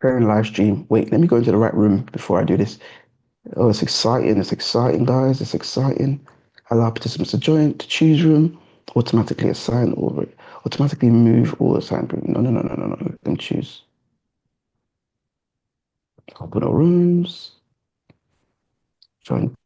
Preparing live stream. Wait, let me go into the right room before I do this. Oh, it's exciting. It's exciting, guys. It's exciting. Allow participants to join to choose room. Automatically assign or automatically move or assign room. No, no, no, no, no, no. Let them choose. Open all rooms. Join.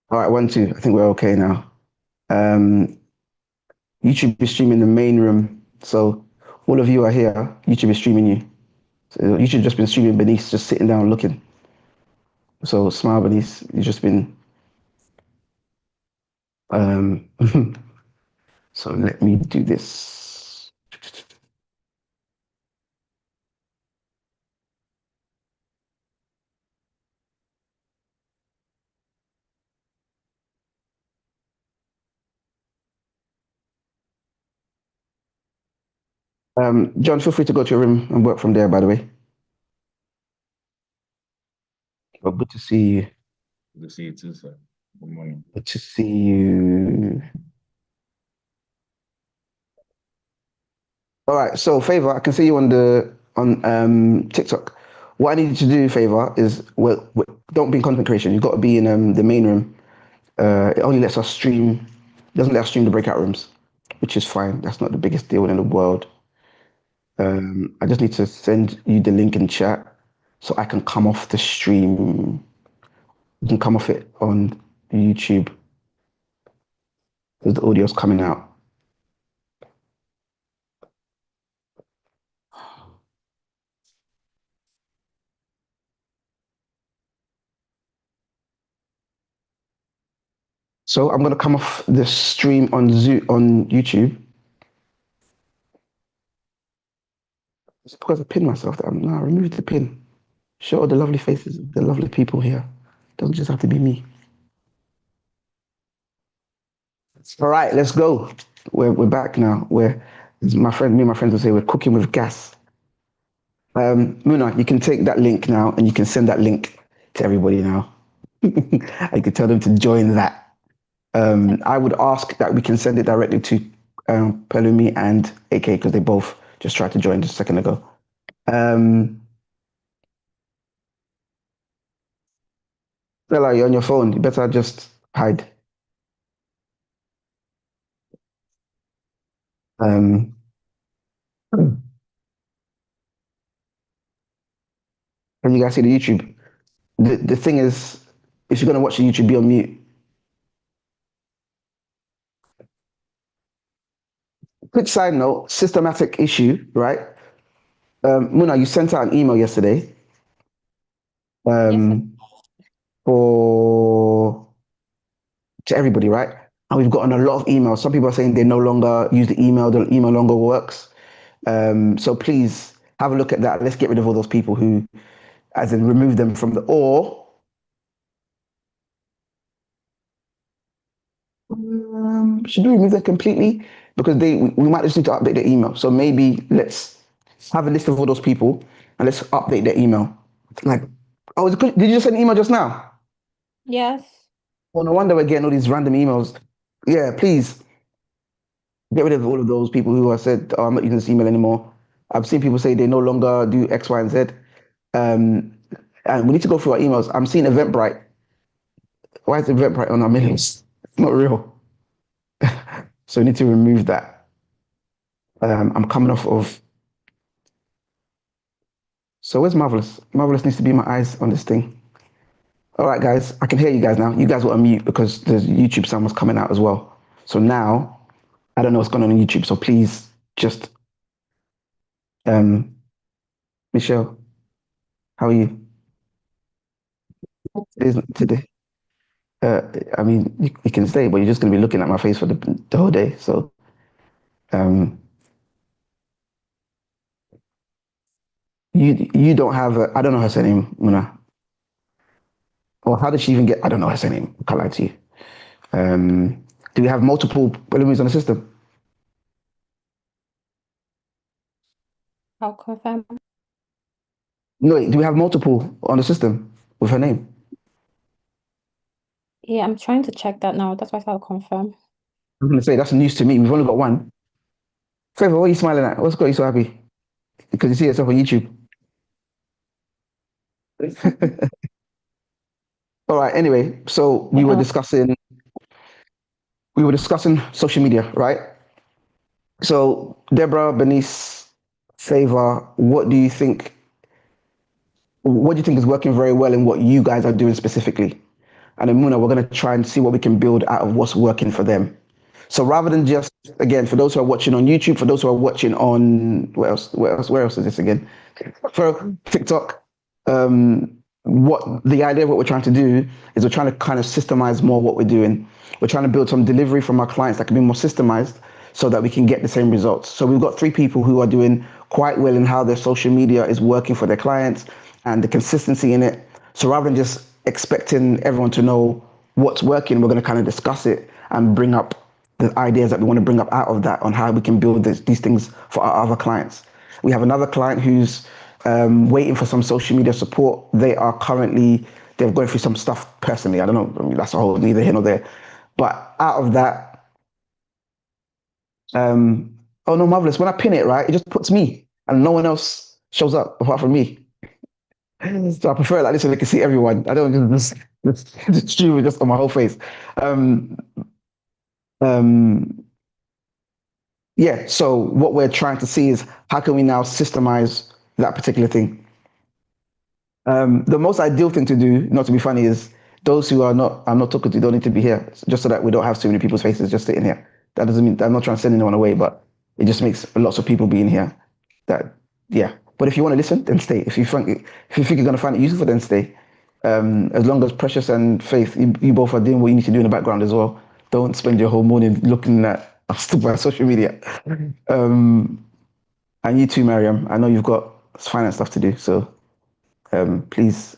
All right, one, two. I think we're okay now. Um, YouTube is streaming the main room. So all of you are here. YouTube is streaming you. So YouTube just been streaming Bernice just sitting down looking. So smile, Bernice. You've just been. Um, so let me do this. John, feel free to go to your room and work from there, by the way. But good to see you. Good to see you too, sir. Good morning. Good to see you. All right, so Favor, I can see you on the on TikTok. What I need you to do, Favor, is don't be in content creation. You've got to be in the main room. It only lets us stream. It doesn't let us stream the breakout rooms, which is fine. That's not the biggest deal in the world. I just need to send you the link in chat so I can come off the stream. You can come off it on YouTube because the audio's coming out. So I'm gonna come off the stream on on YouTube. It's because I pinned myself. That I'm now remove the pin. Show all the lovely faces of the lovely people here. Doesn't just have to be me. All right, let's go. We're back now. Me and my friends will say we're cooking with gas. Muna, you can take that link now and you can send that link to everybody now. I could tell them to join that. I would ask that we can send it directly to Pelumi and AK because they both just tried to join just a second ago. Stella, you're on your phone. You better just hide. Um, can you guys see the YouTube? The thing is, if you're gonna watch the YouTube, be on mute. quick side note, systematic issue, right? Muna, you sent out an email yesterday Yes, sir. um, for to everybody, right? And we've gotten a lot of emails. Some people are saying they no longer use the email, the email no longer works. So please have a look at that. Let's get rid of all those people who, as in remove them from the, or should we remove them completely? Because we might just need to update the email. So maybe let's have a list of all those people and let's update their email. Like, oh, did you just send an email just now? Yes. Well, no wonder we're getting all these random emails. Yeah, please get rid of all of those people who have said, "Oh, I'm not using this email anymore." I've seen people say they no longer do X, Y, and Z. Um, and we need to go through our emails. I'm seeing Eventbrite. Why is Eventbrite on our mails? It's not real. So we need to remove that. I'm coming off of. So where's Marvelous? Marvelous needs to be my eyes on this thing. All right, guys, I can hear you guys now. You guys were on mute because the YouTube sound was coming out as well. So now I don't know what's going on YouTube. So please just, um, Michelle, how are you? Today. Uh, I mean, you can stay, but you're just going to be looking at my face for the whole day. So, um, you don't have I don't know her surname, Muna. Or how did she even get? I don't know her surname. I can't lie to you. Do we have multiple Bellamy's on the system? I'll confirm. No, wait, do we have multiple on the system with her name? Yeah, I'm trying to check that now. That's why I'll confirm. I'm going to say that's news to me. We've only got one. Favor, what are you smiling at? What's got you so happy? Because you see yourself on YouTube. All right. Anyway, so we were discussing social media, right? So Deborah, Bernice, Favor, what do you think is working very well in what you guys are doing specifically? And then Muna, we're going to try and see what we can build out of what's working for them. So rather than just, again, for those who are watching on YouTube, for those who are watching on, where else is this again? For TikTok, what the idea of what we're trying to do is we're trying to kind of systemize more what we're doing. We're trying to build some delivery from our clients that can be more systemized so that we can get the same results. So we've got 3 people who are doing quite well in how their social media is working for their clients and the consistency in it. So rather than just expecting everyone to know what's working, we're going to kind of discuss it and bring up the ideas that we want to bring up out of that on how we can build these things for our other clients. We have another client who's waiting for some social media support. They're going through some stuff personally. I don't know. I mean, that's a whole neither here nor there. But out of that, oh no, Marvelous. When I pin it, right, it just puts me and no one else shows up apart from me. So I prefer it like this so they can see everyone. I don't just stream it just on my whole face. Um, um, yeah. So what we're trying to see is how can we now systemize that particular thing. The most ideal thing to do, not to be funny, is those who I'm not talking to don't need to be here, just so that we don't have too many people's faces just sitting here. That doesn't mean I'm not trying to send anyone away, but it just makes lots of people being here. That yeah. But if you want to listen, then stay. If you think you're gonna find it useful, then stay. As long as Precious and Faith, you both are doing what you need to do in the background as well. Don't spend your whole morning looking at stuff by social media. And you too, Mariam. I know you've got finance stuff to do, so please,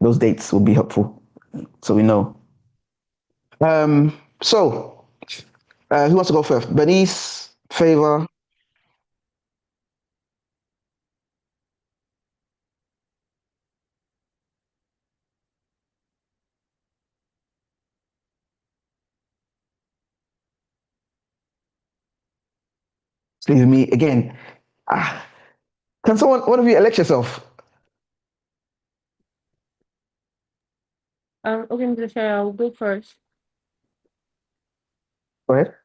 those dates will be helpful so we know. So who wants to go first? Bernice, Favor. Leave me again. Ah, can one of you elect yourself? Okay, Mr. Chair, I'll go first. Go ahead.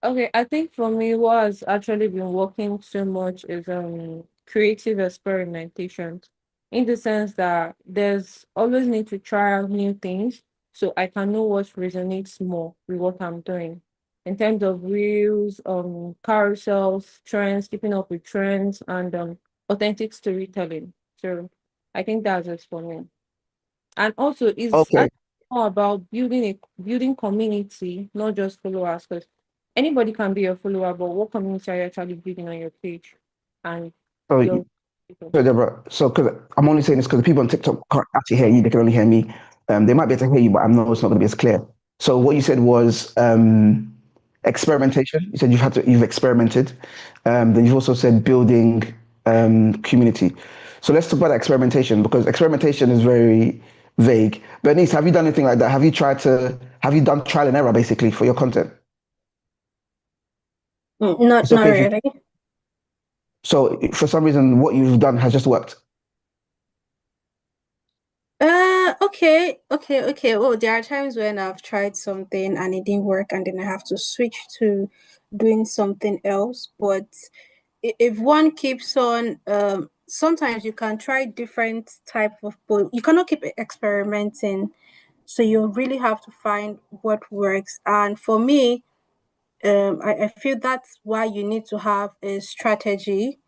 Okay, I think for me, what has actually been working so much is creative experimentation, in the sense that there's always need to try out new things so I can know what resonates more with what I'm doing. in terms of reels, carousels, trends, keeping up with trends, and authentic storytelling. So I think that's it for me. And also, it's Okay. actually more about building community, not just followers. Because anybody can be a follower, but what community are you actually building on your page and So, your people? so Deborah, so because I'm only saying this because the people on TikTok can't actually hear you, they can only hear me. They might be able to hear you, but I know it's not going to be as clear. So what you said was experimentation. You said you've experimented. Then you've also said building community. So let's talk about experimentation because experimentation is very vague. Bernice, have you done anything like that? Have you done trial and error basically for your content? Not It's okay if you, really. so for some reason, what you've done has just worked. Okay. Well, there are times when I've tried something and it didn't work, and then I have to switch to doing something else. But if one keeps on, sometimes you can try different type of, but you cannot keep experimenting. So you really have to find what works. And for me, I feel that's why you need to have a strategy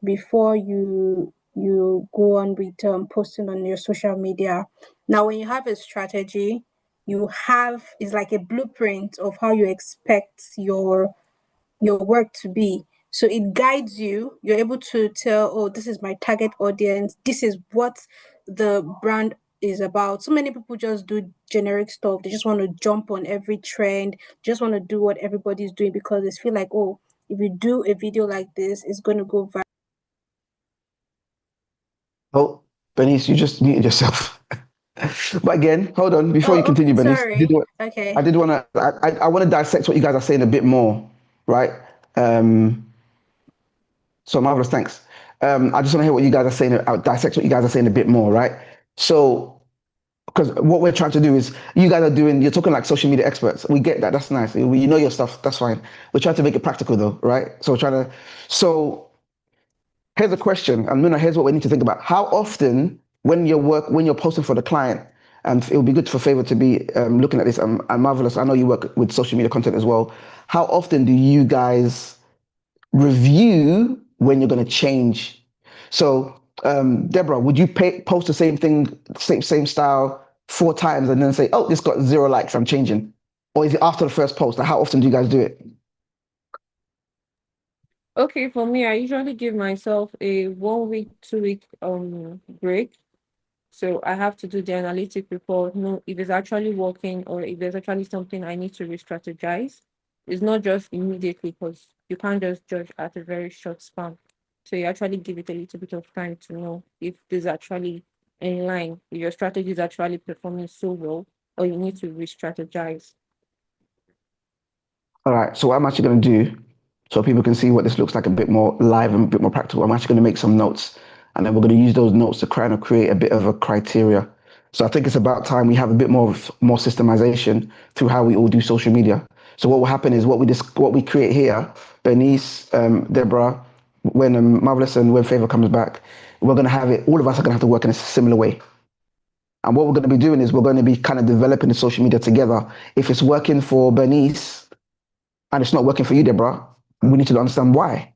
before you go on with posting on your social media. Now, when you have a strategy, you have it's like a blueprint of how you expect your work to be. So it guides you. You're able to tell, oh, this is my target audience. This is what the brand is about. So many people just do generic stuff. They just want to jump on every trend, just want to do what everybody's doing because they feel like, oh, if you do a video like this, it's going to go viral. Oh, Bernice, you just muted yourself. But again, hold on, before you Oh, continue, okay, Bernice, sorry. Okay. I did want to, I want to dissect what you guys are saying a bit more, right? Um, so marvelous, thanks. I just want to hear what you guys are saying, dissect what you guys are saying a bit more, right? So, because what we're trying to do is, you guys are doing, you're talking like social media experts. We get that, that's nice. You know your stuff, that's fine. We're trying to make it practical though, right? So we're trying to, so here's a question, and Muna, here's what we need to think about. How often, when you're posting for the client, and it would be good for Favor to be looking at this, and Marvelous, I know you work with social media content as well. How often do you guys review when you're going to change? So, Deborah, would you post the same thing, same style 4 times and then say, oh, this got 0 likes, I'm changing? Or is it after the first post? Like, how often do you guys do it? Okay, for me, I usually give myself a 1 week, 2 week break. So I have to do the analytic report, know if it's actually working or if there's actually something I need to re-strategize. It's not just immediately because you can't just judge at a very short span. So you actually give it a little bit of time to know if this is actually in line, if your strategy is actually performing so well, or you need to re-strategize. All right, so what I'm actually going to do, so people can see what this looks like a bit more live and a bit more practical, I'm actually going to make some notes, and then we're going to use those notes to kind of create a bit of a criteria. So I think it's about time we have a bit more systemization through how we all do social media. So what will happen is what we create here, Bernice, Deborah, when Marvelous and when Favor comes back, we're going to have it. All of us are going to have to work in a similar way. And what we're going to be doing is we're going to be kind of developing the social media together. If it's working for Bernice, and it's not working for you, Deborah, we need to understand why.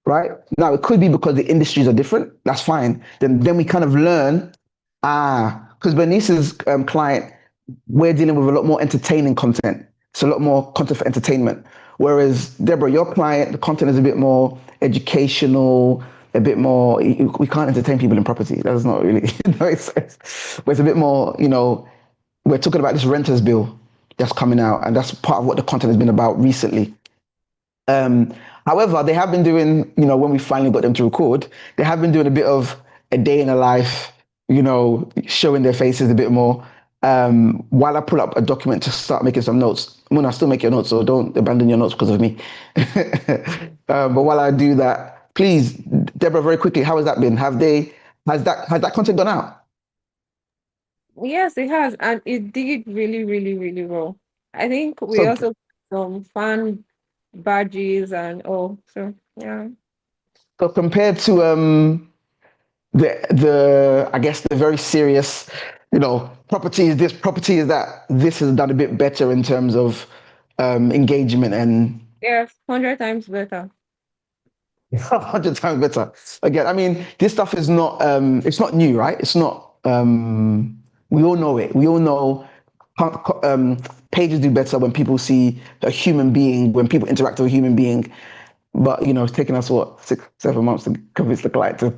Right? Now, it could be because the industries are different. That's fine. Then we kind of learn, because Bernice's client, we're dealing with a lot more entertaining content. It's a lot more content for entertainment. Whereas, Deborah, your client, the content is a bit more educational, a bit more, we can't entertain people in property. That's not really, but it's a bit more, we're talking about this renters bill that's coming out, and that's part of what the content has been about recently. However, they have been doing, when we finally got them to record, they have been doing a bit of a day in a life, showing their faces a bit more. While I pull up a document to start making some notes, Muna, still make your notes, so don't abandon your notes because of me. But while I do that, please, Deborah, very quickly, how has that been? Has that content gone out? Yes, it has, and it did really, really, really well. I think we So, also some fan badges and oh, so yeah. so compared to the I guess the very serious, property is this, property is that, this has done a bit better in terms of engagement and Yes, 100 times better. 100 times better. Again, I mean, this stuff is not it's not new, right? It's not we all know it. We all know pages do better when people see a human being, when people interact with a human being. But you know, it's taken us what 6-7 months to convince the client to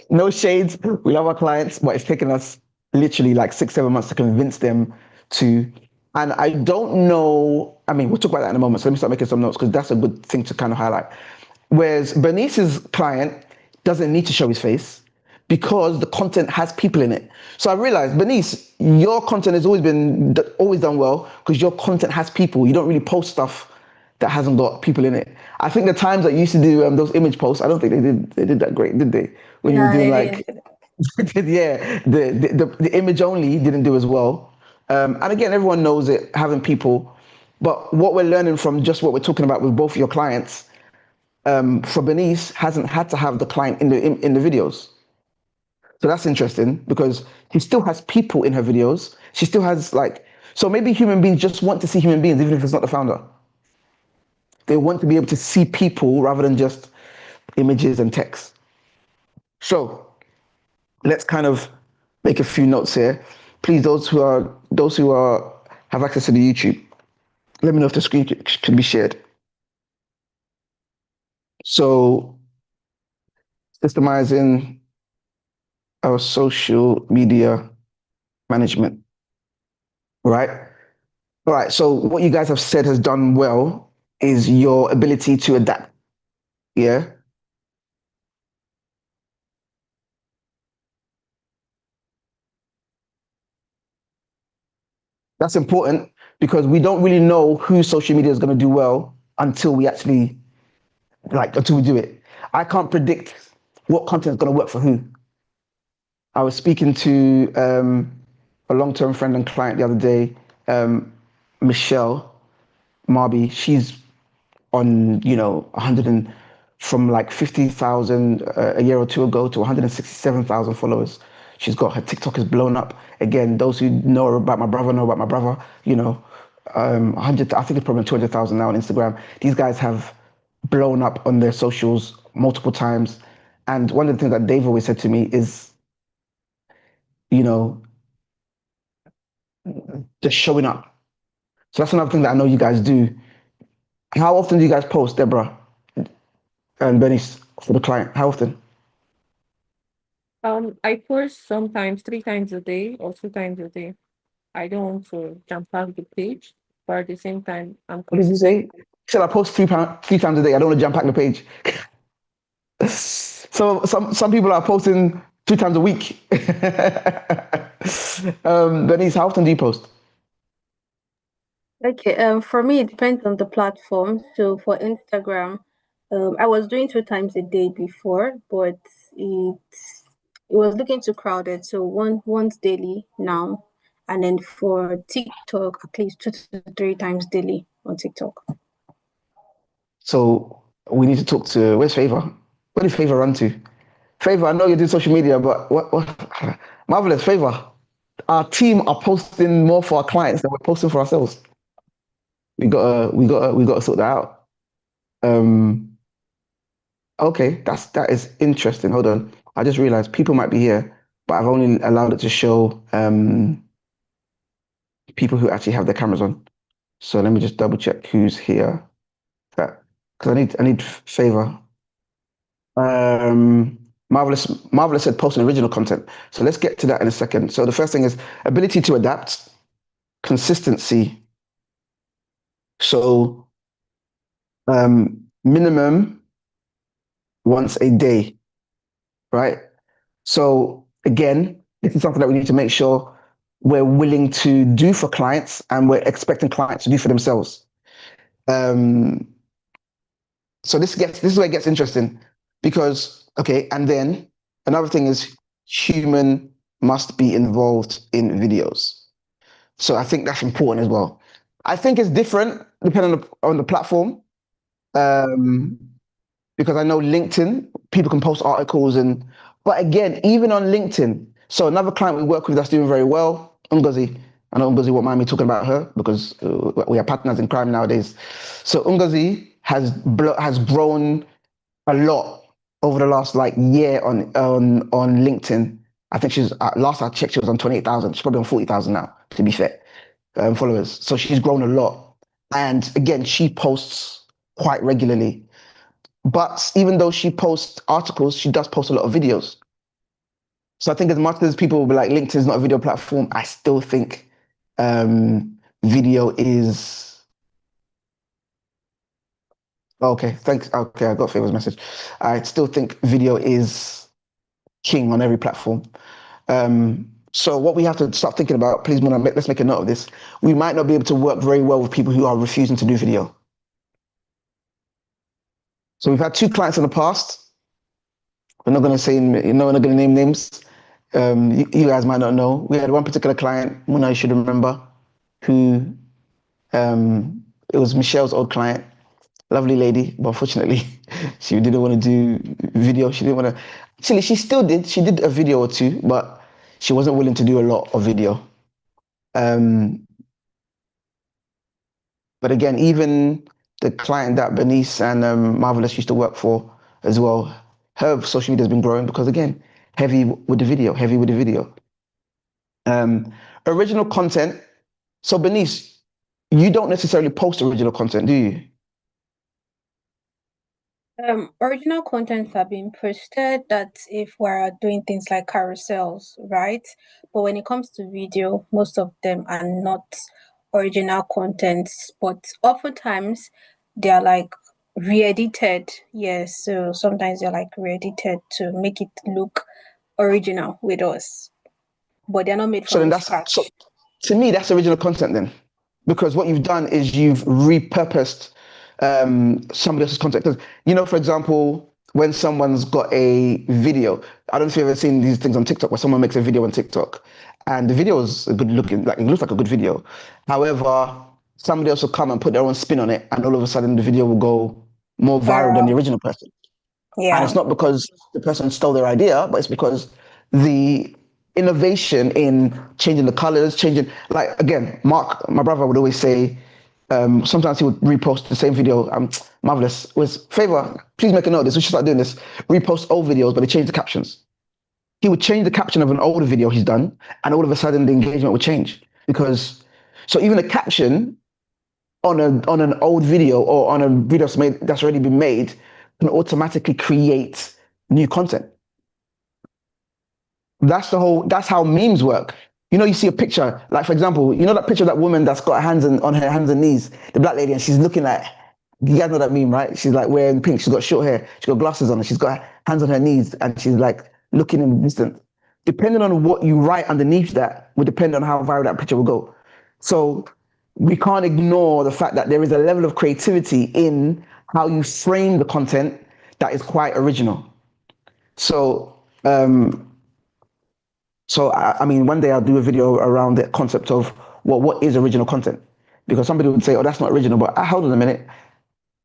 no shades. We love our clients, but it's taken us literally like 6-7 months to convince them to. And I don't know. I mean, we'll talk about that in a moment. So let me start making some notes because that's a good thing to kind of highlight. Whereas Bernice's client doesn't need to show his face because the content has people in it. So I realized, Bernice, your content has always done well because your content has people. You don't really post stuff that hasn't got people in it. I think the times that you used to do those image posts, I don't think they did that great, did they? When you were Nah, doing I like, didn't. yeah, the image only didn't do as well. And again, everyone knows it, having people. But what we're learning from just what we're talking about with both your clients, for Bernice, hasn't had to have the client in the videos. So that's interesting because she still has people in her videos. She still has like, so maybe human beings just want to see human beings, even if it's not the founder. They want to be able to see people rather than just images and text. So let's kind of make a few notes here. Please, those who have access to the YouTube, let me know if the screen can be shared. So systemizing our social media management, right? All right. So what you guys have said has done well is your ability to adapt. Yeah. That's important because we don't really know who social media is going to do well until we actually until we do it. I can't predict what content is going to work for who. I was speaking to a long-term friend and client the other day, Michelle Marby. She's on 100 and from like 50,000 a year or two ago to 167,000 followers. She's got her TikTok is blown up. Again, those who know about my brother know about my brother. 100. I think it's probably 200,000 now on Instagram. These guys have blown up on their socials multiple times. And one of the things that Dave always said to me is, you know, just showing up. So that's another thing that I know you guys do. How often do you guys post, Deborah and Bernice, for the client? How often? I post sometimes 3 times a day or 2 times a day. I don't want to jump out the page, but at the same time, I'm What did you consistent. say? Said I post 3 times a day. I don't want to jump back the page. So some people are posting 2 times a week. Bernice, how often do you post? Okay, for me, it depends on the platform. So for Instagram, I was doing 2 times a day before, but it was looking too crowded. So once daily now, and then for TikTok, at least 2 to 3 times daily on TikTok. So we need to talk to, where's Favor? Where did Favor run to? Favor, I know you do social media, but what marvelous Favor. Our team are posting more for our clients than we're posting for ourselves. We gotta sort that out. Okay, that is interesting. Hold on. I just realized people might be here, but I've only allowed it to show people who actually have their cameras on. So let me just double check who's here. That because I need Favor. Marvelous said post an original content. So let's get to that in a second. So the first thing is ability to adapt, consistency. So minimum once a day, right? So again, this is something that we need to make sure we're willing to do for clients and we're expecting clients to do for themselves. So this is where it gets interesting because, okay, and then another thing is human must be involved in videos. So I think that's important as well. I think it's different depending on the platform. Because I know LinkedIn, people can post articles but again, even on LinkedIn, so another client we work with that's doing very well, Ngozi, I know Ngozi won't mind me talking about her because we are partners in crime nowadays. So Ngozi has grown a lot over the last like year on LinkedIn. I think she's last I checked, she was on 28,000. She's probably on 40,000 now, to be fair, followers. So she's grown a lot. And again, she posts quite regularly. But even though she posts articles, she does post a lot of videos. So I think as much as people will be like, LinkedIn is not a video platform, I still think video is. Okay, thanks. Okay, I got Favor's message. I still think video is king on every platform. So what we have to start thinking about, please, Mona, let's make a note of this. We might not be able to work very well with people who are refusing to do video. So we've had 2 clients in the past. We're not going to say, we're not going to name names. You guys might not know. We had one particular client, Mona, you should remember, who it was Michelle's old client. Lovely lady, but unfortunately, she didn't want to do video. She didn't want to. Actually, she still did. She did a video or 2, but she wasn't willing to do a lot of video. But again, even the client that Bernice and Marvelous used to work for as well, her social media has been growing because again, heavy with the video. Original content. So Bernice, you don't necessarily post original content, do you? Original contents are being posted, that if we're doing things like carousels, right? But when it comes to video, most of them are not original contents, but oftentimes they are like re-edited. Yes, so sometimes they're like re-edited to make it look original with us, but they're not made So from then scratch. so to me, that's original content then, because what you've done is you've repurposed somebody else's content. Because, you know, for example, when someone's got a video, I don't know if you've ever seen these things on TikTok where someone makes a video on TikTok and the video is good looking, like it looks like a good video. However, somebody else will come and put their own spin on it, and all of a sudden the video will go more viral than the original person. And Yeah. it's not because the person stole their idea, but it's because the innovation in changing the colors, like again, Mark, my brother, would always say, sometimes he would repost the same video. Marvelous was Favor, please make a note of this. We should start doing this. Repost old videos, but they change the captions. He would change the caption of an older video he's done, and all of a sudden the engagement would change. So even a caption on an old video or on a video that's already been made can automatically create new content. That's how memes work. You know, you see a picture, like for example, you know that picture of that woman that's got her hands on her hands and knees, the black lady, and she's looking like, you guys know that meme, right? She's like wearing pink, she's got short hair, she's got glasses on, and she's got hands on her knees, and she's like looking in the distance. Depending on what you write underneath that will depend on how viral that picture will go. So we can't ignore the fact that there is a level of creativity in how you frame the content that is quite original. So, I mean, one day I'll do a video around the concept of what is original content, because somebody would say, "Oh, that's not original," but hold on a minute,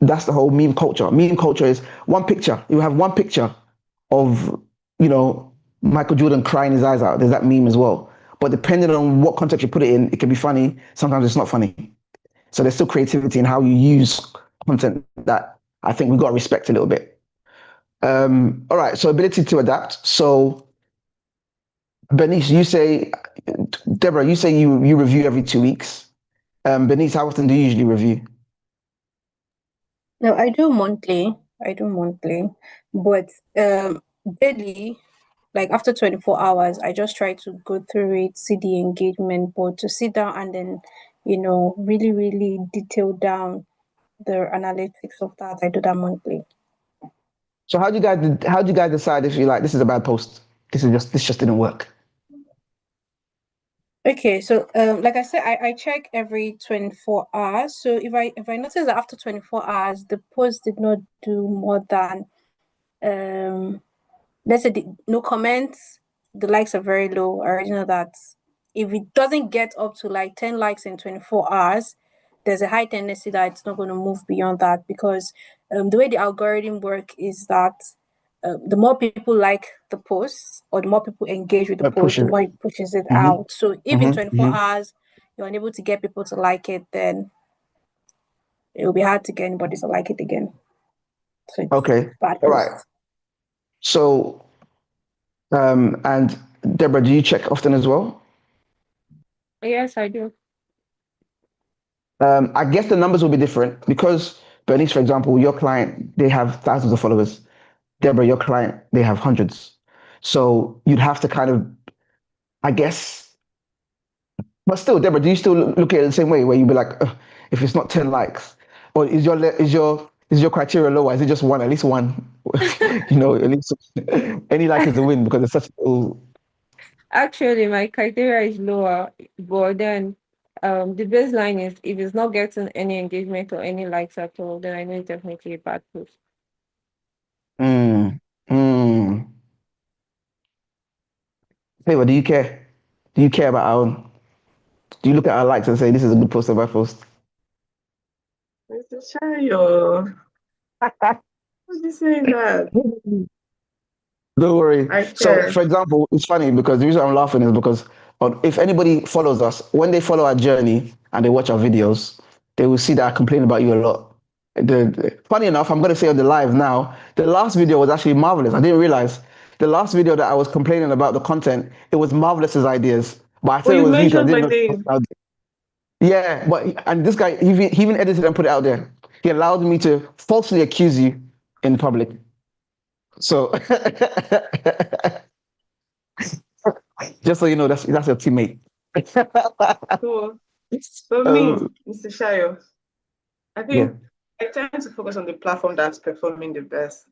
that's the whole meme culture. Meme culture is one picture. You have one picture of, you know, Michael Jordan crying his eyes out. There's that meme as well. But depending on what context you put it in, it can be funny. Sometimes it's not funny. So there's still creativity in how you use content that I think we've got to respect a little bit. All right, so ability to adapt. So Bernice, Deborah, you say you review every 2 weeks. Bernice, how often do you usually review? No, I do monthly, but daily, like after 24 hours, I just try to go through it, see the engagement, but to sit down and then, you know, really, really detail down the analytics of that, I do that monthly. So how do you guys decide if you're like, this is a bad post, this just didn't work? Okay, so like I said, I check every 24 hours. So if I notice that after 24 hours the post did not do more than let's say no comments, the likes are very low, I already know that if it doesn't get up to like 10 likes in 24 hours, there's a high tendency that it's not going to move beyond that, because the way the algorithm work is that the more people like the post or the more people engage with the post, the more it pushes it out. So if in 24 hours you're unable to get people to like it, then it will be hard to get anybody to like it again. So it's Okay. bad All right. post. So, and Deborah, do you check often as well? Yes, I do. I guess the numbers will be different because Bernice, for example, your client, they have thousands of followers. Deborah, your client, they have hundreds. So you'd have to kind of, I guess, but still, Deborah, do you still look at it the same way where you'd be like, "Ugh, if it's not 10 likes, or is your criteria lower? Is it just one, at least one? At least any like is a win because it's such a Actually, my criteria is lower, but then the baseline is if it's not getting any engagement or any likes at all, then I know it's definitely a bad post. mm, mm. Favor, do you care? Do you care about our do you look at our likes and say this is a good post if I post? Mr. Shayo, who's you saying that? Don't worry. I So, care. for example, it's funny because the reason I'm laughing is because if anybody follows us, when they follow our journey and they watch our videos, they will see that I complain about you a lot. Funny enough, I'm going to say on the live now, the last video was actually marvelous. I didn't realize the last video that I was complaining about the content, it was Marvelous's ideas, but I thought Well, it you was you 'cause I mentioned my didn't know. name. Yeah, and this guy, he even edited and put it out there. He allowed me to falsely accuse you in public. So, just so you know, that's your teammate. So, for me, Um, Mr. Shayo, I yeah. think I tend to focus on the platform that's performing the best.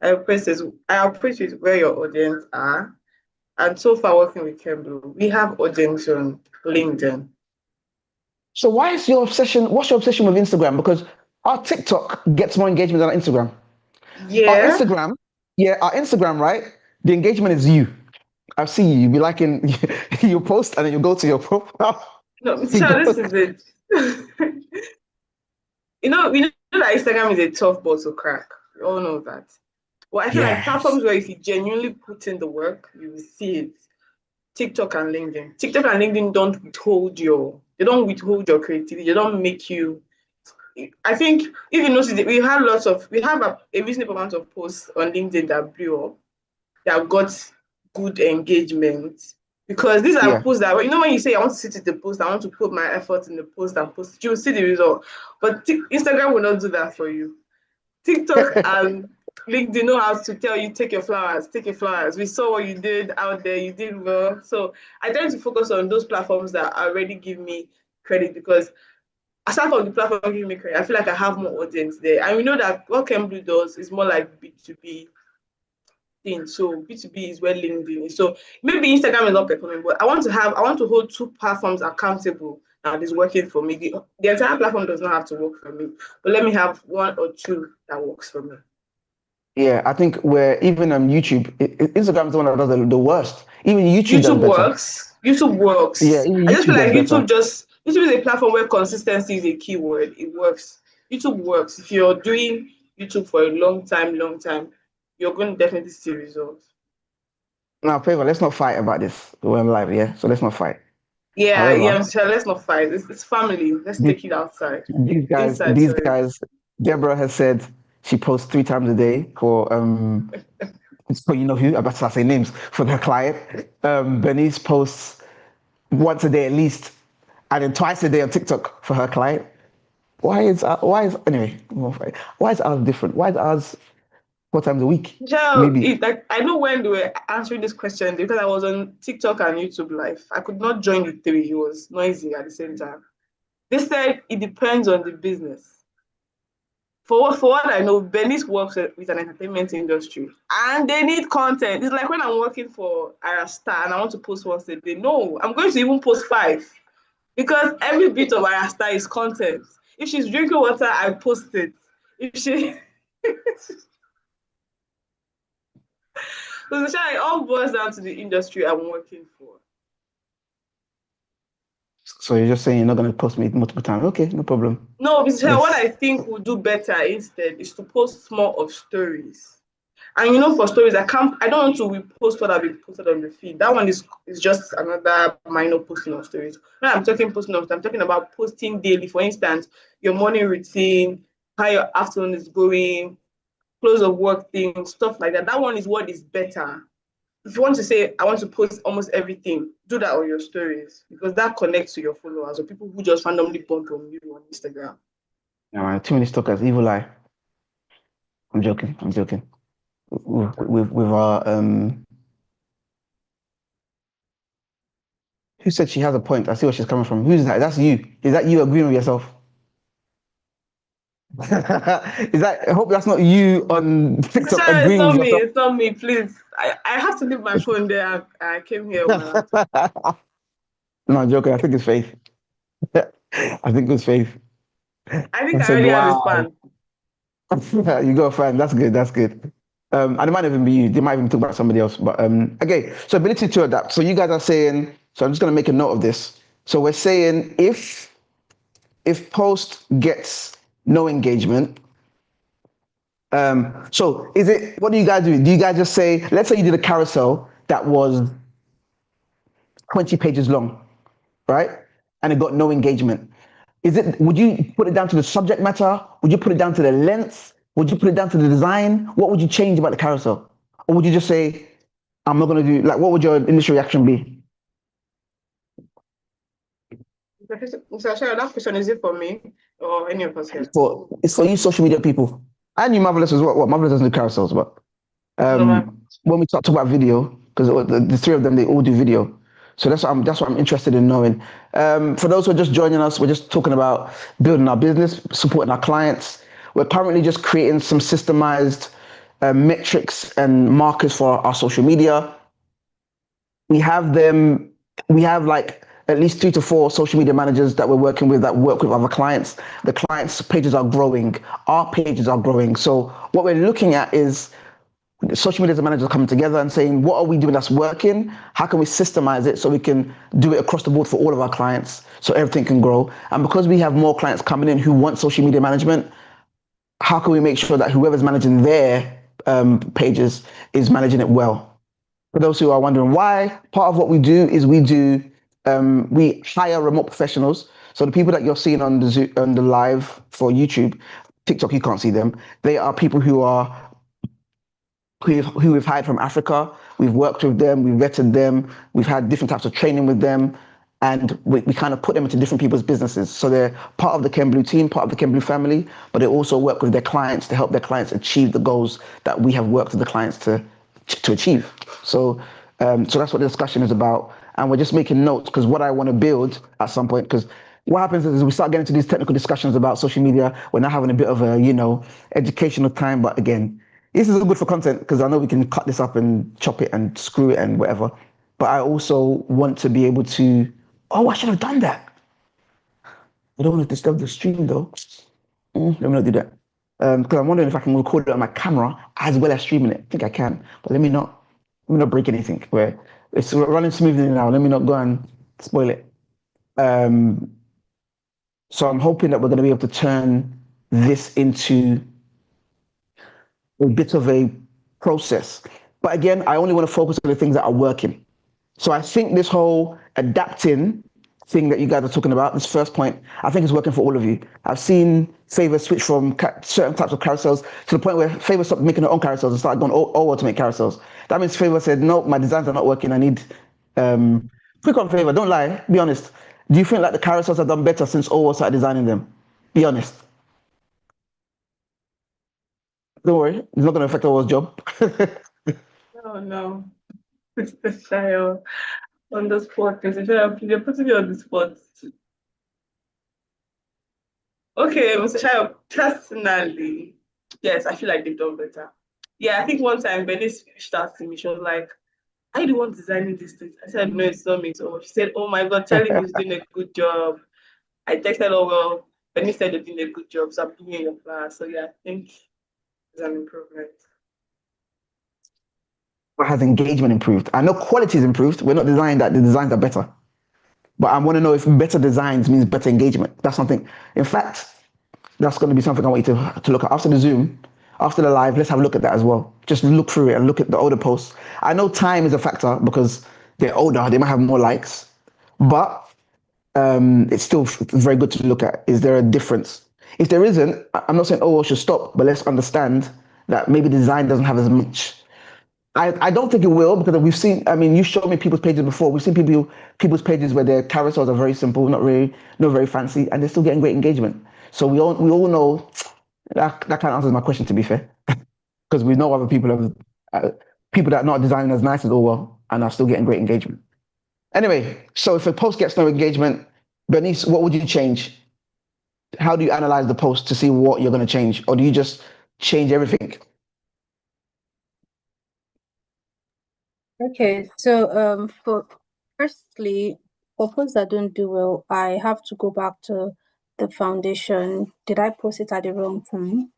I appreciate where your audience are. And so far, working with Kemble, we have audience on LinkedIn. So why is your obsession? What's your obsession with Instagram? Because our TikTok gets more engagement than our Instagram. Our Yeah. Instagram, our Instagram, right? The engagement is you. I see you. You be liking, you post and then you go to your profile. No, Mr. Shayo, this is it. we know that Instagram is a tough ball to crack. We all know that. Well, I feel like Yes. platforms where if you genuinely put in the work, you will see it. TikTok and LinkedIn. TikTok and LinkedIn don't withhold your creativity. They don't make you. I think if you notice it, we have a reasonable amount of posts on LinkedIn that blew up, that got good engagement. Because these are Yeah. posts that, when you say I want to sit in the post, I want to put my effort in the post and post, you will see the result. But Instagram will not do that for you. TikTok and LinkedIn know how to tell you, take your flowers. We saw what you did out there, you did well. So I tend to focus on those platforms that already give me credit, because aside from the platform giving me credit, I feel like I have more audience there. And we know that what Kemble does is more like B2B thing. So B2B is where LinkedIn is. So maybe Instagram is not performing, but I want to hold two platforms accountable that is working for me. The entire platform does not have to work for me, but let me have one or two that works for me. Yeah, I think where even on YouTube, Instagram is the one that does the worst. Even YouTube does better. YouTube works. Yeah, even I just feel YouTube like does better. YouTube is a platform where consistency is a key word. It works. YouTube works. If you're doing YouTube for a long time, you're going to definitely see results. Now, Favor, let's not fight about this. We're on live, yeah? So let's not fight. Yeah, However, sure, let's not fight. It's family. Let's take it outside. these guys, Deborah has said she posts 3 times a day for so you know who, I'm about to start saying names for their client. Bernice posts once a day at least, and then twice a day on TikTok for her client. Why is anyway? Why is ours different? Why is ours 4 times a week? Maybe. I know when they were answering this question, because I was on TikTok and YouTube live. I could not join the 3. It was noisy at the same time. They said it depends on the business. For what I know, Bernice works with an entertainment industry, and they need content. It's like when I'm working for Arasta and I want to post once a day. No, I'm going to even post 5, because every bit of Arasta is content. If she's drinking water, I post it. If she So it all boils down to the industry I'm working for. So you're just saying you're not going to post me multiple times? Okay, no problem. No, because what I think we'll do better instead is to post more of stories. And you know, for stories, I don't want to repost what I've been posted on the feed. That one is just another minor posting of stories. When I'm talking posting of, I'm talking about posting daily. For instance, your morning routine, how your afternoon is going, close of work things, stuff like that. That one is what is better. If you want to say, I want to post almost everything, do that on your stories because that connects to your followers or people who just randomly bump on you on Instagram. Yeah, man, too many stalkers, evil eye. I'm joking. With our who said she has a point? I see where she's coming from. Who's that? That's you. Is that you agreeing with yourself? Is that? I hope that's not you on TikTok Sorry, it's agreeing not with me. yourself. It's not me. Please, I have to leave my phone there. I came here. When No, I'm joking. I think it's Faith. I think it's Faith. I think I I said, already have a wow. fan. You got a fan. That's good. That's good. And it might not even be you. They might even talk about somebody else. But okay. So ability to adapt. So you guys are saying. So I'm just gonna make a note of this. So we're saying if post gets no engagement. So is it? What do you guys do? Do you guys just say? Let's say you did a carousel that was 20 pages long, right? And it got no engagement. Would you put it down to the subject matter? Would you put it down to the length? Would you put it down to the design? What would you change about the carousel? Or would you just say, I'm not gonna do, like, what would your initial reaction be? Mr. Shayo, that question is it for me or any of us here? It's for you social media people. I knew Marvelous as well. What Marvelous doesn't do carousels, but when we talk about video, because the three of them, they all do video. So that's what I'm interested in knowing. For those who are just joining us, we're just talking about building our business, supporting our clients. We're currently just creating some systemized metrics and markers for our social media. We have like at least 3 to 4 social media managers that we're working with that work with other clients. The clients' pages are growing, our pages are growing. So what we're looking at is social media managers coming together and saying, what are we doing that's working? How can we systemize it so we can do it across the board for all of our clients so everything can grow? And because we have more clients coming in who want social media management, how can we make sure that whoever's managing their pages is managing it well? For those who are wondering why, part of what we do is we hire remote professionals. So the people that you're seeing on the live for YouTube, TikTok, you can't see them. They are people who we've hired from Africa. We've worked with them, we've vetted them, we've had different types of training with them, and we kind of put them into different people's businesses. So they're part of the Kenblue team, part of the Kenblue family, but they also work with their clients to help their clients achieve the goals that we have worked with the clients to achieve. So that's what the discussion is about. And we're just making notes because what I want to build at some point, because what happens is we start getting into these technical discussions about social media. We're now having a bit of a, educational time. But again, this is good for content because I know we can cut this up and chop it and screw it and whatever. But I also want to be able to, I should have done that. I don't want to disturb the stream though. Let me not do that. Because I'm wondering if I can record it on my camera as well as streaming it. I think I can, but let me not break anything. Where it's running smoothly now. Let me not go and spoil it. So I'm hoping that we're going to be able to turn this into a bit of a process. But again, I only want to focus on the things that are working. So I think this whole adapting thing that you guys are talking about, this first point, I think is working for all of you. I've seen Favor switch from certain types of carousels to the point where Favor stopped making her own carousels and started going over to make carousels. That means Favor said, no, my designs are not working. I need, quick on Favor, don't lie, be honest. Do you feel like the carousels have done better since Owo started designing them? Be honest. Don't worry, it's not going to affect Owo's job. No. Mr. Shayo, on the spot. Mr. Shayo, you're putting me on the spot. Okay, Mr. Shayo, personally, yes, I feel like they've done better. Yeah, I think one time Bernice reached out to me. She was like, "I the one designing this thing." I said, "No, it's not me." So she said, "Oh my God, tell him he's doing a good job." I texted, "Oh well." Bernice said they're doing a good job, so I'm giving you your class. So yeah, I think it's an improvement. But has engagement improved? I know quality is improved. We're not designing that the designs are better. But I want to know if better designs means better engagement. That's something. In fact, that's going to be something I want you to look at after the Zoom. after the live, let's have a look at that as well. Just look through it and look at the older posts. I know time is a factor because they're older, they might have more likes, but it's still very good to look at. Is there a difference? If there isn't, I'm not saying, oh, we should stop, but let's understand that maybe the design doesn't have as much. I don't think it will, because we've seen, I mean, you showed me people's pages before. We've seen people's pages where their carousels are very simple, not very fancy, and they're still getting great engagement. So we all know that kind of answers my question, to be fair, because we know other people people that are not designing as nice as Orwell and are still getting great engagement. Anyway, so if a post gets no engagement, Bernice, what would you change? How do you analyze the post to see what you're going to change, or do you just change everything? Okay, so for firstly, for posts that don't do well, I have to go back to the foundation. Did I post it at the wrong time?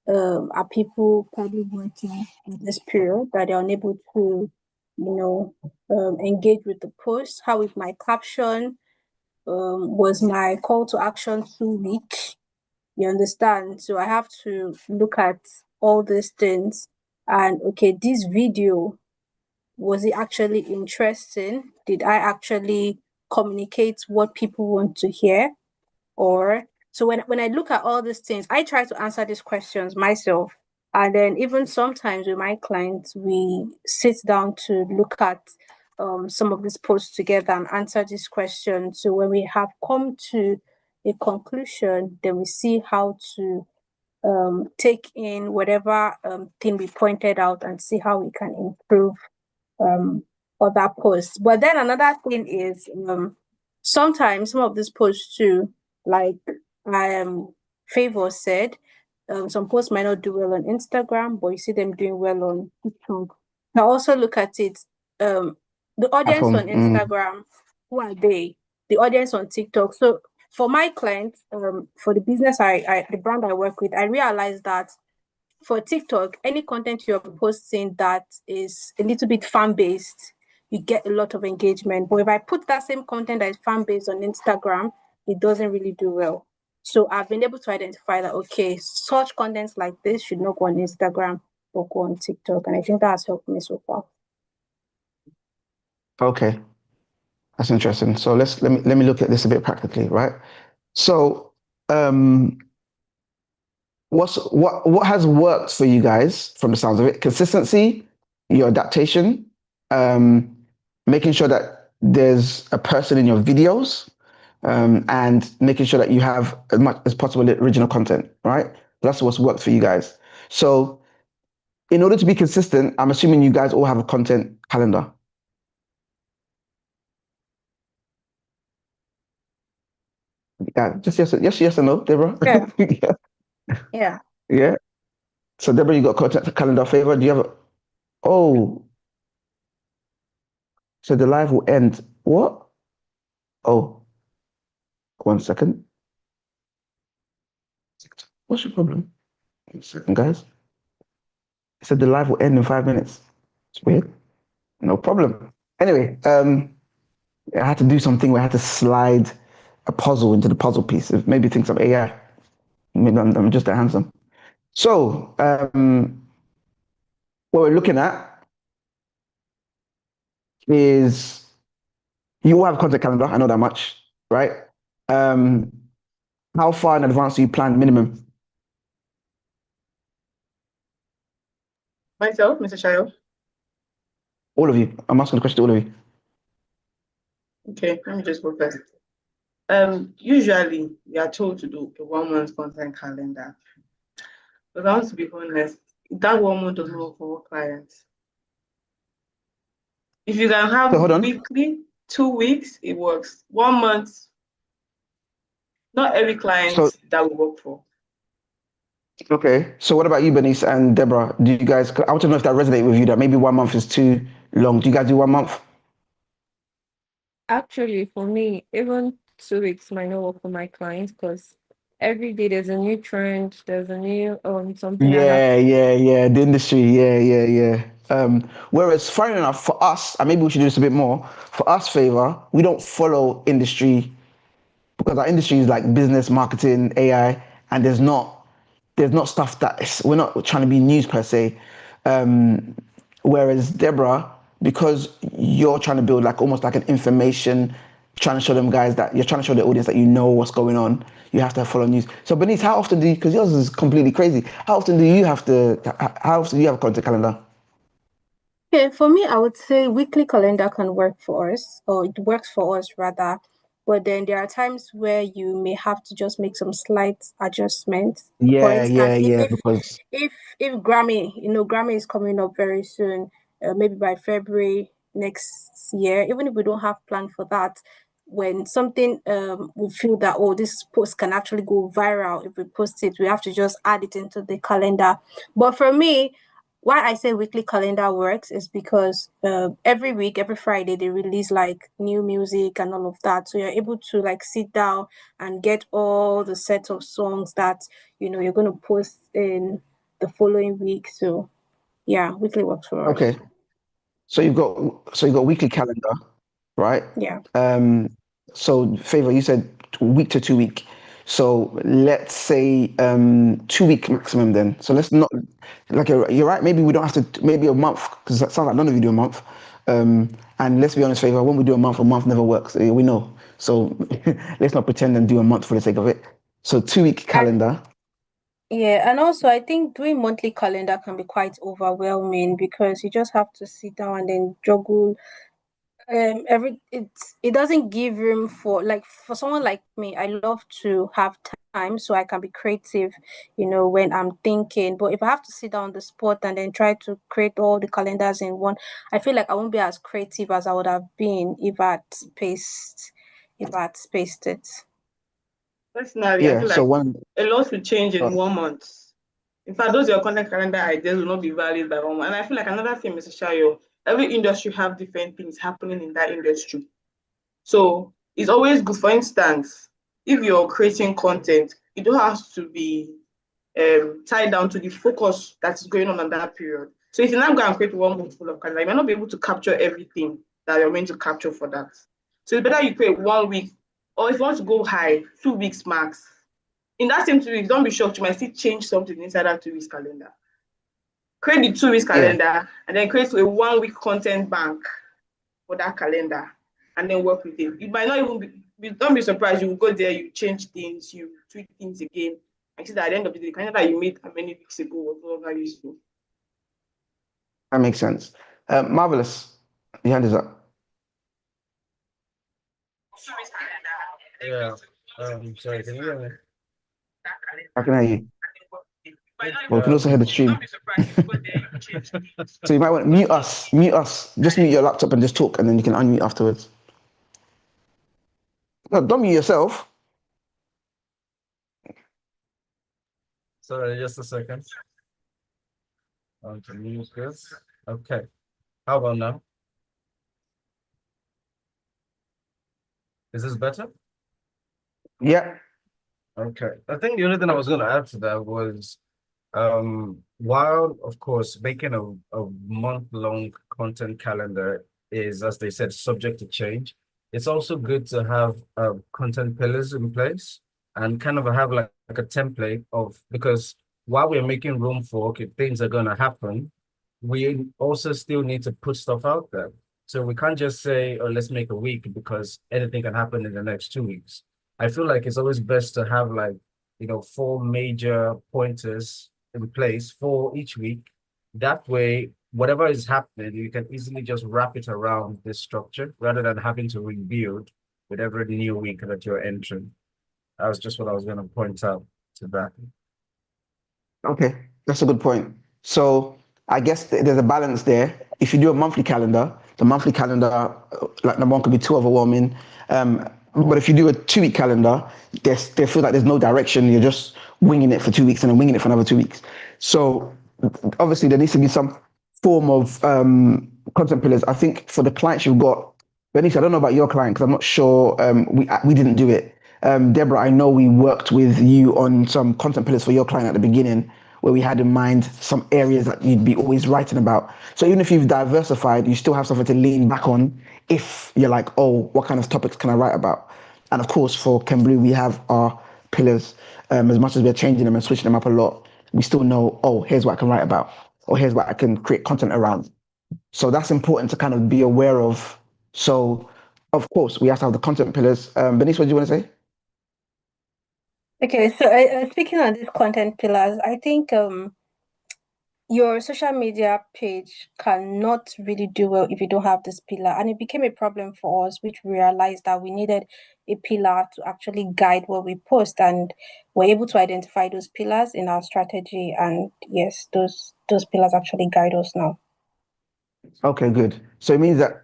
Are people probably working in this period that they're unable to, engage with the post? How is my caption? Was my call to action too weak? You understand? So I have to look at all these things and okay, this video, was it actually interesting? Did I actually communicate what people want to hear? Or so when I look at all these things, I try to answer these questions myself. And then even sometimes with my clients, we sit down to look at some of these posts together and answer these questions. So when we have come to a conclusion, then we see how to take in whatever thing we pointed out and see how we can improve other posts. But then another thing is sometimes some of these posts too, like Favor said, some posts might not do well on Instagram, but you see them doing well on TikTok. Now also look at it. The audience on Instagram, who are they? The audience on TikTok. So for my clients, for the business the brand I work with, I realized that for TikTok, any content you're posting that is a little bit fan-based, you get a lot of engagement. But if I put that same content that is fan-based on Instagram, it doesn't really do well. So I've been able to identify that, okay, such contents like this should not go on Instagram or go on TikTok. And I think that has helped me so far. Okay, that's interesting. So let me look at this a bit practically, right? So what has worked for you guys from the sounds of it? Consistency, your adaptation, making sure that there's a person in your videos, and making sure that you have as much as possible original content, right? That's what's worked for you guys. So in order to be consistent, I'm assuming you guys all have a content calendar. Yeah, just yes or no, Deborah? Yeah. Yeah. Yeah. Yeah. So Deborah, you got content calendar. Favor, do you have oh, so the live will end. What? Oh, 1 second. What's your problem? 1 second, guys. It said the live will end in 5 minutes. It's weird. No problem. Anyway, I had to do something where I had to slide a puzzle into the puzzle piece. It maybe thinks I'm AI. Maybe I'm just a handsome. So, what we're looking at is you all have a content calendar. I know that much, right? How far in advance do you plan minimum? Myself, Mr. Shayo. All of you. I'm asking the question to all of you. Okay, let me just go first. Usually we are told to do a 1 month content calendar. But I want to be honest, that 1 month does not work for all clients. If you can have So hold on. weekly, 2 weeks, it works. 1 month, not every client that will work for. Okay. So what about you, Bernice and Deborah? Do you guys, I want to know if that resonates with you, that maybe 1 month is too long. Do you guys do 1 month? Actually, for me, even 2 weeks might not work for my clients because every day there's a new trend, there's a new something I have. Yeah. The industry, yeah. Whereas, fair enough, for us, and maybe we should do this a bit more. For us, Favor, we don't follow industry because our industry is like business, marketing, AI, and there's not there's not stuff we're not trying to be news per se. Whereas Deborah, because you're trying to build like almost like an information, trying to show them guys that you're trying to show the audience that you know what's going on. You have to follow news. So Bernice, how often do you? Because yours is completely crazy. How often do you have to? How often do you have a content calendar? Okay, for me, I would say weekly calendar can work for us, or it works for us rather. But then there are times where you may have to just make some slight adjustments. For Yeah, instance, because if Grammy, Grammy is coming up very soon, maybe by February next year, even if we don't have plan for that, when something we feel that, oh, this post can actually go viral if we post it, we have to just add it into the calendar. But for me, why I say weekly calendar works is because every week, every Friday, they release like new music and all of that. So you're able to like sit down and get all the set of songs that you're going to post in the following week. So yeah, weekly works for us. okay. So you've got weekly calendar, right? Yeah. So Favor, you said week to 2 week. So let's say 2 week maximum then. So let's not like you're right. Maybe we don't have to. Maybe a month because that sounds like none of you do a month. And let's be honest, Favor, when we do a month never works. We know. So let's not pretend and do a month for the sake of it. So 2 week calendar. Yeah, and also I think doing monthly calendar can be quite overwhelming because you just have to sit down and then juggle it doesn't give room for someone like me. I love to have time so I can be creative, when I'm thinking. But if I have to sit down on the spot and then try to create all the calendars in one, I feel like I won't be as creative as I would have been if I'd spaced it. Personally, I Yeah. feel So like one. a lot will change in 1 month. In fact, those your content calendar ideas will not be valid by 1 month. And I feel like another thing, Mr. Shayo, every industry have different things happening in that industry. So it's always good. For instance, if you're creating content, it don't have to be tied down to the focus that is going on in that period. So if you're not going to create 1 month full of calendar, you might not be able to capture everything that you're meant to capture for that. So it's better you create 1 week, or if you want to go high, 2 weeks max. In that same 2 weeks, don't be shocked, you might still change something inside that 2 weeks calendar. Create the 2 weeks calendar and then create a 1 week content bank for that calendar and then work with it. It might not even be, don't be surprised, you will go there, you change things, you tweak things again. I see that at the end of the day, the calendar you made many weeks ago was no longer useful. That makes sense. Marvelous. Your hand is up. Yeah. Sorry, can you hear me? I can hear you. Well, we can also hear the stream. So you might want to mute us. Just mute your laptop and just talk, and then you can unmute afterwards. No, don't mute yourself. Sorry, just a second. To mute this. Okay. How about now? Is this better? Yeah. Okay. I think the only thing I was going to add to that was, while of course making a month-long content calendar is, as they said, subject to change, it's also good to have content pillars in place and kind of have like a template of, because while we're making room for things are going to happen, we also still need to put stuff out there. So we can't just say, oh, let's make a week because anything can happen in the next 2 weeks. I feel like it's always best to have 4 major pointers in place for each week. That way, whatever is happening, you can easily just wrap it around this structure rather than having to rebuild with every new week that you're entering. That was just what I was going to point out to that. Okay, that's a good point. So I guess there's a balance there. If you do a monthly calendar, the monthly calendar, like number one, could be too overwhelming. But if you do a 2 week calendar, they feel like there's no direction. You're just winging it for 2 weeks and then winging it for another 2 weeks. So obviously there needs to be some form of content pillars. I think for the clients you've got, Bernice, I don't know about your client because I'm not sure. We didn't do it. Deborah, I know we worked with you on some content pillars for your client at the beginning, where we had in mind some areas that you'd be always writing about. So even if you've diversified, you still have something to lean back on if you're like, oh, what kind of topics can I write about? And of course, for Ken Blue, we have our pillars. as much as we're changing them and switching them up a lot, we still know, oh, here's what I can write about, or here's what I can create content around. So that's important to kind of be aware of. So, of course, we have to have the content pillars. Bernice, what do you want to say? Okay, so speaking on these content pillars, I think your social media page cannot really do well if you don't have this pillar. And it became a problem for us, which we realized that we needed a pillar to actually guide what we post. And we're able to identify those pillars in our strategy. And yes, those pillars actually guide us now. Okay, good. So it means that,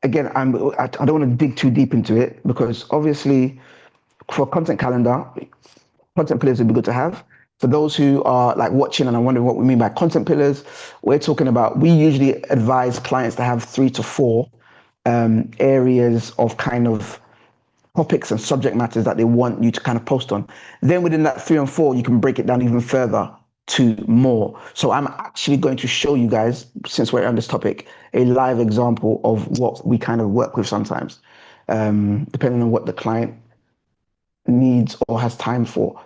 again, I don't want to dig too deep into it because obviously for content calendar, content pillars would be good to have. For those who are like watching and are wondering what we mean by content pillars, we're talking about, we usually advise clients to have 3 to 4 areas of kind of topics and subject matters that they want you to kind of post on. Then within that 3 and 4, you can break it down even further to more. So I'm actually going to show you guys, since we're on this topic, a live example of what we kind of work with sometimes, depending on what the client needs or has time for.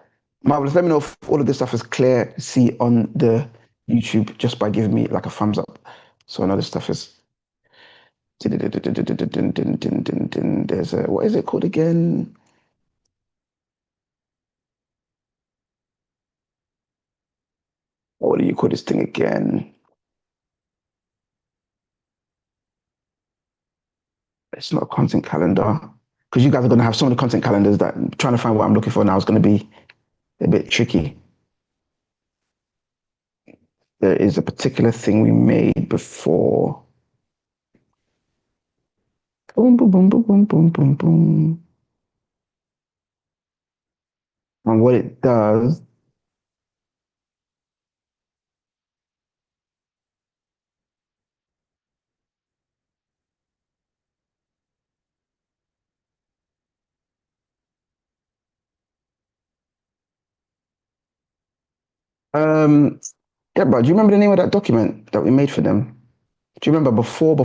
Marvelous, let me know if all of this stuff is clear to see on the YouTube just by giving me like a thumbs up. So I know this stuff is. There's a, what is it called again? What do you call this thing again? It's not a content calendar because you guys are going to have so many content calendars that trying to find what I'm looking for now is going to be a bit tricky. There is a particular thing we made before. Boom, boom, boom, boom, boom, boom, boom, boom. And what it does. Yeah, but do you remember the name of that document that we made for them? Do you remember before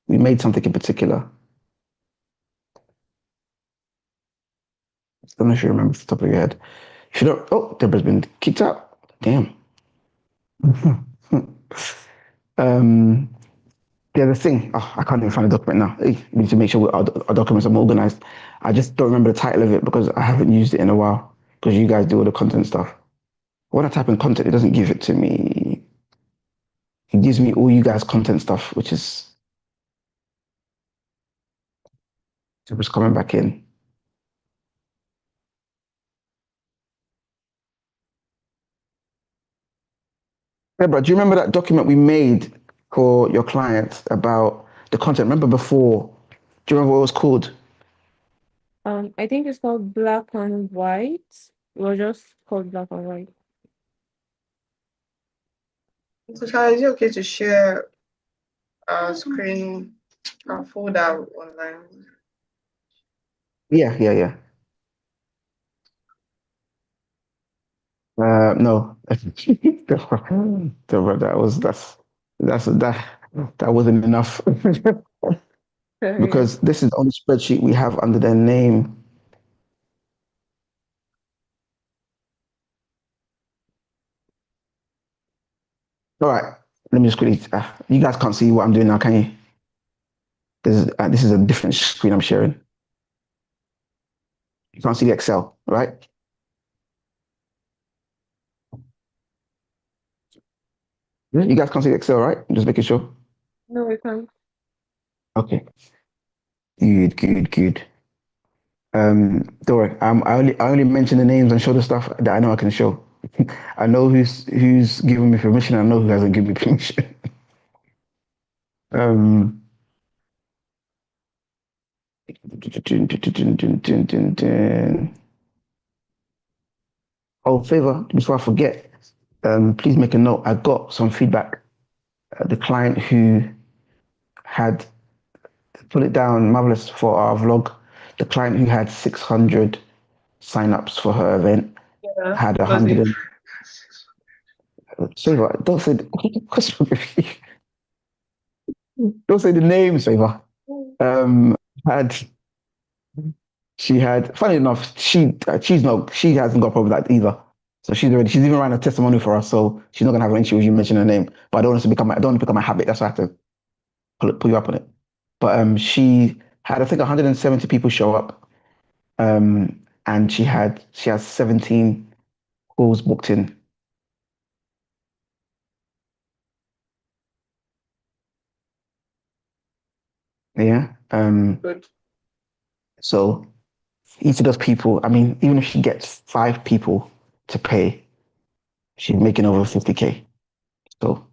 we made something in particular? I don't know if you remember off the top of your head. If you don't, oh, Deborah's been kicked out. Damn. Yeah, the thing. Oh, I can't even find the document now. Hey, we need to make sure our documents are more organized. I just don't remember the title of it because I haven't used it in a while. Because you guys do all the content stuff. When I type in content, it doesn't give it to me. It gives me all you guys' content stuff, which is. Deborah's coming back in. Deborah, do you remember that document we made for your client about the content? Remember before? Do you remember what it was called? I think it's called Black and White. It was just called Black and White. So, Charlie, is it okay to share our screen, our folder online? Yeah. No. Deborah, that wasn't enough. Because this is the only spreadsheet we have under their name. All right, let me just quickly. You guys can't see what I'm doing now, can you? This is a different screen I'm sharing. You can't see the Excel, right? Yeah, you guys can't see the Excel, right? I'm just making sure. No, we can't. Okay. Good. Don't worry. I only mention the names and show the stuff that I know I can show. I know who's given me permission. I know who hasn't given me permission. Oh, favor, before I forget, please make a note. I got some feedback. The client who had put it down, marvelous for our vlog. The client who had 600 signups for her event had 100. Favor, don't say don't say the names, favor. Had She had, funny enough, she hasn't got a problem with that either. So she's even running a testimony for us. So she's not gonna have an issue with you mentioning her name. But I don't want it to become, I don't want it to become a habit. That's why I have to pull you up on it. But she had, I think, 170 people show up. And she has 17 calls booked in. Yeah. Good. So each of those people, I mean, even if she gets 5 people to pay, she's making over 50K. So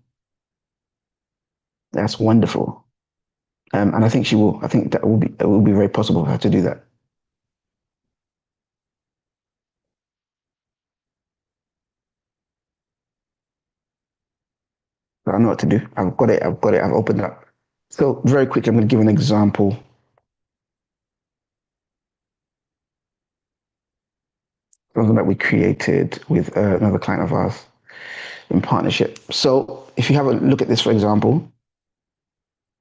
that's wonderful. And I think I think it will be very possible for her to do that. But I know what to do. I've got it. I've opened up. So very quickly, I'm going to give an example. Something that we created with another client of ours in partnership. So if you have a look at this, for example,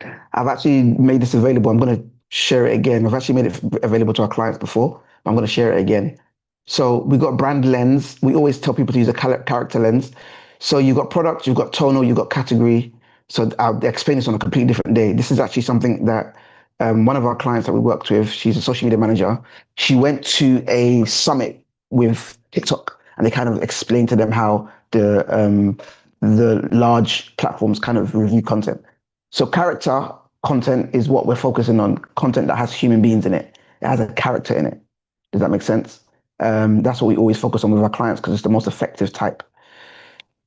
I've actually made this available. I'm going to share it again. I've actually made it available to our clients before. I'm going to share it again. So we got brand lens. We always tell people to use a character lens. So you've got product, you've got tonal, you've got category. So I'll explain this on a completely different day. This is actually something that one of our clients that we worked with, she's a social media manager. She went to a summit with TikTok, and they kind of explained to them how the large platforms kind of review content. So character content is what we're focusing on, content that has human beings in it. It has a character in it. Does that make sense? That's what we always focus on with our clients because it's the most effective type.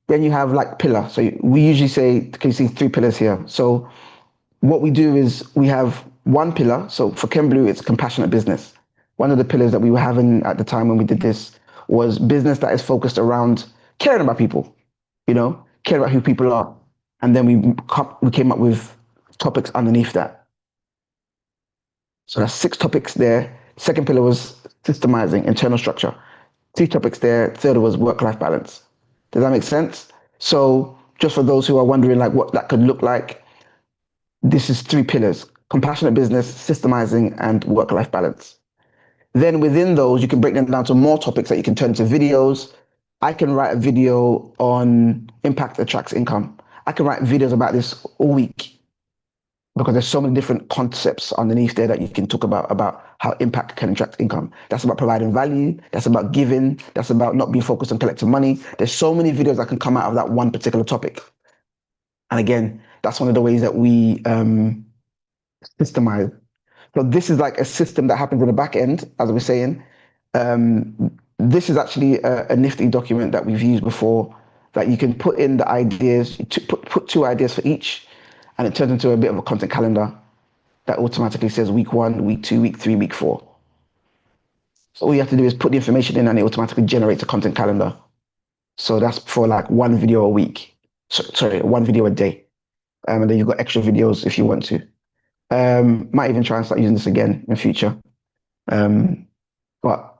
Then you have like pillar. So we usually say, can you see 3 pillars here? So what we do is we have one pillar. So for Ken Blue, it's compassionate business. One of the pillars that we were having at the time when we did this was business that is focused around caring about people, caring about who people are. And then we came up with topics underneath that. So that's 6 topics there. Second pillar was systemizing internal structure. 3 topics there. Third was work-life balance. Does that make sense? So just for those who are wondering like what that could look like, this is 3 pillars: compassionate business, systemizing, and work-life balance. Then within those, you can break them down to more topics that you can turn into videos. I can write a video on impact attracts income. I can write videos about this all week because there's so many different concepts underneath there that you can talk about how impact can attract income. That's about providing value. That's about giving. That's about not being focused on collecting money. There's so many videos that can come out of that one particular topic. And again, that's one of the ways that we systemize. So this is like a system that happens in the back end, as I was saying. This is actually a nifty document that we've used before that you can put in the ideas, put 2 ideas for each, and it turns into a bit of a content calendar that automatically says week 1, week 2, week 3, week 4. So all you have to do is put the information in and it automatically generates a content calendar. So that's for like 1 video a week. Sorry, 1 video a day. And then you've got extra videos if you want to. Might even try and start using this again in the future. But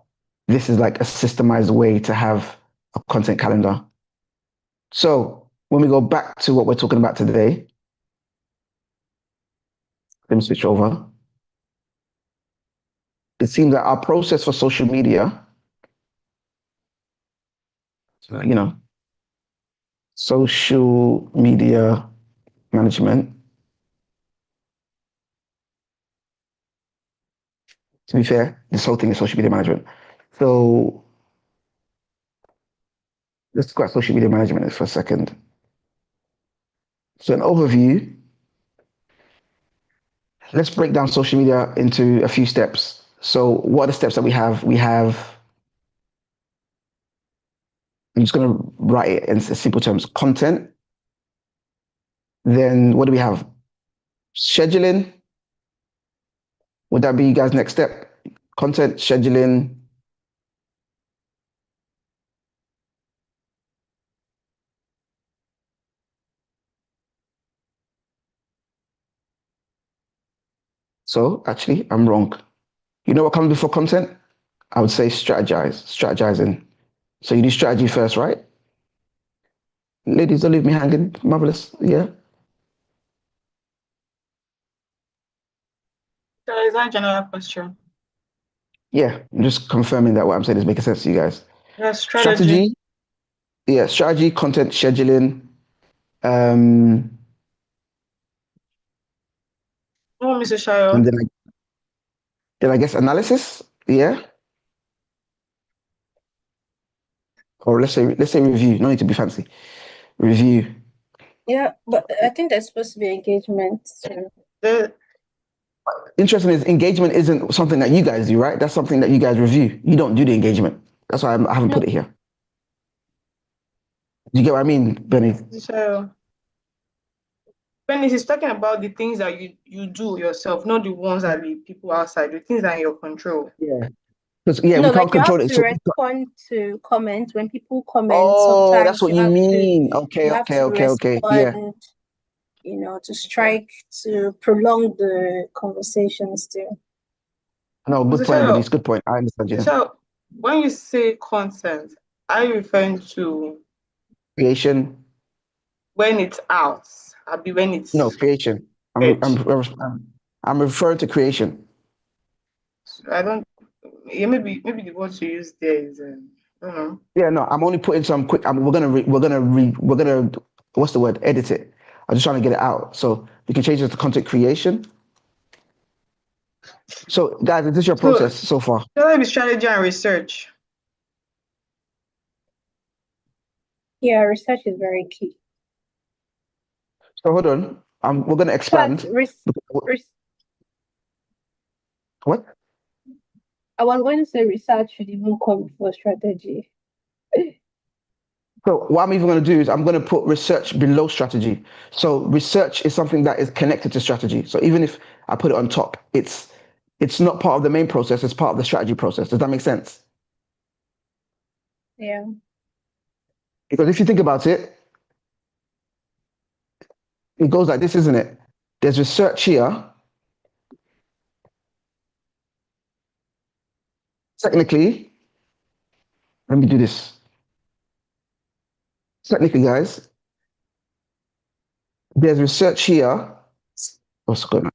this is like a systemized way to have a content calendar. So when we go back to what we're talking about today, let me switch over. It seems that our process for social media, social media management. To be fair, this whole thing is social media management. So let's talk about social media management for a second. So an overview, let's break down social media into a few steps. So what are the steps that we have? I'm just going to write it in simple terms: content. Then what do we have? Scheduling. Would that be you guys' next step? Content, scheduling. So actually, I'm wrong. You know what comes before content? I would say strategizing. So you do strategy first, right? Ladies, don't leave me hanging. Marvelous. Yeah. So is that a general question? Yeah, I'm just confirming that what I'm saying is making sense to you guys. Yeah, strategy. Yeah, strategy, content scheduling. Um, Oh, Mr. Shayo. and then I guess analysis. Yeah, or let's say review. No need to be fancy. Review. Yeah, but I think there's supposed to be engagement too. The, Interesting is engagement isn't something that you guys do, right? That's something that you guys review. You don't do the engagement. That's why I haven't put it here. Do you get what I mean, Benny? Mr. Shayo. Venice is talking about the things that you do yourself, not the ones that the people outside, the things that are in your control. Yeah. Because we No, can't like you control have it. to So, respond to comments. When people comment, oh, that's sometimes what you mean. Okay, you have okay, to okay, okay. Yeah. respond, to strike, to prolong the conversation still. No, good Mr. point, Shayo, Denise. Good point. I understand you now. So when you say content, are you referring to Creation. when it's out? I'll be when it's No, creation. read. I'm referring to creation. I don't. Yeah, maybe the word you use there is I don't know. Yeah, no, I'm only putting some quick. We're gonna what's the word? Edit it. I'm just trying to get it out. So we can change it to content creation. So, guys, is this your process so far? Shall I be strategy and research? Yeah, research is very key. So hold on. We're gonna But expand. What? I was going to say research should even come before strategy. So what I'm even going to do is I'm going to put research below strategy. So research is something that is connected to strategy. So even if I put it on top, it's not part of the main process. It's part of the strategy process. Does that make sense? Yeah. Because if you think about it, it goes like this, isn't it? There's research here. Technically, let me do this. Technically, guys, there's research here. What's going on?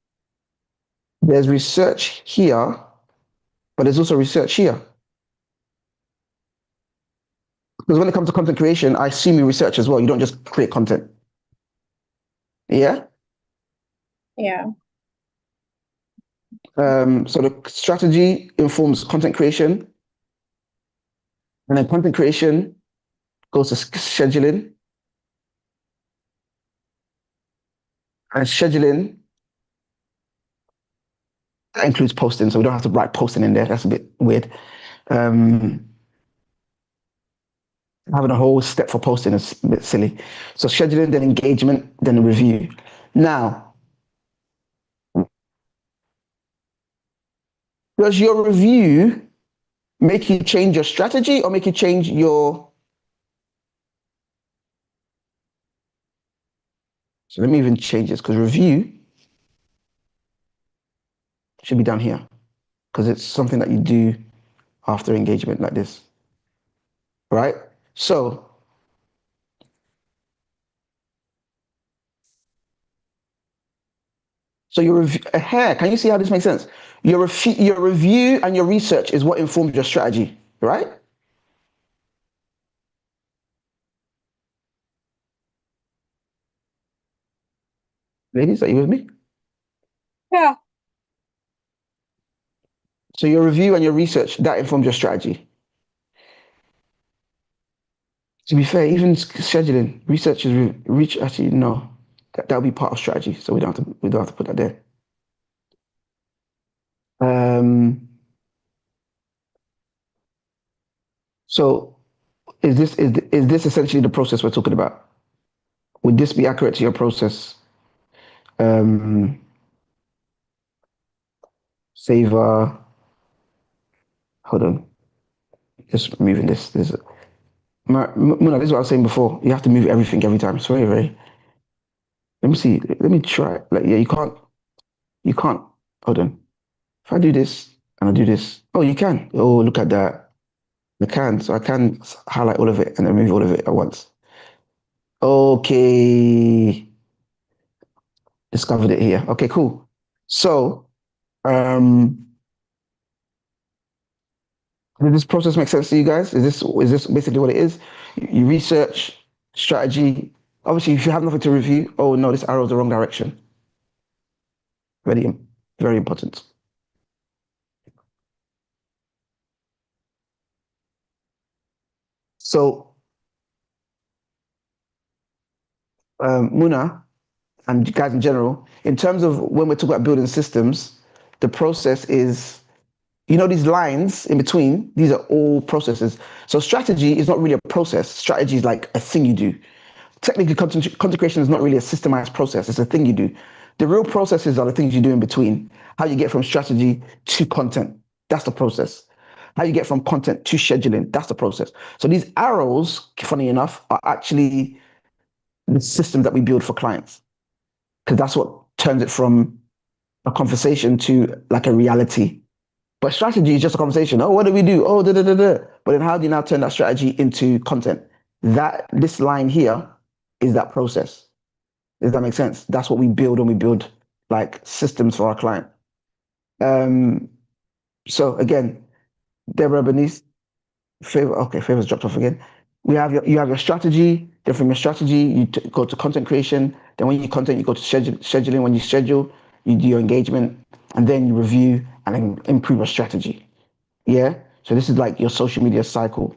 There's research here, but there's also research here. Because when it comes to content creation, I assume you research as well. You don't just create content. Yeah? Yeah. So the strategy informs content creation, and then content creation goes to scheduling, and scheduling that includes posting. So we don't have to write posting in there. That's a bit weird. Having a whole step for posting is a bit silly. So scheduling, then engagement, then review. Now, does your review make you change your strategy or make you change your... So let me even change this because review should be down here because it's something that you do after engagement like this, right? So your here, can you see how this makes sense? Your review and your research is what informs your strategy, right? Ladies, are you with me? Yeah. So your review and your research, that informs your strategy. To be fair, even scheduling, research is actually no. That'll be part of strategy. So we don't have to put that there. So is this essentially the process we're talking about? Would this be accurate to your process? Saver. Hold on. Just moving this. Muna, this is what I was saying before. You have to move everything every time. It's very, very. Let me see. Let me try. Like, yeah, you can't. Hold on. If I do this and I do this, oh, you can. Oh, look at that. I can. So I can highlight all of it and then move all of it at once. Okay. Discovered it here. Okay, cool. So, Does this process make sense to you guys? Is this basically what it is? You research, strategy. Obviously, if you have nothing to review, oh no, this arrow is the wrong direction. Very, very important. So, Muna and guys in general, in terms of when we're talking about building systems, the process is, these lines in between, these are all processes. So strategy is not really a process. Strategy is like a thing you do. Technically, content creation is not really a systemized process. It's a thing you do. The real processes are the things you do in between. How you get from strategy to content. That's the process. How you get from content to scheduling. That's the process. So these arrows, funny enough, are actually the system that we build for clients. Because that's what turns it from a conversation to like a reality. But strategy is just a conversation. Oh, what do we do? Oh, da da da da. But then how do you now turn that strategy into content? This line here is that process. Does that make sense? That's what we build when we build like systems for our client. So again, Deborah, Bernice, Favor's dropped off again. You have your strategy. Then from your strategy, you go to content creation. Then when you content, you go to scheduling. When you schedule, you do your engagement, and then you review and then improve your strategy. Yeah. So this is like your social media cycle.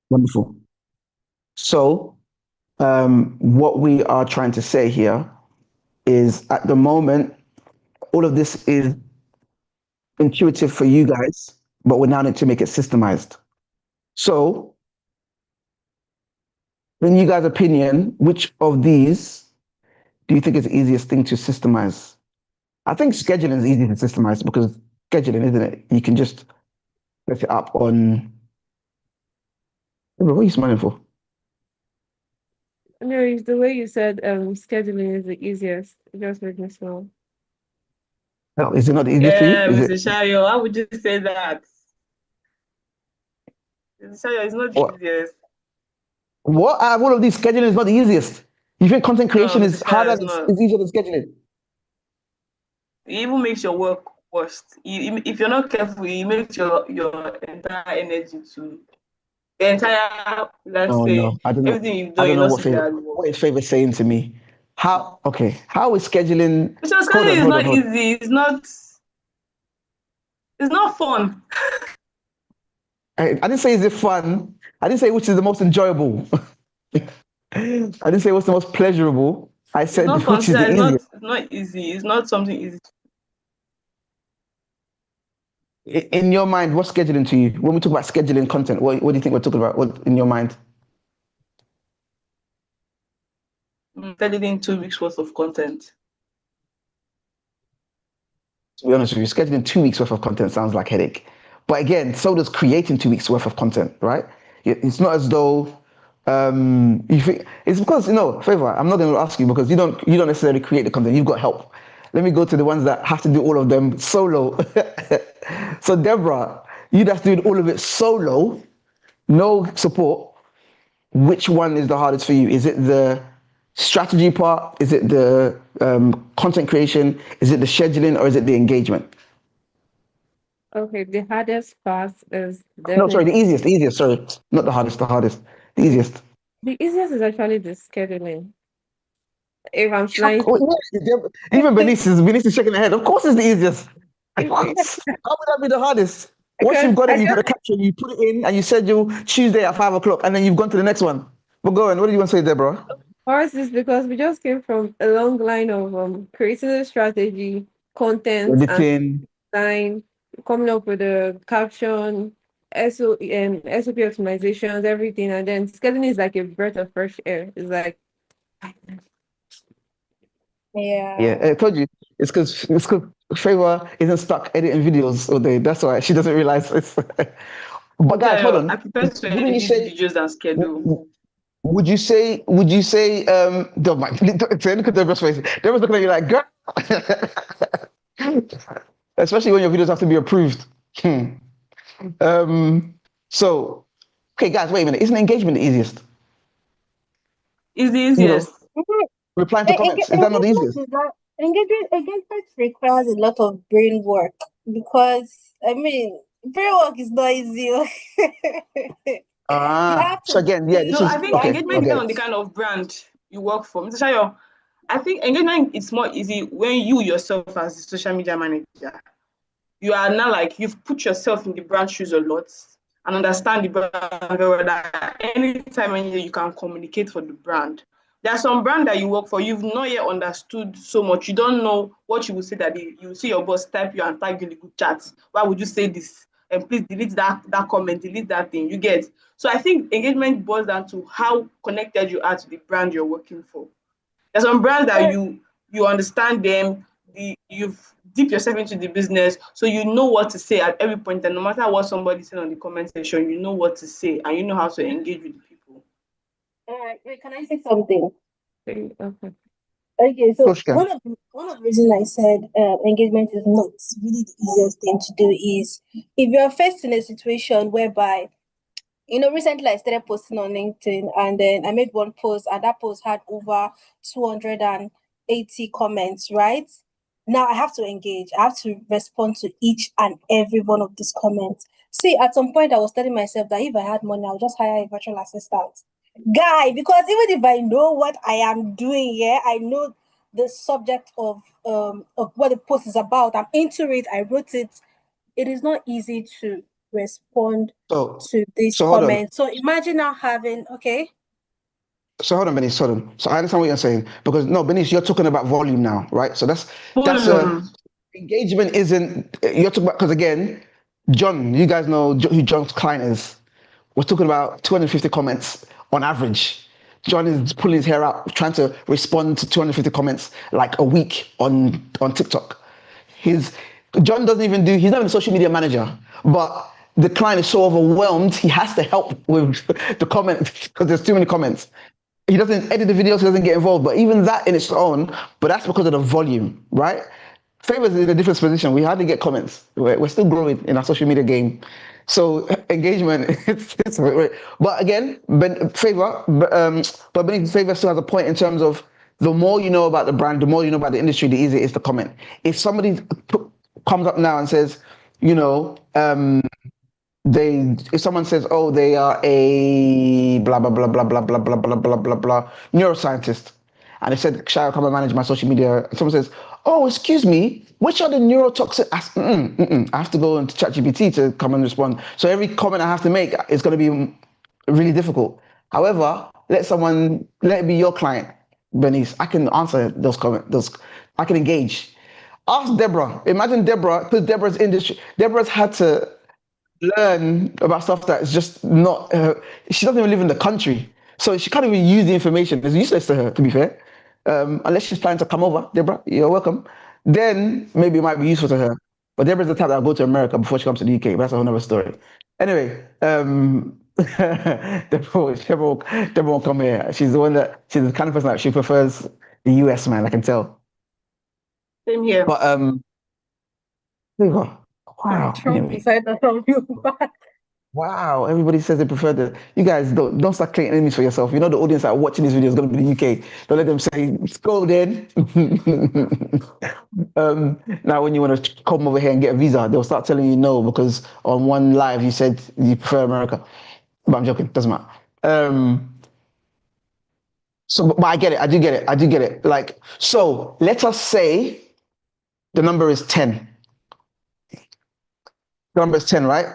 Wonderful. So what we are trying to say here is at the moment, all of this is intuitive for you guys, but we now need to make it systemized. So, in you guys' opinion, which of these do you think is the easiest thing to systemize? I think scheduling is easy to systemize because scheduling, isn't it? You can just set it up on. What are you smiling for? No, it's the way you said scheduling is the easiest. It just made me smile. No, is it not the easiest for you? Yeah, Is Mr. it? Shayo, how would you say that? Mr. Shayo, it's not the What? easiest. What out of all of these, scheduling is not the easiest? You think content No, creation is Mr. Shayo, harder it's than not. is easier than scheduling? It even makes your work worse. If you're not careful, it makes your entire energy to the entire, let's Oh say, no, I don't know. everything you've I done, don't you know not see the hard work. what is favor saying to me. How? Okay, how is scheduling? Because Hold on, scheduling is hold on, not hold on. easy. It's not fun. I didn't say is it fun. I didn't say which is the most enjoyable. I didn't say what's the most pleasurable. I It's said not which is the considered. easiest. It's not easy. It's not something easy. In your mind, what's scheduling to you? When we talk about scheduling content, what do you think we're talking about? What in your mind? Scheduling 2 weeks worth of content. To be honest with you, scheduling 2 weeks worth of content sounds like headache. But again, so does creating 2 weeks worth of content, right? It's not as though you think it's because favor. I'm not going to ask you because you don't necessarily create the content. You've got help. Let me go to the ones that have to do all of them solo. So Deborah, you that's doing all of it solo, no support. Which one is the hardest for you? Is it the strategy part? Is it the content creation? Is it the scheduling or is it the engagement? Okay, the hardest part is No, sorry, definitely the easiest, sorry. Not the hardest, the easiest. the easiest is actually the scheduling. If I'm Chuck, flying, oh, yeah, even Benice is shaking her head. Of course it's the easiest. Of course. How would that be the hardest? Once because you've got I it, you've got just a caption, you put it in and you schedule Tuesday at 5 o'clock and then you've gone to the next one. But go on, what do you want to say, Deborah? ours is because we just came from a long line of creating a strategy, content, and Editing. design, coming up with a caption, SOP optimizations, everything, and then scheduling is like a breath of fresh air. It's like Yeah, I told you. It's because Favor isn't stuck editing videos all day. That's why she doesn't realize it's. But guys, hold I on. prefer to Wouldn't you edit say? videos than schedule. Would you say? Don't mind. Look at Deborah's face. Deborah's looking at you like, girl. Especially when your videos have to be approved. So, okay, guys, wait a minute. Isn't engagement the easiest? It's the You know, easiest. replying to comments. Is that not the easiest? Engagement requires a lot of brain work because I mean, pre-work is not easy. You have So to again, yeah, this No, is I think okay. engagement Okay. depends on the kind of brand you work for. Mr. Shayo, I think engagement is more easy when you yourself as the social media manager, you are now like you've put yourself in the brand shoes a lot and understand the brand very well, that anytime any you can communicate for the brand. There are some brand that you work for, you've not yet understood so much. You don't know what you will say that you see your boss type you and tag you in the good chat. Why would you say this? And please delete that comment, delete that thing. You get. So I think engagement boils down to how connected you are to the brand you're working for. There's some brands that you understand them, you've deep yourself into the business, so you know what to say at every point, and no matter what somebody said on the comment section, you know what to say and you know how to engage with the people. All right, wait, can I say something? Okay. Okay, so Coach Ken. one of the reasons I said engagement is not really the easiest thing to do is if you're faced in a situation whereby, recently I started posting on LinkedIn and then I made one post and that post had over 280 comments, right? Now I have to engage. I have to respond to each and every one of these comments. See, at some point I was telling myself that if I had money, I'll just hire a virtual assistant. Guy, because even if I know what I am doing here, I know the subject of what the post is about. I'm into it, I wrote it. It is not easy to respond So to these hold on. comments. So imagine now having, okay. So hold on, Benice, hold on. So I understand what you're saying because no, Benice, you're talking about volume now, right? So that's engagement isn't you're talking about because again, John, you guys know who John's client is. We're talking about 250 comments on average. John is pulling his hair out, trying to respond to 250 comments like a week on TikTok. John doesn't even he's not even a social media manager, but the client is so overwhelmed, he has to help with the comments because there's too many comments. He doesn't edit the videos, he doesn't get involved, but even that in its own, but that's because of the volume, right? Favors is in a different position. We hardly get comments. We're still growing in our social media game. So engagement, but again, Favor still has a point in terms of the more you know about the brand, the more you know about the industry, the easier it is to comment. If somebody comes up now and says, if someone says, oh, they are a blah blah blah blah blah blah blah blah blah blah blah neuroscientist, and they said, shall I come and manage my social media? Someone says, oh, excuse me, which are the neurotoxic? I have to go into ChatGPT to come and respond. So every comment I have to make is going to be really difficult. However, let it be your client, Bernice. I can answer those comments. I can engage. Ask Deborah. Imagine Deborah, because Deborah's industry. Deborah's had to learn about stuff that's just not she doesn't even live in the country, so she can't even use the information. It's useless to her, to be fair, unless she's planning to come over. Deborah, you're welcome. Then maybe it might be useful to her, but Deborah's the type that'll go to America before she comes to the UK, but that's a whole other story. Anyway, Deborah won't come here. She's the kind of person that she prefers the US, man, I can tell. Same here. But there you go. Wow. Trump decided on you. Wow, everybody says they prefer the. You guys don't start creating enemies for yourself. You know the audience that are watching this video is going to be the UK. Don't let them say, "Go then." Now, when you want to come over here and get a visa, they'll start telling you no because on one live you said you prefer America. But I'm joking. Doesn't matter. But I get it. I do get it. Like, so let us say the number is 10. The number is 10, right?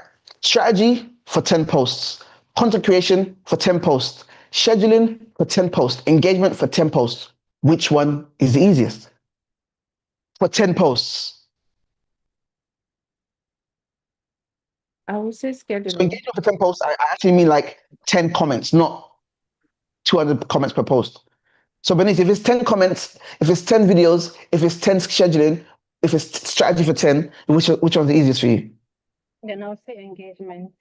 Strategy for 10 posts, content creation for 10 posts, scheduling for 10 posts, engagement for 10 posts. Which one is the easiest? For 10 posts. I would say scheduling. So engagement for 10 posts, I actually mean like 10 comments, not 200 comments per post. So Bernice, if it's 10 comments, if it's 10 videos, if it's 10 scheduling, if it's strategy for 10, which one's the easiest for you? Then I'll say engagement.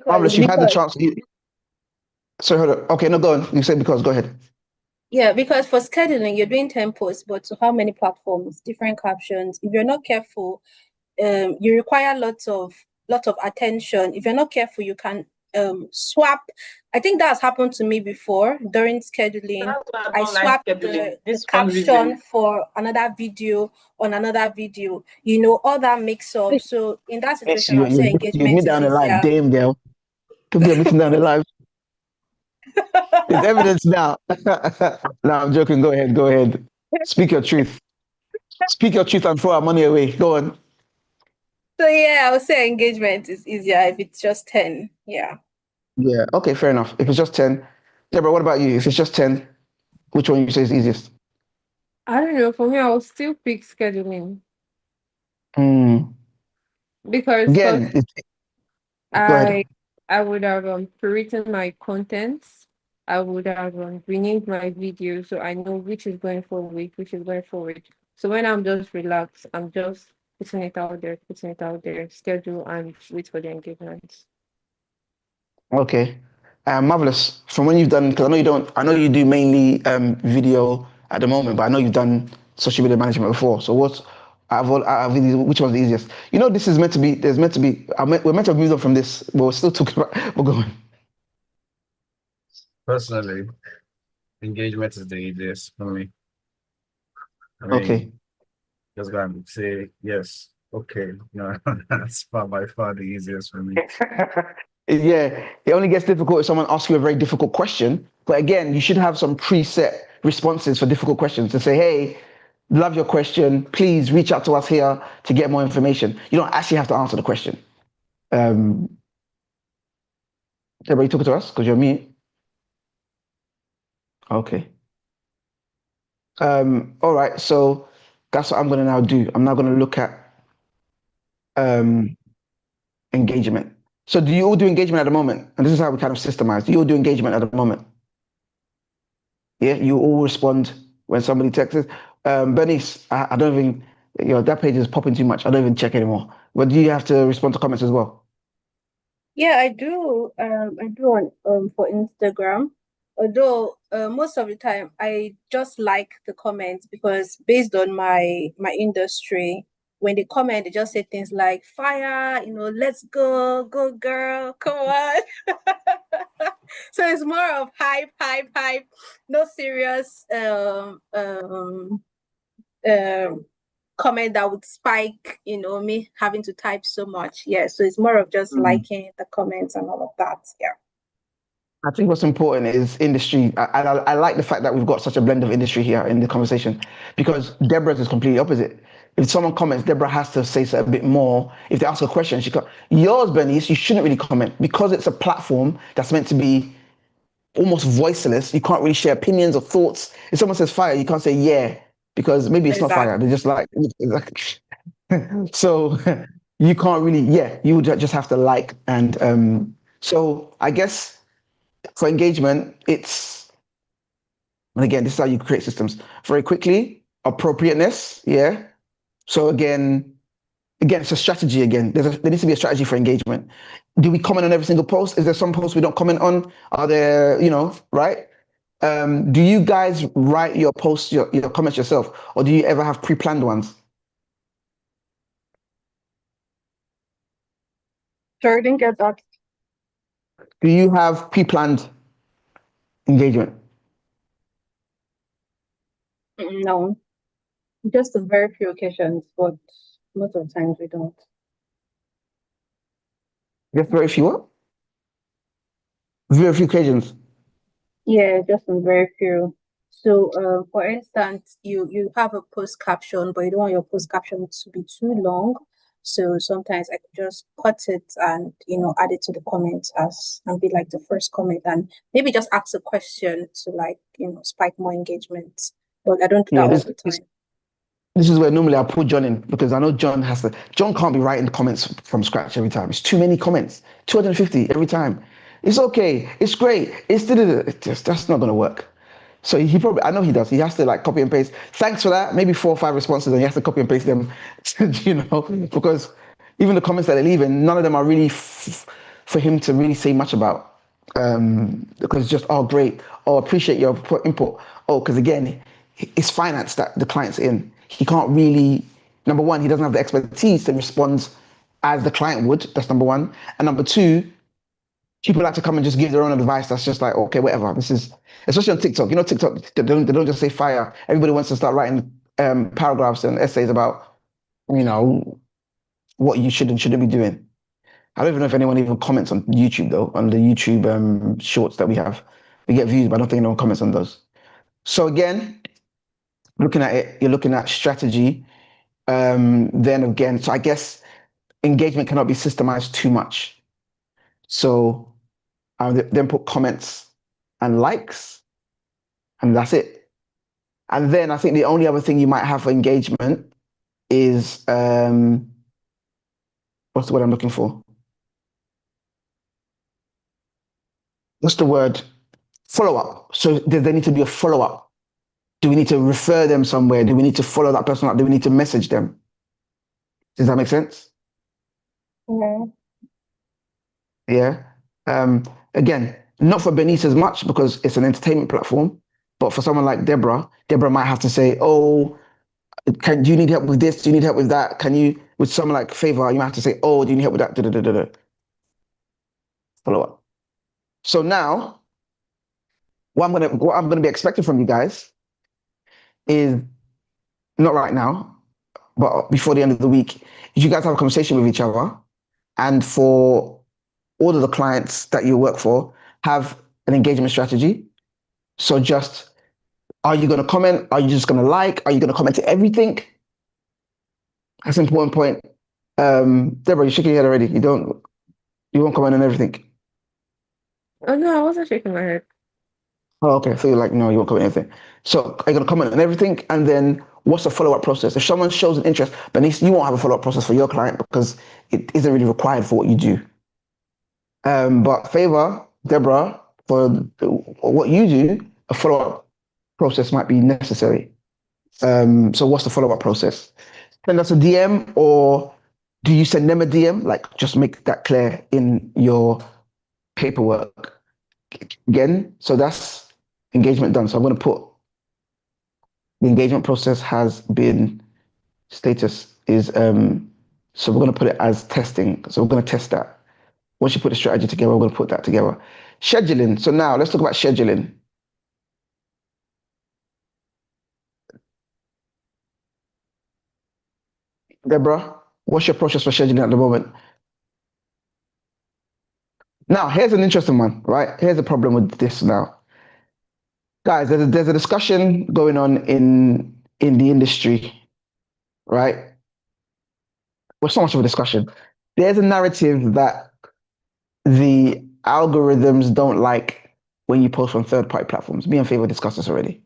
Marvelous, you've had the chance. Sorry, hold on. Okay, no, go on. You said because, go ahead. Yeah, because for scheduling, you're doing 10 posts, but to how many platforms, different captions. If you're not careful, you require lots of attention. If you're not careful, you can swap. I think that's happened to me before during scheduling. That's why I don't like swapped scheduling. the This caption fundraising. for another video on another video. You know, all that mix up. So in that Yes, situation, I'll say you engagement me is down the line, easier. damn girl. Could be admitting down the line. There's evidence now. No, I'm joking. Go ahead. Go ahead. Speak your truth. Speak your truth and throw our money away. Go on. So yeah, I would say engagement is easier if it's just 10. Yeah. Yeah. Okay. Fair enough. If it's just 10, Deborah, what about you? If it's just 10, which one you say is easiest? I don't know. For me, I will still pick scheduling Mm. because first Again, go ahead. I would have pre-written my contents. I would have renamed my video so I know which is going forward, which is going forward. So when I'm just relaxed, I'm just putting it out there, schedule and wait for the engagement. Okay. Marvelous. From when you've done, because I know you don't, I know you do mainly video at the moment, but I know you've done social media management before. So what's, out of these, which one's the easiest? You know, this is meant to be, we're meant to have moved on from this, but we're still talking about, we're going. Personally, engagement is the easiest for me. I mean, Okay. just go and say yes. Okay, no, that's by far the easiest for me. Yeah, it only gets difficult if someone asks you a very difficult question. But again, you should have some preset responses for difficult questions to say, hey, love your question. Please reach out to us here to get more information. You don't actually have to answer the question. Everybody talking to us because you're mute. Okay. All right. So that's what I'm going to now do. I'm now going to look at engagement. So do you all do engagement at the moment? And this is how we kind of systemize. Do you all do engagement at the moment? Yeah, you all respond when somebody texts. Bernice, I don't even, that page is popping too much. I don't even check anymore. But do you have to respond to comments as well? Yeah, I do. I do on for Instagram. Although most of the time I just like the comments because based on my industry, when they comment, they just say things like fire, let's go, go girl, come on. So it's more of hype, no serious comment that would spike, me having to type so much. Yeah, so it's more of just liking the comments and all of that. Yeah. I think what's important is industry. I like the fact that we've got such a blend of industry here in the conversation because Deborah's is completely opposite. If someone comments, Deborah has to say a bit more. If they ask a question, she can. Yours, Bernice, you shouldn't really comment because it's a platform that's meant to be almost voiceless. You can't really share opinions or thoughts. If someone says fire, you can't say yeah because maybe it's not fire. They're just like so you can't really you would just have to like and so I guess for engagement it's, and again this is how you create systems very quickly. Appropriateness, so again it's a strategy. Again, there needs to be a strategy for engagement. Do we comment on every single post? Is there some posts we don't comment on? Are there, right? Do you guys write your posts, your comments yourself, or do you ever have pre-planned ones? Sorry, I didn't get that. Do you have pre-planned engagement? No, just on very few occasions, but most of the times we don't. Just very few what? Very few occasions. Yeah, just on very few. So, for instance, you have a post caption, but you don't want your post caption to be too long. So sometimes I could just cut it and add it to the comments and be like the first comment, and maybe just ask a question to spike more engagement. But I don't do that all the time. This is where normally I put John in because I know John can't be writing the comments from scratch every time. It's too many comments, 250 every time. It's okay, it's great, that's not gonna work. So I know he does. He has to copy and paste. Thanks for that. Maybe 4 or 5 responses, and he has to copy and paste them, because even the comments that they leave, and none of them are really for him to really say much about. Because it's just, oh great, oh appreciate your input. Oh, because again, it's finance that the client's in. He can't really. Number one, he doesn't have the expertise to respond as the client would. That's number one. And number two, people like to come and just give their own advice. That's just like, okay, whatever. This is, especially on TikTok. You know, TikTok, they don't just say fire. Everybody wants to start writing paragraphs and essays about, you know, what you should and shouldn't be doing. I don't even know if anyone even comments on YouTube though, on the YouTube shorts that we have. We get views, but I don't think anyone comments on those. So again, looking at it, you're looking at strategy. Then again, so I guess engagement cannot be systemized too much. So I would then put comments and likes, and that's it. And then I think the only other thing you might have for engagement is what's the word I'm looking for? What's the word? Follow up. So there need to be a follow up. Do we need to refer them somewhere? Do we need to follow that person up? Do we need to message them? Does that make sense? Yeah. Yeah. Again, not for Bernice as much because it's an entertainment platform, but for someone like Deborah, Deborah might have to say, "Oh, do you need help with this? Do you need help with that? Can you?" With someone like Favor, you might have to say, "Oh, do you need help with that?" Da, da, da, da, da. Follow up. So now, what I'm gonna be expecting from you guys is not right now, but before the end of the week, is you guys have a conversation with each other, and for all of the clients that you work for, have an engagement strategy. So just, are you going to comment? Are you just going to like? Are you going to comment to everything? That's an important point. Deborah, you're shaking your head already. You won't comment on everything. Oh no, I wasn't shaking my head. Oh, okay. So you're like, no, you won't comment on anything. So are you going to comment on everything? And then what's the follow-up process? If someone shows an interest, Bernice, you won't have a follow-up process for your client because it isn't really required for what you do. But Favor, Deborah, for what you do, a follow-up process might be necessary. So what's the follow-up process? Send us a DM, or do you send them a DM? Like, just make that clear in your paperwork. Again, so that's engagement done. So I'm going to put the engagement process has been, status is, so we're going to put it as testing. So we're going to test that. Once you put the strategy together, we're going to put that together. Scheduling. So now let's talk about scheduling. Deborah, what's your process for scheduling at the moment? Now, here's an interesting one, right? Here's the problem with this now. Guys, there's a discussion going on in the industry, right? Well, so much of a discussion. There's a narrative that the algorithms don't like when you post from third-party platforms. Me and Favor discussed this already.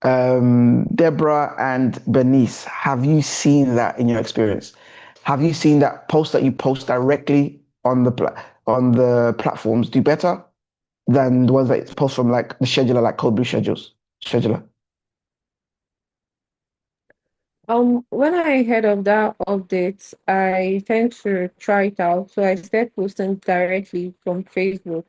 Deborah and Bernice, have you seen that in your experience? Have you seen that posts that you post directly on the platforms do better than the ones that post from like the scheduler, like Cold Blue scheduler? When I heard of that update, I tend to try it out. So I started posting directly from Facebook.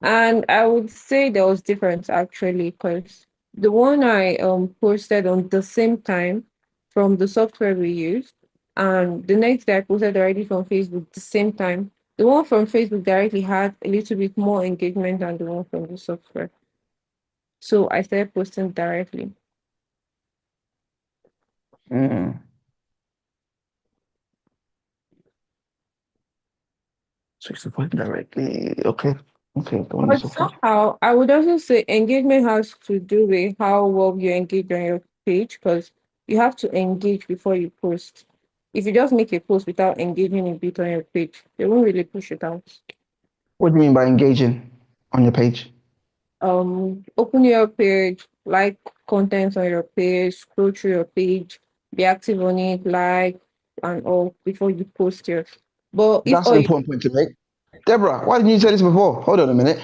And I would say there was difference actually, because the one I posted on the same time from the software we used, and the next day I posted directly from Facebook the same time. The one from Facebook directly had a little bit more engagement than the one from the software. So I started posting directly. Mm. So it's supported directly. Okay. Okay. The one But is okay. somehow, I would also say engagement has to do with how well you engage on your page, because you have to engage before you post. If you just make a post without engaging a bit on your page, they won't really push it out. What do you mean by engaging on your page? Open your page, like content on your page, scroll through your page, be active on it, like and all before you post yours. But if That's all an you important point to make. Deborah, why didn't you say this before? Hold on a minute.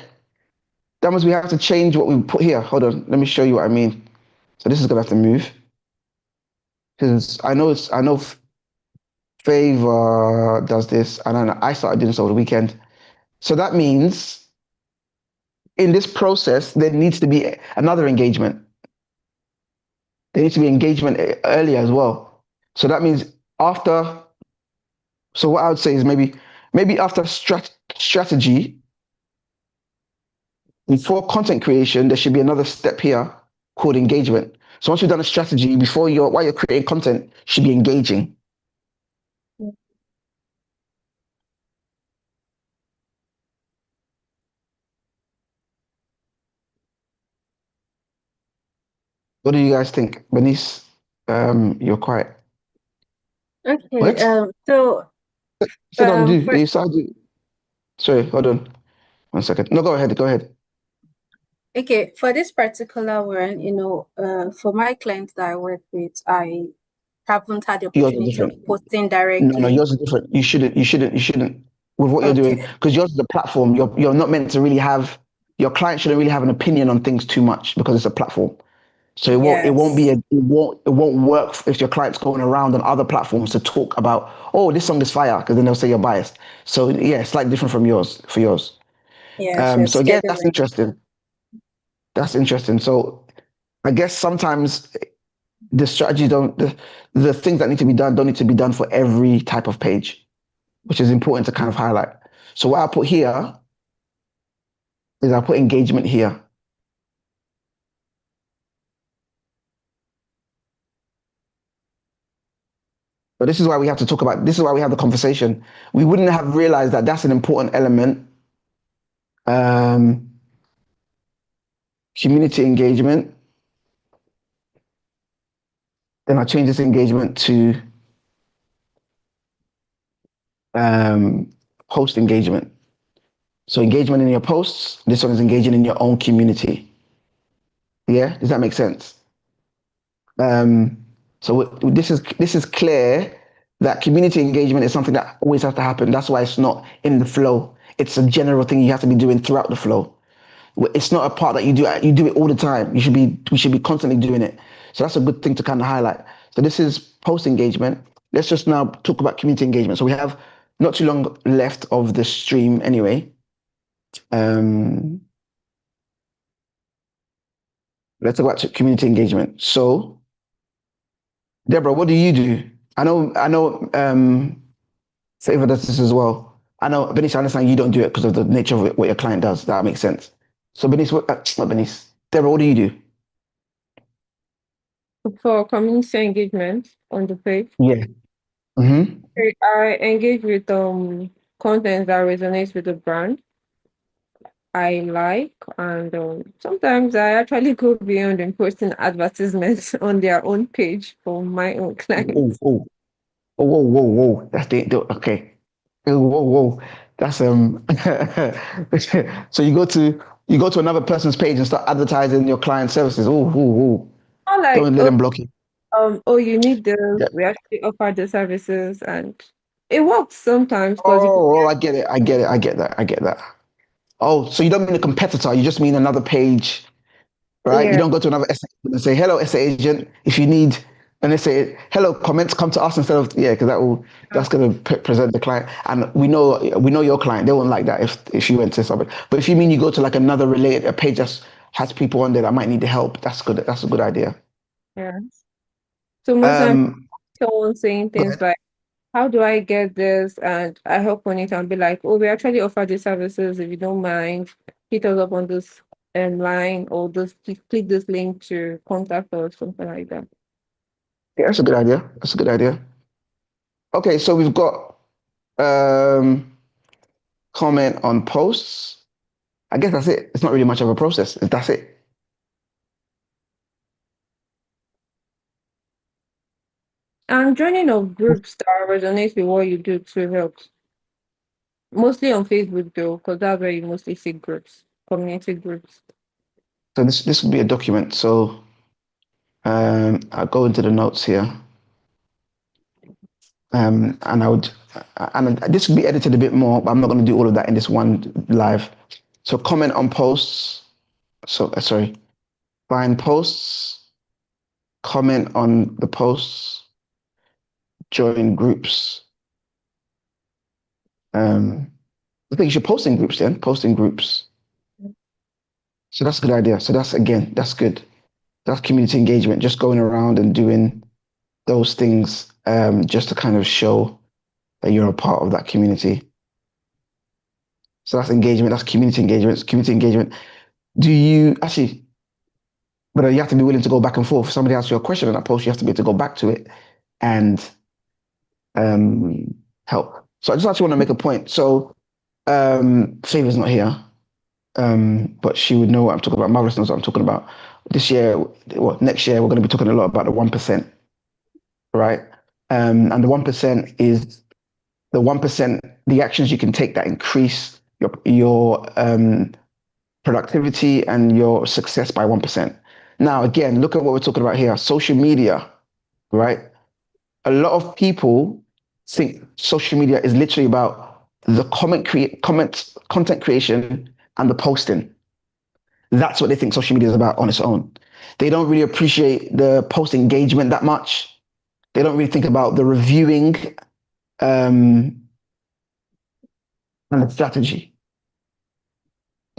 That means we have to change what we put here. Hold on. Let me show you what I mean. So this is gonna have to move because I know Favor does this, and then I started doing this over the weekend. So that means in this process there needs to be another engagement. There needs to be engagement earlier as well. So that means after. So what I would say is maybe after strategy, before content creation, there should be another step here called engagement. So once you've done a strategy, while you're creating content, you should be engaging. What do you guys think? Bernice, you're quiet. Okay. What? So Sit down, do. for You started. Sorry, hold on. 1 second. No, go ahead. Go ahead. Okay, for this particular one, for my clients that I work with, I haven't had the Yours are opportunity of different. posting No, directly. yours is different. You shouldn't. With what you're doing, Okay. because yours is the platform. You're not meant to really have your client shouldn't really have an opinion on things too much because it's a platform. So Yes. it won't work if your client's going around on other platforms to talk about, oh, this song is fire, because then they'll say you're biased. So yeah, slightly different from yours for yours. Yes, yes, So again, that's scheduling. interesting. That's interesting. So I guess sometimes the strategy the things that need to be done don't need to be done for every type of page, which is important to kind of highlight. So what I put here is I put engagement here. But this is why we have to talk about, this is why we have the conversation. We wouldn't have realized that that's an important element. Community engagement. Then I change this engagement to post engagement. So engagement in your posts, this one is engaging in your own community. Yeah, does that make sense? So this is clear that community engagement is something that always has to happen. That's why it's not in the flow. It's a general thing you have to be doing throughout the flow. It's not a part that you do it all the time. We should be constantly doing it. So that's a good thing to kind of highlight. So this is post engagement. Let's just now talk about community engagement. So we have not too long left of the stream anyway. Let's talk about community engagement. So Deborah, what do you do? I know Favor does this as well. I know, Benice, I understand you don't do it because of the nature of what your client does. That makes sense. So Benice, not Benice. Deborah, what do you do? For community engagement on the page, Yeah. Mm-hmm. I engage with content that resonates with the brand I like, and sometimes I actually go beyond and posting advertisements on their own page for my own Whoa, clients. whoa, whoa. That's okay. Whoa. That's so you go to another person's page and start advertising your client services. Oh. Not like, Don't let them block you. you need this, Yeah. we actually offer the services, and it works sometimes because you Oh, I get it. I get that. Oh, so you don't mean a competitor, you just mean another page, right? You yeah, don't go to another essay agent and say, hello, essay agent, if you need, and they say, hello, comments, come to us instead of, yeah, because that's going to present the client. And we know your client, they won't like that if you went to something. But if you mean you go to like another related, a page that has people on there that might need the help, that's good. That's a good idea. yeah. So most times Um, someone saying Go things ahead. like, how do I get this? And I help on it and be like, oh, we actually offer these services. If you don't mind, hit us up on this line, or just click this link to contact us, something like that. Yeah, that's a good idea. That's a good idea. Okay, so we've got comment on posts. I guess that's it. It's not really much of a process. That's it. And joining of groups that resonate with what you do too helps. Mostly on Facebook though, because that's where you mostly see groups, community groups. So this would be a document. So I'll go into the notes here. And this would be edited a bit more, but I'm not going to do all of that in this one live. So comment on posts. So sorry, find posts, comment on the posts, join groups. I think you should post in groups then. Post in groups. So that's a good idea. So that's good. That's community engagement. Just going around and doing those things, just to kind of show that you're a part of that community. So that's engagement, that's community engagement. It's community engagement. Do you actually, but you have to be willing to go back and forth. If somebody asks you a question in that post, you have to be able to go back to it and help. So I just actually want to make a point. So Favor's not here, but she would know what I'm talking about. Marvelous knows what I'm talking about. This year, well, next year, we're going to be talking a lot about the 1%, right? And the 1% is the 1%, the actions you can take that increase your productivity and your success by 1%. Now, again, look at what we're talking about here. Social media, right? A lot of people think social media is literally about the content creation and the posting. That's what they think social media is about on its own. They don't really appreciate the post engagement that much. They don't really think about the reviewing and the strategy.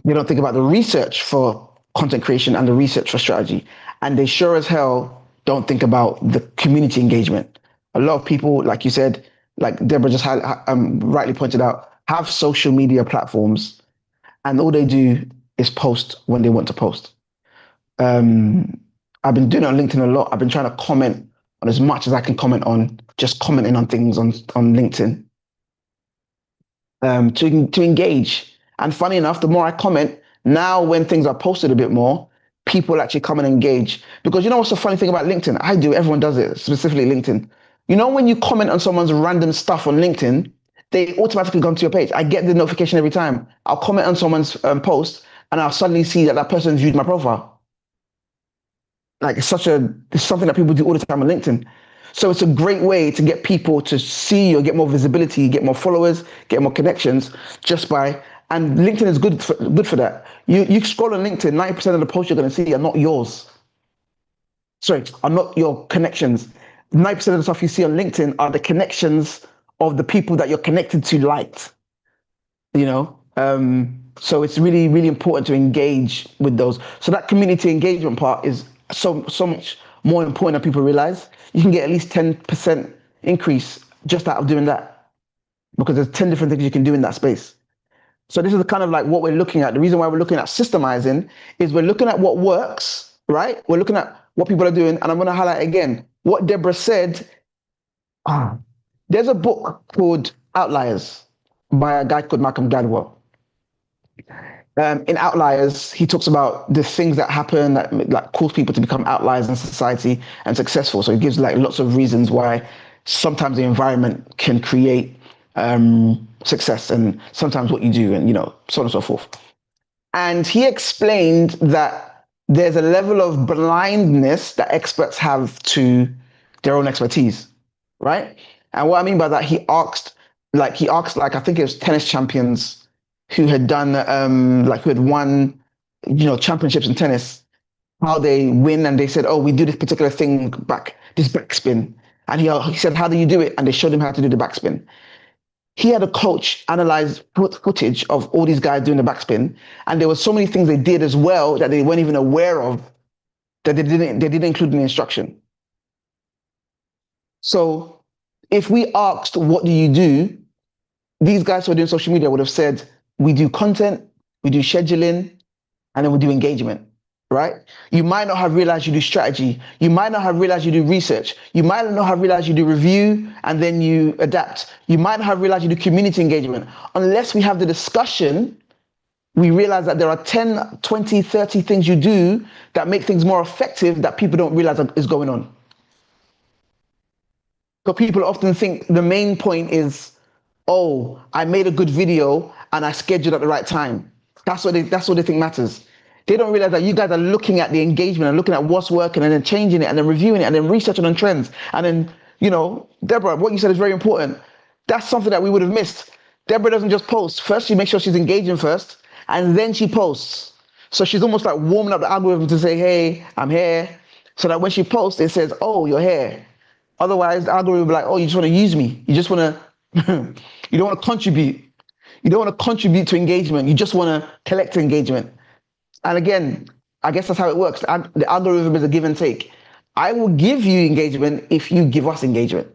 They don't think about the research for content creation and the research for strategy. And they sure as hell don't think about the community engagement. A lot of people, like you said, like Deborah just rightly pointed out, have social media platforms, and all they do is post when they want to post. I've been doing it on LinkedIn a lot. I've been trying to comment on as much as I can comment on, just commenting on things on LinkedIn to engage. And funny enough, the more I comment, now when things are posted a bit more, people actually come and engage. Because you know what's the funny thing about LinkedIn? I do, everyone does it, specifically LinkedIn. You know when you comment on someone's random stuff on LinkedIn, they automatically come to your page. I get the notification every time. I'll comment on someone's post and I'll suddenly see that that person viewed my profile. Like it's something that people do all the time on LinkedIn. So it's a great way to get people to see you, get more visibility, get more followers, get more connections just by, and LinkedIn is good for that. You scroll on LinkedIn, 90% of the posts you're going to see are not yours. Sorry, are not your connections. 90% of the stuff you see on LinkedIn are the connections of the people that you're connected to liked, you know? So it's really, really important to engage with those. So that community engagement part is so much more important than people realize. You can get at least 10% increase just out of doing that, because there's 10 different things you can do in that space. So this is kind of like what we're looking at. The reason why we're looking at systemizing is we're looking at what works, right? We're looking at what people are doing. And I'm going to highlight again what Deborah said. There's a book called Outliers by a guy called Malcolm Gladwell. In Outliers, he talks about the things that happen that like cause people to become outliers in society and successful. So he gives like lots of reasons why sometimes the environment can create success, and sometimes what you do, and you know, so on and so forth. And he explained that there's a level of blindness that experts have to their own expertise, right? And what I mean by that, he asked like I think it was tennis champions who had done who had won, you know, championships in tennis, how they win, and they said, oh, we do this particular thing this backspin. And he said, how do you do it? And they showed him how to do the backspin. He had a coach analyze footage of all these guys doing the backspin, and there were so many things they did as well that they weren't even aware of, that they didn't include in the instruction. So if we asked, what do you do? These guys who are doing social media would have said, we do content, we do scheduling, and then we do engagement, right? You might not have realized you do strategy. You might not have realized you do research. You might not have realized you do review and then you adapt. You might not have realized you do community engagement. Unless we have the discussion, we realize that there are 10, 20, 30 things you do that make things more effective that people don't realize is going on. So people often think the main point is, oh, I made a good video and I scheduled at the right time. That's what they think matters. They don't realize that you guys are looking at the engagement and looking at what's working and then changing it and then reviewing it and then researching on trends. And then, you know, Deborah, what you said is very important. That's something that we would have missed. Deborah doesn't just post. First, she makes sure she's engaging first, and then she posts. So she's almost like warming up the algorithm to say, hey, I'm here. So that when she posts, it says, oh, you're here. Otherwise, the algorithm will be like, oh, you just want to use me. You just want to, you don't want to contribute. You don't want to contribute to engagement. You just want to collect engagement. And again, I guess that's how it works. The algorithm is a give and take. I will give you engagement if you give us engagement.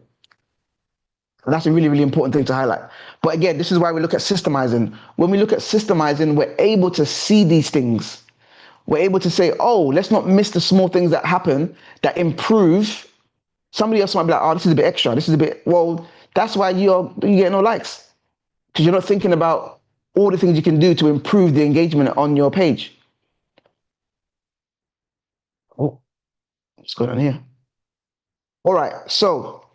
That's a really, really important thing to highlight. But again, this is why we look at systemizing. When we look at systemizing, we're able to see these things. We're able to say, oh, let's not miss the small things that happen that improve. Somebody else might be like, oh, this is a bit extra. This is a bit, well, that's why you get no likes. Because you're not thinking about all the things you can do to improve the engagement on your page. Oh, what's going on here? All right, so,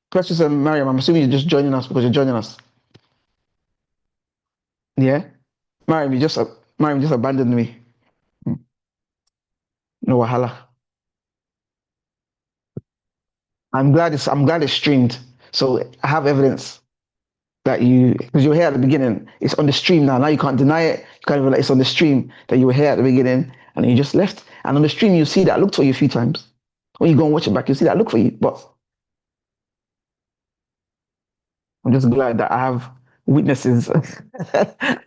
Precious and Mariam, I'm assuming you're just joining us because you're joining us. Yeah? Mariam, you just abandoned me. No wahala. I'm glad it's streamed. So I have evidence that because you were here at the beginning. It's on the stream now. Now you can't deny it. You can't even, it's on the stream that you were here at the beginning and then you just left. And on the stream, you see that I looked for you a few times. When you go and watch it back, you see that I look for you. But I'm just glad that I have witnesses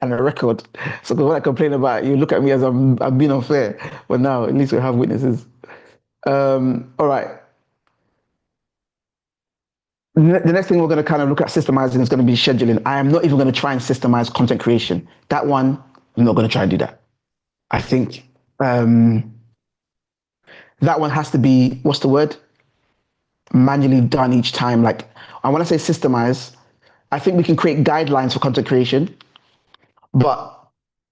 and a record. So when I complain about it, you look at me as I'm being unfair. But now at least we have witnesses. All right. The next thing we're going to kind of look at systemizing is going to be scheduling. I am not even going to try and systemize content creation. That one, I'm not going to try and do that. I think that one has to be, what's the word? Manually done each time. Like, and when I say systemize, I think we can create guidelines for content creation. But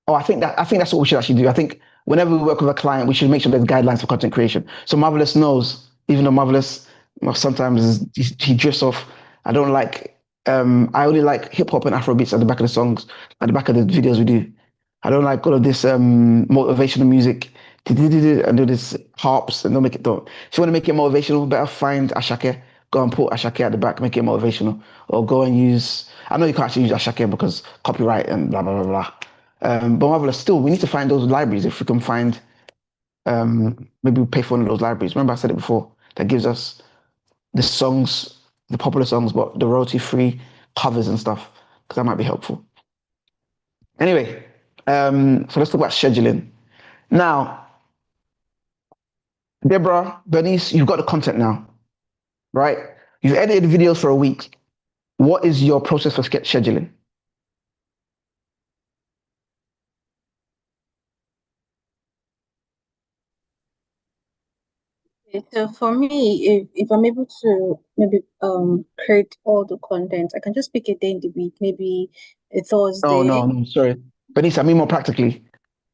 I think that's what we should actually do. I think whenever we work with a client, we should make sure there's guidelines for content creation. So Marvelous knows, even though Marvelous sometimes he drifts off. I don't like. I only like hip hop and Afro beats at the back of the songs, at the back of the videos we do. I don't like all of this motivational music and do this harps and don't. If you want to make it motivational, better find Ashake. Go and put Ashake at the back, make it motivational, or go and use. I know you can't actually use Ashake because copyright and blah blah blah blah. But Marvelous, still, we need to find those libraries. If we can find, maybe we pay for one of those libraries. Remember I said it before. That gives us the songs, the popular songs, but the royalty-free covers and stuff, because that might be helpful. Anyway, so let's talk about scheduling. Now, Deborah, Bernice, you've got the content now, right? You've edited videos for a week. What is your process for scheduling? So for me, if I'm able to maybe create all the content, I can just pick a day in the week, maybe a Thursday. Oh no, sorry, Bernice. I mean more practically.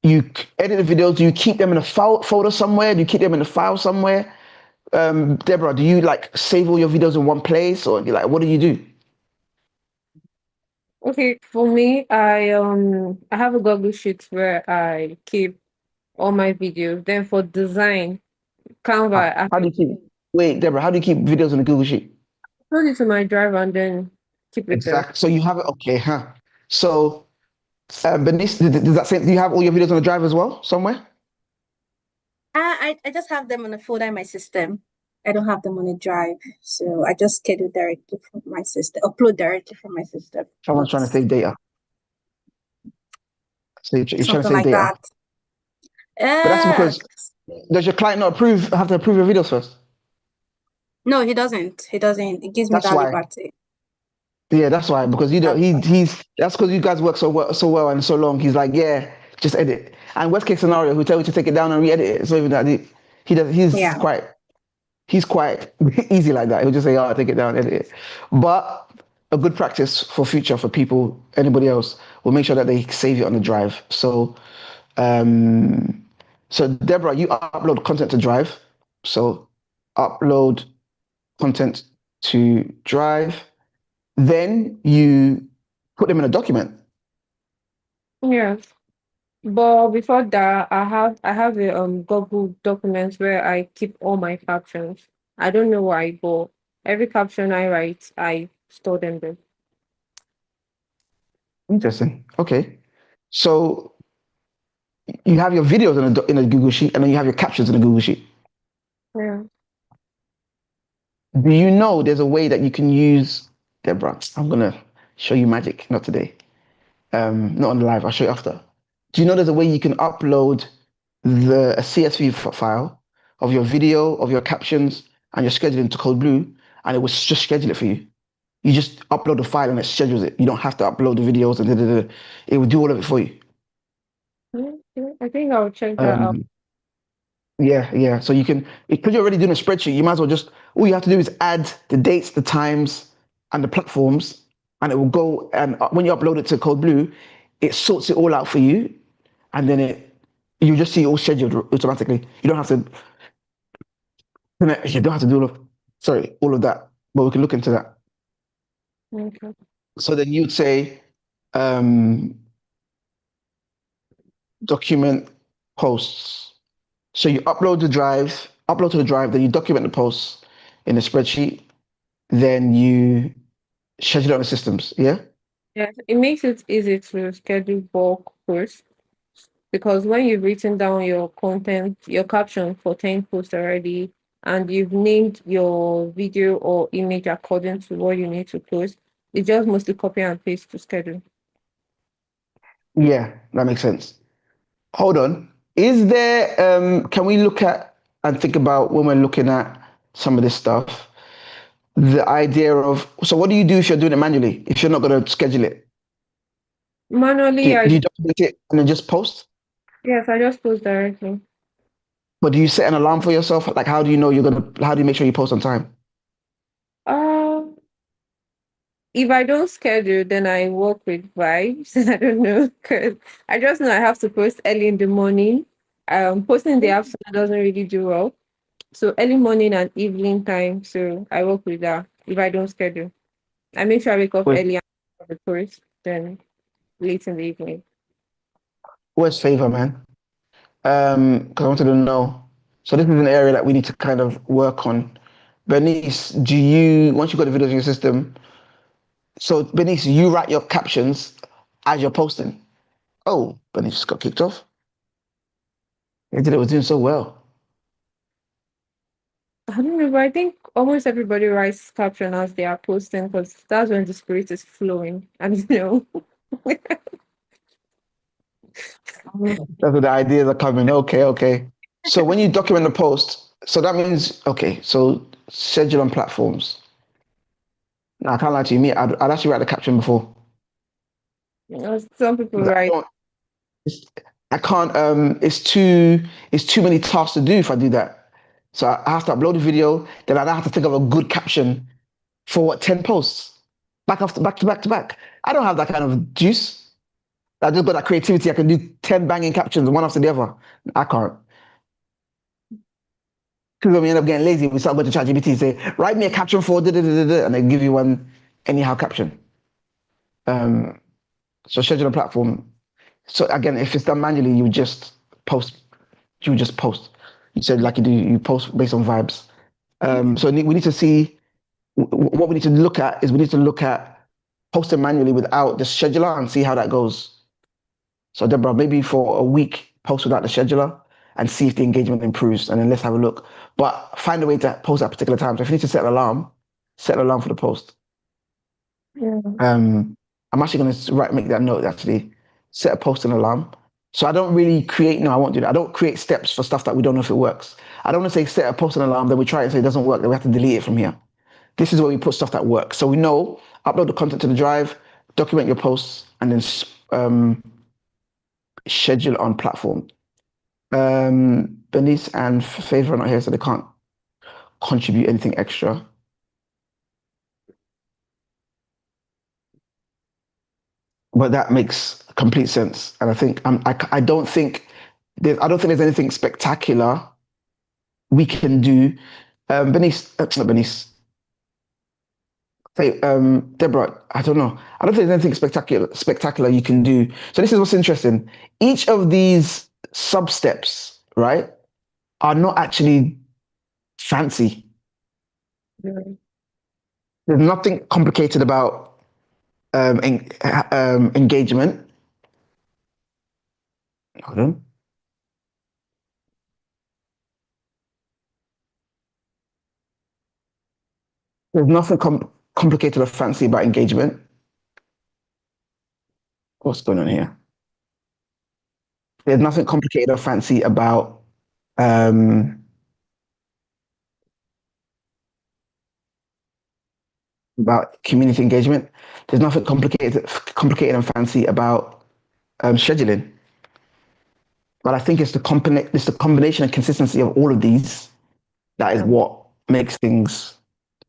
You edit the videos. Do you keep them in a folder somewhere? Do you keep them in a file somewhere? Deborah, do you like save all your videos in one place, or like what do you do? Okay, for me, I have a Google Sheet where I keep all my videos. Then for design, Canva, How do you keep? Wait, Deborah, how do you keep videos in a Google Sheet? I put it to my drive and then keep it there. Exactly. So you have it. Okay, huh? So, Bernice, does that say? Do you have all your videos on a drive as well somewhere? I just have them on a folder in my system. I don't have them on a drive, so I just schedule directly from my system, upload directly from my system. Someone's trying to save data. So you're trying to Something save like data. that. But that's because does your client not have to approve your videos first? No, he doesn't. He doesn't. It gives me That's that why. liberty. Yeah, that's why. Because you don't. That's because you guys work so well and so long. He's like, yeah, just edit. And worst case scenario, he'll tell you to take it down and re-edit it. It's not even that deep. He's quite easy like that. He'll just say, oh, take it down, edit it. But a good practice for future for people, anybody else, will make sure that they save it on the drive. So, Deborah, you upload content to Drive. So upload content to Drive. Then you put them in a document. Yes. But before that, I have a Google Documents where I keep all my captions. I don't know why, but every caption I write, I store them there. Interesting. Okay. So you have your videos in a Google Sheet, and then you have your captions in a Google Sheet. Yeah. Do you know there's a way that you can use, Deborah? I'm gonna show you magic, not today. Not on the live. I'll show you after. Do you know there's a way you can upload a CSV file of your video, of your captions, and your scheduling to Codeblue, and it will just schedule it for you. You just upload the file and it schedules it. You don't have to upload the videos and it will do all of it for you. Okay, I think I'll check that out. Yeah. So you can, because you're already doing a spreadsheet, you might as well just, all you have to do is add the dates, the times, and the platforms, and it will go. And when you upload it to Code Blue, it sorts it all out for you, and then you just see it all scheduled automatically. You don't have to, do all of that. But we can look into that. Okay. So then you'd say, document posts. So you upload to the drive, then you document the posts in the spreadsheet, then you schedule it on the systems. Yeah. Yeah, it makes it easy to schedule bulk posts because when you've written down your content, your caption for 10 posts already, and you've named your video or image according to what you need to post, it's just mostly copy and paste to schedule. Yeah, that makes sense. Hold on. Is there, can we look at and think about when we're looking at some of this stuff, the idea of, so what do you do if you're doing it manually, if you're not going to schedule it? Manually, Do you document it and then just post? yes, I just post directly. But do you set an alarm for yourself? Like, how do you know how do you make sure you post on time? Um, if I don't schedule, then I work with vibes. I don't know, because I just know I have to post early in the morning. Posting in the afternoon doesn't really do well. So early morning and evening time. So I work with that if I don't schedule. I make sure I wake up Wait. early and have the post, then late in the evening. Where's Favor, man? Because I wanted to know. So this is an area that we need to kind of work on. Bernice, once you got the videos in your system, so Bernice, you write your captions as you're posting. Oh, Bernice just got kicked off. It was doing so well. I don't know, but I think almost everybody writes caption as they are posting because that's when the spirit is flowing. And That's where the ideas are coming. Okay. So when you document the post, so that means, okay, so schedule on platforms. Now, I can't lie to you, I'd actually write the caption before. some people I write. don't, I can't, it's too many tasks to do if I do that. So I have to upload a video, then I have to think of a good caption for what, 10 posts? Back to back. I don't have that kind of juice. I just got that creativity. I can do 10 banging captions, one after the other. I can't. Because when we end up getting lazy, we start going to ChatGPT and say, write me a caption for da da da da, and they give you one anyhow caption. So schedule a platform. So again, if it's done manually, you just post. You just post. You said like you post based on vibes. So we need to see what we need to look at is we need to look at posting manually without the scheduler and see how that goes. So Deborah, maybe for a week, post without the scheduler and see if the engagement improves, and then let's have a look. But find a way to post at particular times. So if you need to set an alarm for the post. Yeah. I'm actually going to make that note actually. Set a post and alarm. So I don't really create. No, I won't do that. I don't create steps for stuff that we don't know if it works. I don't want to say set a post and alarm, then we try it and say it doesn't work, then we have to delete it from here. This is where we put stuff that works. So we know upload the content to the drive, document your posts, and then schedule on platform. Bernice and Favor are not here, so they can't contribute anything extra. But that makes complete sense, and I think I don't think there's anything spectacular we can do. Bernice, not Bernice. Hey, Deborah, I don't know. I don't think there's anything spectacular you can do. So this is what's interesting. Each of these sub steps, right, are not actually fancy. Yeah. There's nothing complicated about engagement. Hold on. There's nothing complicated or fancy about engagement. What's going on here? There's nothing complicated or fancy about about community engagement. There's nothing complicated and fancy about scheduling. But I think it's the combination and consistency of all of these that is what makes things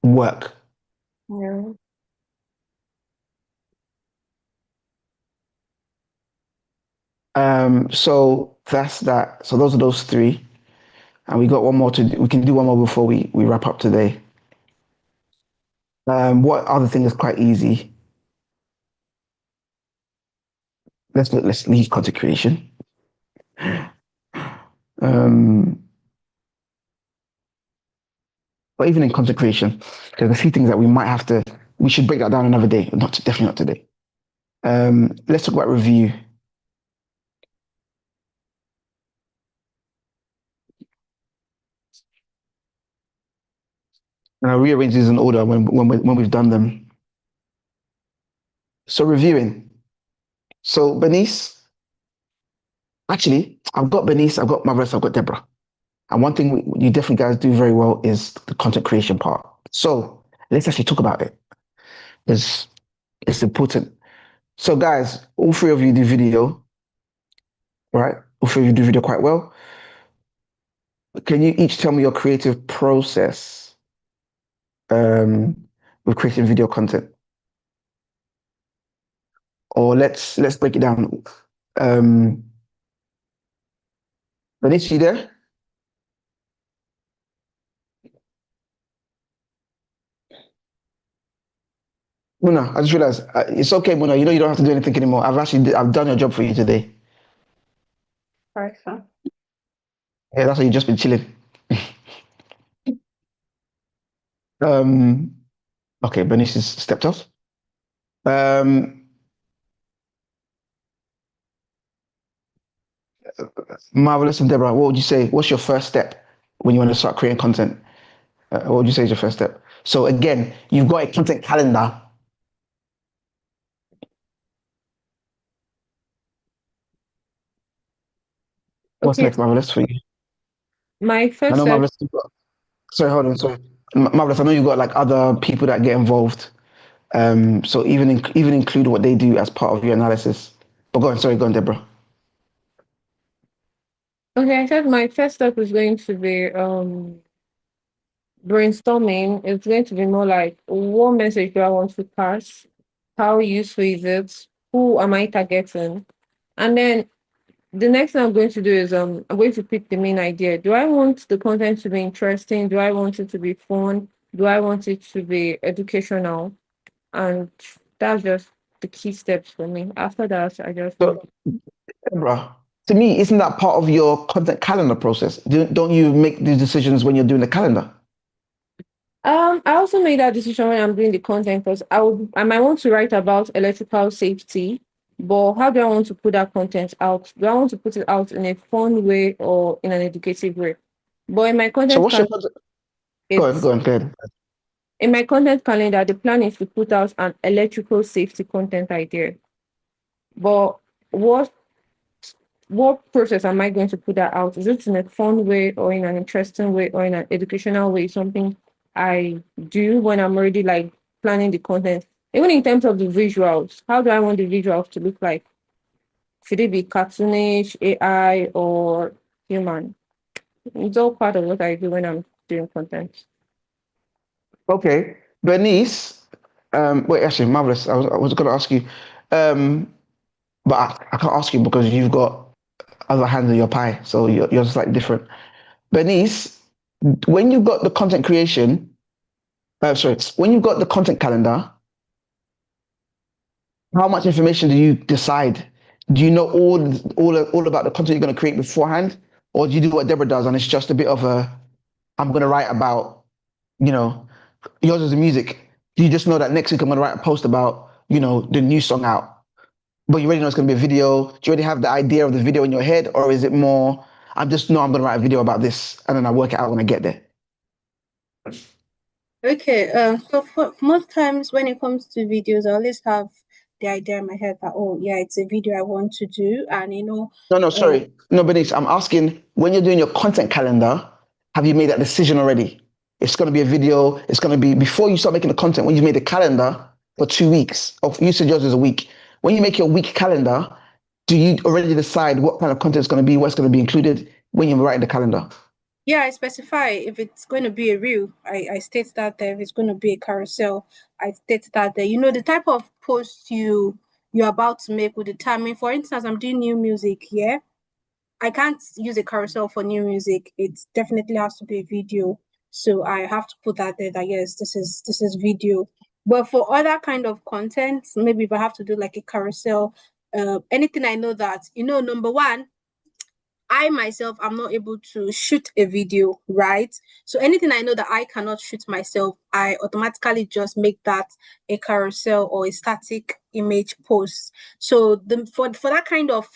work. Yeah. So that's that. So those are those three. And we got one more to do. We can do one more before we wrap up today. What other thing is quite easy? Let's leave content creation. But even in content creation, there's a few things that we should break that down another day, definitely not today. Let's talk about review. And I'll rearrange these in order when we've done them. So reviewing. So Bernice, actually, I've got Bernice, I've got Marvelous, I've got Deborah. And one thing you definitely guys do very well is the content creation part. So let's actually talk about it. It's important. So guys, all three of you do video, right? All three of you do video quite well. Can you each tell me your creative process with creating video content? Or let's break it down. Bernice, you there? Muna, I just realized it's okay, Muna. You know you don't have to do anything anymore. I've done your job for you today. Right, so. Yeah, that's why you've just been chilling. Okay, Bernice has stepped off. Marvelous and Deborah, what would you say? What's your first step when you want to start creating content? What would you say is your first step? So again, you've got a content calendar. What's Okay. next, Marvelous, for you? My I first know step. Marvelous. Sorry, hold on. Sorry, Marvelous. I know you've got like other people that get involved. So even include what they do as part of your analysis. But go on. Sorry, go on, Deborah. Okay, I said my first step is going to be brainstorming. It's going to be more like, what message do I want to pass? How useful is it? Who am I targeting? And then the next thing I'm going to do is I'm going to pick the main idea. Do I want the content to be interesting? Do I want it to be fun? Do I want it to be educational? And that's just the key steps for me. After that, I just So, Deborah, to me, isn't that part of your content calendar process? Don't you make these decisions when you're doing the calendar? I also made that decision when I'm doing the content because I might want to write about electrical safety, but how do I want to put that content out? Do I want to put it out in a fun way or in an educative way? But in my So content what's your calendar, content? Go it's ahead. in my content calendar, the plan is to put out an electrical safety content idea. But what process am I going to put that out? Is it in a fun way or in an interesting way or in an educational way? Something I do when I'm already like planning the content. Even in terms of the visuals, how do I want the visuals to look like? Should it be cartoonish, AI, or human? It's all part of what I do when I'm doing content. Okay, Bernice. Wait, actually, Marvelous. I was going to ask you, but I can't ask you because you've got other hands in your pie, so you're slightly different. Bernice, when you've got the content creation, when you've got the content calendar, how much information do you decide? Do you know all about the content you're going to create beforehand, or do you do what Deborah does and it's just a bit of I'm going to write about, you know, yours is the music. Do you just know that next week I'm going to write a post about, the new song out? But you already know it's going to be a video. Do you already have the idea of the video in your head, or is it more, I'm going to write a video about this and then I work it out when I get there? Okay, so for most times when it comes to videos, I always have the idea in my head that, oh yeah, it's a video I want to do, and No, sorry. No, Bernice, I'm asking, when you're doing your content calendar, have you made that decision already? It's going to be a video. It's going to be before you start making the content. When you made the calendar for 2 weeks, or you said yours is a week. When you make your week calendar, do you already decide what kind of content is going to be, what's going to be included when you're writing the calendar? Yeah, I specify if it's going to be a reel, I state that there. If it's going to be a carousel, I state that there. You know, the type of post you're about to make will determine. For instance, I'm doing new music, yeah. I can't use a carousel for new music. It definitely has to be a video. So I have to put that there that yes, this is video. But for other kind of content, maybe if I have to do like a carousel, anything I know that, number one, I myself am not able to shoot a video, right? So anything I know that I cannot shoot myself, I automatically just make that a carousel or a static image post. So for that kind of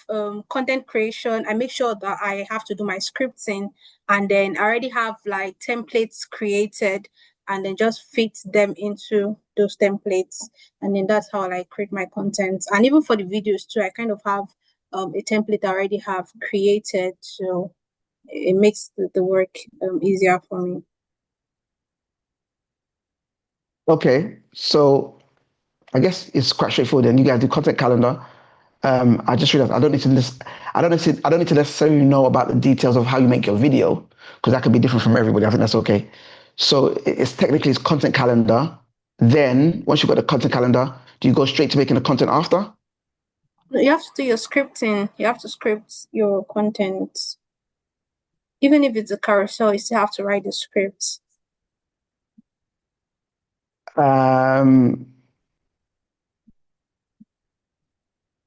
content creation, I make sure that I have to do my scripting, and then I already have like templates created, and then just fit them into those templates, and then that's how I create my content. And even for the videos too, I kind of have a template I already have created, so it makes the work easier for me. Okay, so I guess it's quite straightforward. Then you guys do content calendar. I just realized I don't need to necessarily know about the details of how you make your video, because that could be different from everybody. I think that's okay. So it's technically content calendar. Then once you've got the content calendar, do you go straight to making the content after? You have to do your scripting. You have to script your content. Even if it's a carousel, you still have to write the script. Okay,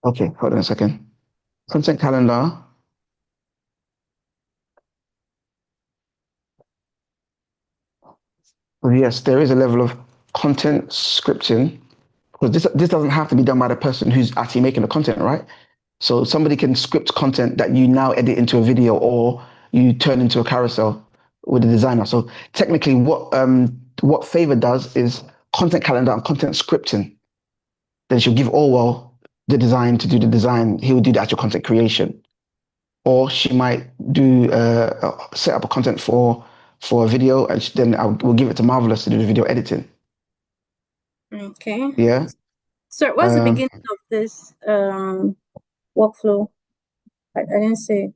hold on a second. Content calendar. Yes, there is a level of content scripting, because this doesn't have to be done by the person who's actually making the content, right? So somebody can script content that you now edit into a video or you turn into a carousel with the designer. So technically what Favor does is content calendar and content scripting. Then she'll give Orwell the design to do the design. He will do the actual content creation. Or she might do set up a content for a video, and then we'll give it to Marvelous to do the video editing. Okay. Yeah. So what's the beginning of this workflow? I didn't say.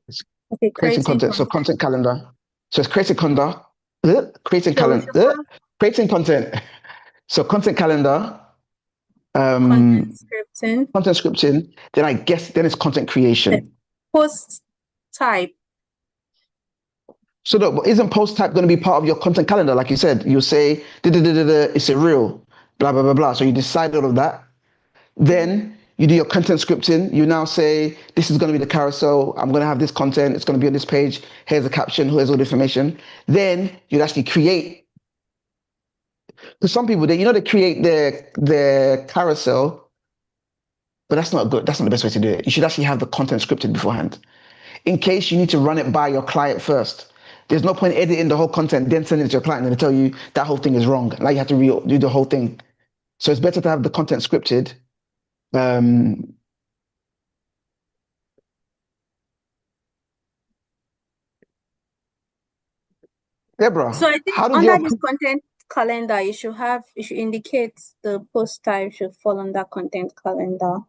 Okay, Creating content. So content calendar. So it's creating content. Creating calendar. Creating content. So content calendar. Content scripting. Content scripting. Then I guess then it's content creation. Post type. So no, isn't post type going to be part of your content calendar? Like you said, you say it's a reel, blah blah blah blah. So you decide all of that. Then you do your content scripting. You now say, this is going to be the carousel. I'm going to have this content. It's going to be on this page. Here's the caption. Here's all the information. Then you'd actually create. Because some people, they create their carousel, but that's not good. That's not the best way to do it. You should actually have the content scripted beforehand, in case you need to run it by your client first. There's no point editing the whole content, then sending it to your client and they tell you that whole thing is wrong. Now you have to redo the whole thing. So it's better to have the content scripted. Deborah, so I think under this content calendar, you should indicate the post type should fall under content calendar.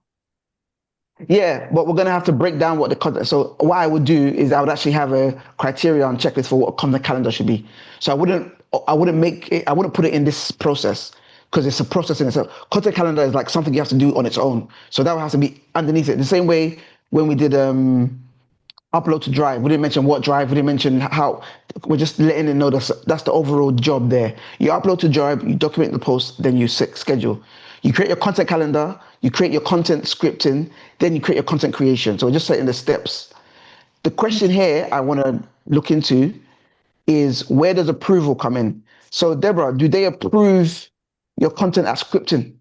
Yeah, but we're gonna have to break down what the content. So what I would do is I would actually have a criteria and checklist for what a content calendar should be. So I wouldn't put it in this process, because it's a process in itself. Content calendar is like something you have to do on its own. So that would have to be underneath it. The same way when we did upload to Drive, we didn't mention what Drive, we didn't mention how. We're just letting it know that's the overall job there. You upload to Drive, you document the post, then you schedule. You create your content calendar, you create your content scripting, then you create your content creation. So we're just setting the steps. The question here I want to look into is, where does approval come in? So Deborah, do they approve your content at scripting?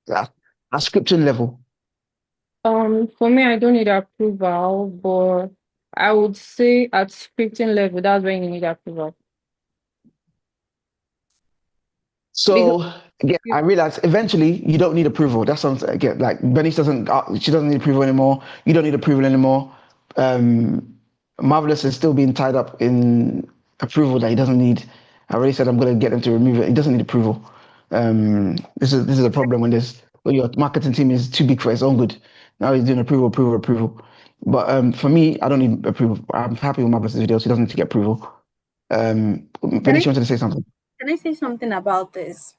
At scripting level? For me, I don't need approval, but I would say at scripting level, that's when you need approval. So again, I realize eventually you don't need approval. That sounds, again, like Bernice she doesn't need approval anymore. You don't need approval anymore. Marvelous is still being tied up in approval that he doesn't need. I already said I'm going to get them to remove it. It doesn't need approval. This is a problem when your marketing team is too big for its own good. Now he's doing approval. But for me, I don't need approval. I'm happy with my boss's videos. He doesn't need to get approval. Felicia wanted to say something. Can I say something about this?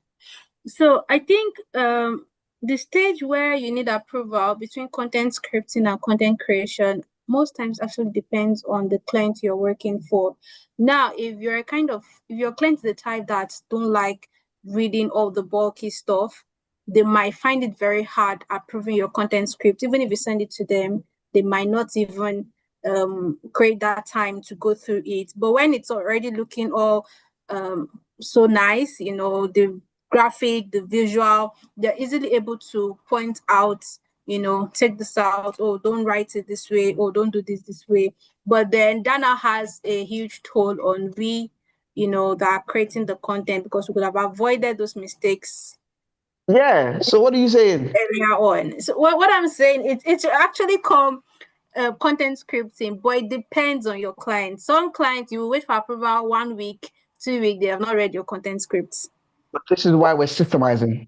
So I think the stage where you need approval between content scripting and content creation most times actually depends on the client you're working for. Now, if your client is the type that don't like reading all the bulky stuff, they might find it very hard approving your content script. Even if you send it to them, they might not even create that time to go through it. But when it's already looking all so nice, the graphic, the visual, they're easily able to point out, take this out, or don't write it this way, or don't do this way. But then that now has a huge toll on that are creating the content, because we could have avoided those mistakes Yeah. So what are you saying? earlier on. So what I'm saying, it should actually come content scripting, but it depends on your client. Some clients, you will wait for approval 1 week, 2 weeks, they have not read your content scripts. But this is why we're systemizing.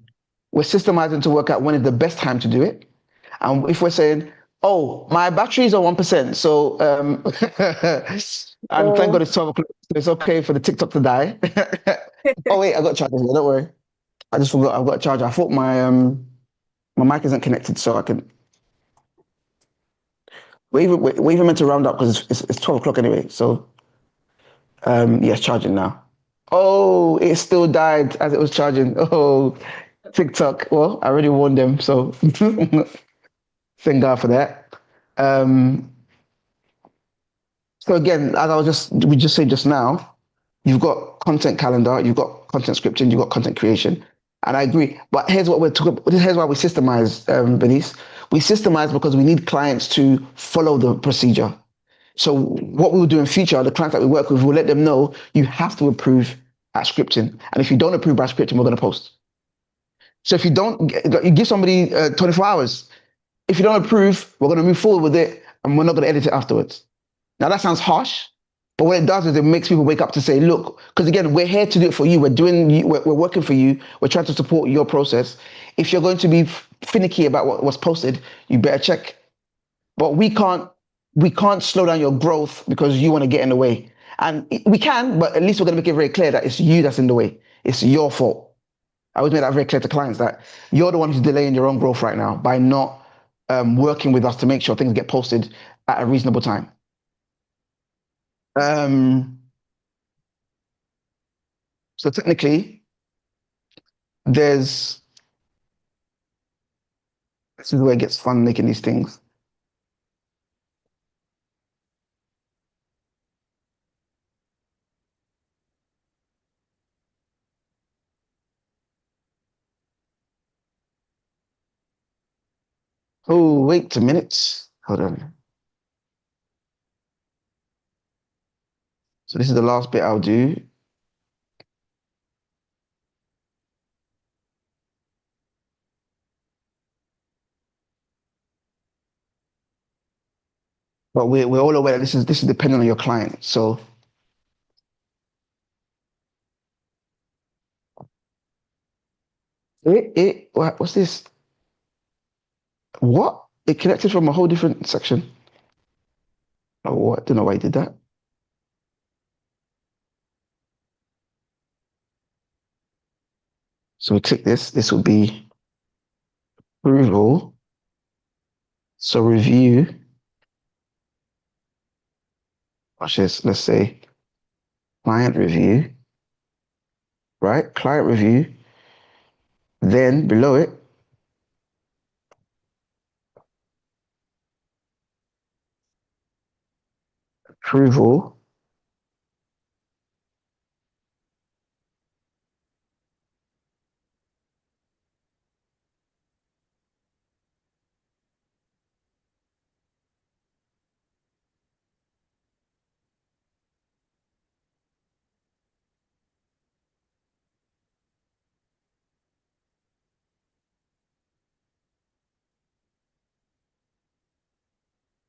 We're systemizing to work out when is the best time to do it. And if we're saying, oh, my batteries are 1%, so and thank God it's 12 o'clock, so it's okay for the TikTok to die. Oh wait, I got chargers here, don't worry. I just forgot I've got a charger. I thought my mic isn't connected, so I can. We're even meant to round up because it's 12 o'clock anyway. So yeah, it's charging now. Oh, it still died as it was charging. Oh, TikTok. Well, I already warned them, so thank God for that. So again, as we just said just now, you've got content calendar, you've got content scripting, you've got content creation. And I agree. But here's what we're talking about. Here's why we systemize, Benice. We systemize because we need clients to follow the procedure. So what we will do in future, the clients that we work with, we'll let them know you have to approve at scripting. And if you don't approve by scripting, we're going to post. So if you don't, you give somebody 24 hours. If you don't approve, we're going to move forward with it and we're not going to edit it afterwards. Now that sounds harsh, but what it does is it makes people wake up to say, look, because again, we're here to do it for you. We're working for you. We're trying to support your process. If you're going to be finicky about what's posted, you better check. But we can't slow down your growth because you want to get in the way. And we can, but at least we're going to make it very clear that it's you that's in the way. It's your fault. I always make that very clear to clients that you're the one who's delaying your own growth right now by not working with us to make sure things get posted at a reasonable time. So technically, this is where it gets fun making these things. Oh, wait a minute. Hold on. So this is the last bit I'll do. But we're all aware that this is dependent on your client. So what's this? What? It connected from a whole different section. Oh, what? I don't know why he did that. So we click this. This will be approval. So review. Watch this. Let's say client review. Right? Client review. Then below it, approval.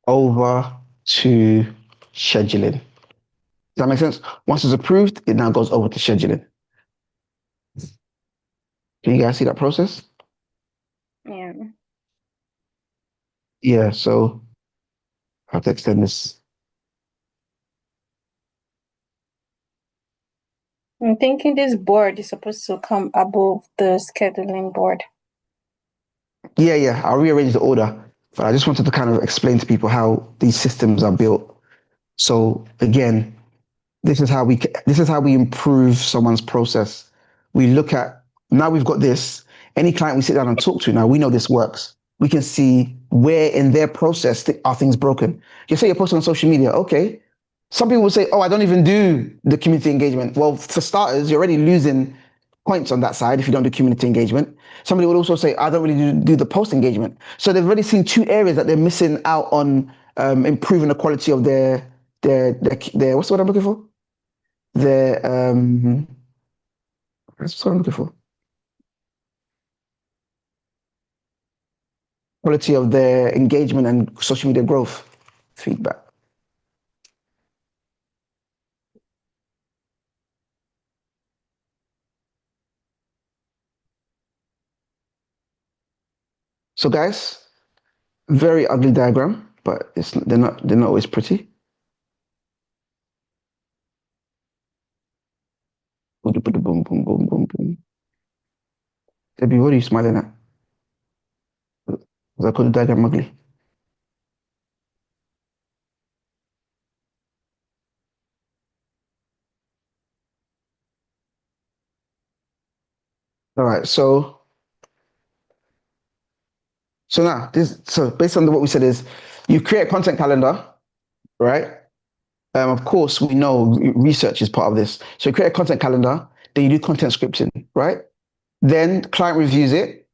Over to scheduling. that make sense? Once it's approved, it now goes over to scheduling. Can you guys see that process? Yeah. Yeah, so I have to extend this. I'm thinking this board is supposed to come above the scheduling board. Yeah, I'll rearrange the order, but I just wanted to kind of explain to people how these systems are built. So again, this is how we improve someone's process. We look at, now we've got this. Any client we sit down and talk to now, we know this works. We can see where in their process are things broken. You say you're posting on social media, okay. Some people will say, oh, I don't even do the community engagement. Well, for starters, you're already losing points on that side if you don't do community engagement. Somebody would also say, I don't really do the post engagement. So they've already seen two areas that they're missing out on improving the quality of their what's the word I'm looking for? Their That's what I'm looking for. Quality of their engagement and social media growth feedback. So guys, very ugly diagram, but they're not always pretty. Boom, boom, boom, boom, boom, boom. Debbie, what are you smiling at? Was I called the diagram ugly? All right, so now so based on what we said is you create a content calendar, right? Of course, we know research is part of this. So you create a content calendar, then you do content scripting, right? Then client reviews it,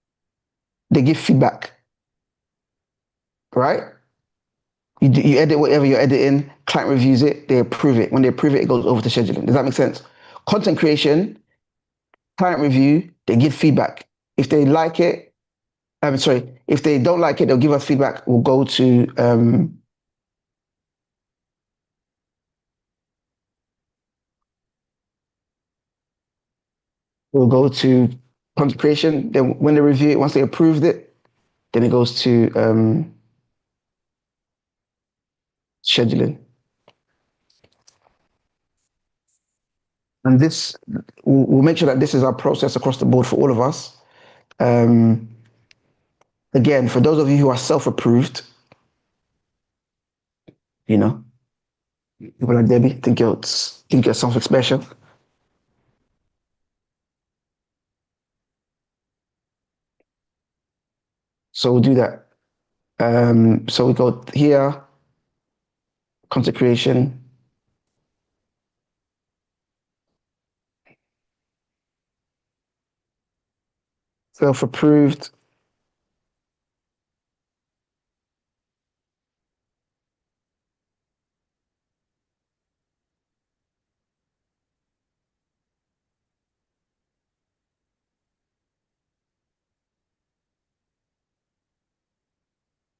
they give feedback, right? You edit whatever you're editing, client reviews it, they approve it. When they approve it, it goes over to scheduling. Does that make sense? Content creation, client review, they give feedback. If they like it, if they don't like it, they'll give us feedback. We'll go to content creation. Then when they review it, once they approved it, then it goes to scheduling. And this, we'll make sure that this is our process across the board for all of us. Again, for those of you who are self-approved, you know, people like Debbie think you're something special. So we'll do that. So we go here, content creation. Self-approved.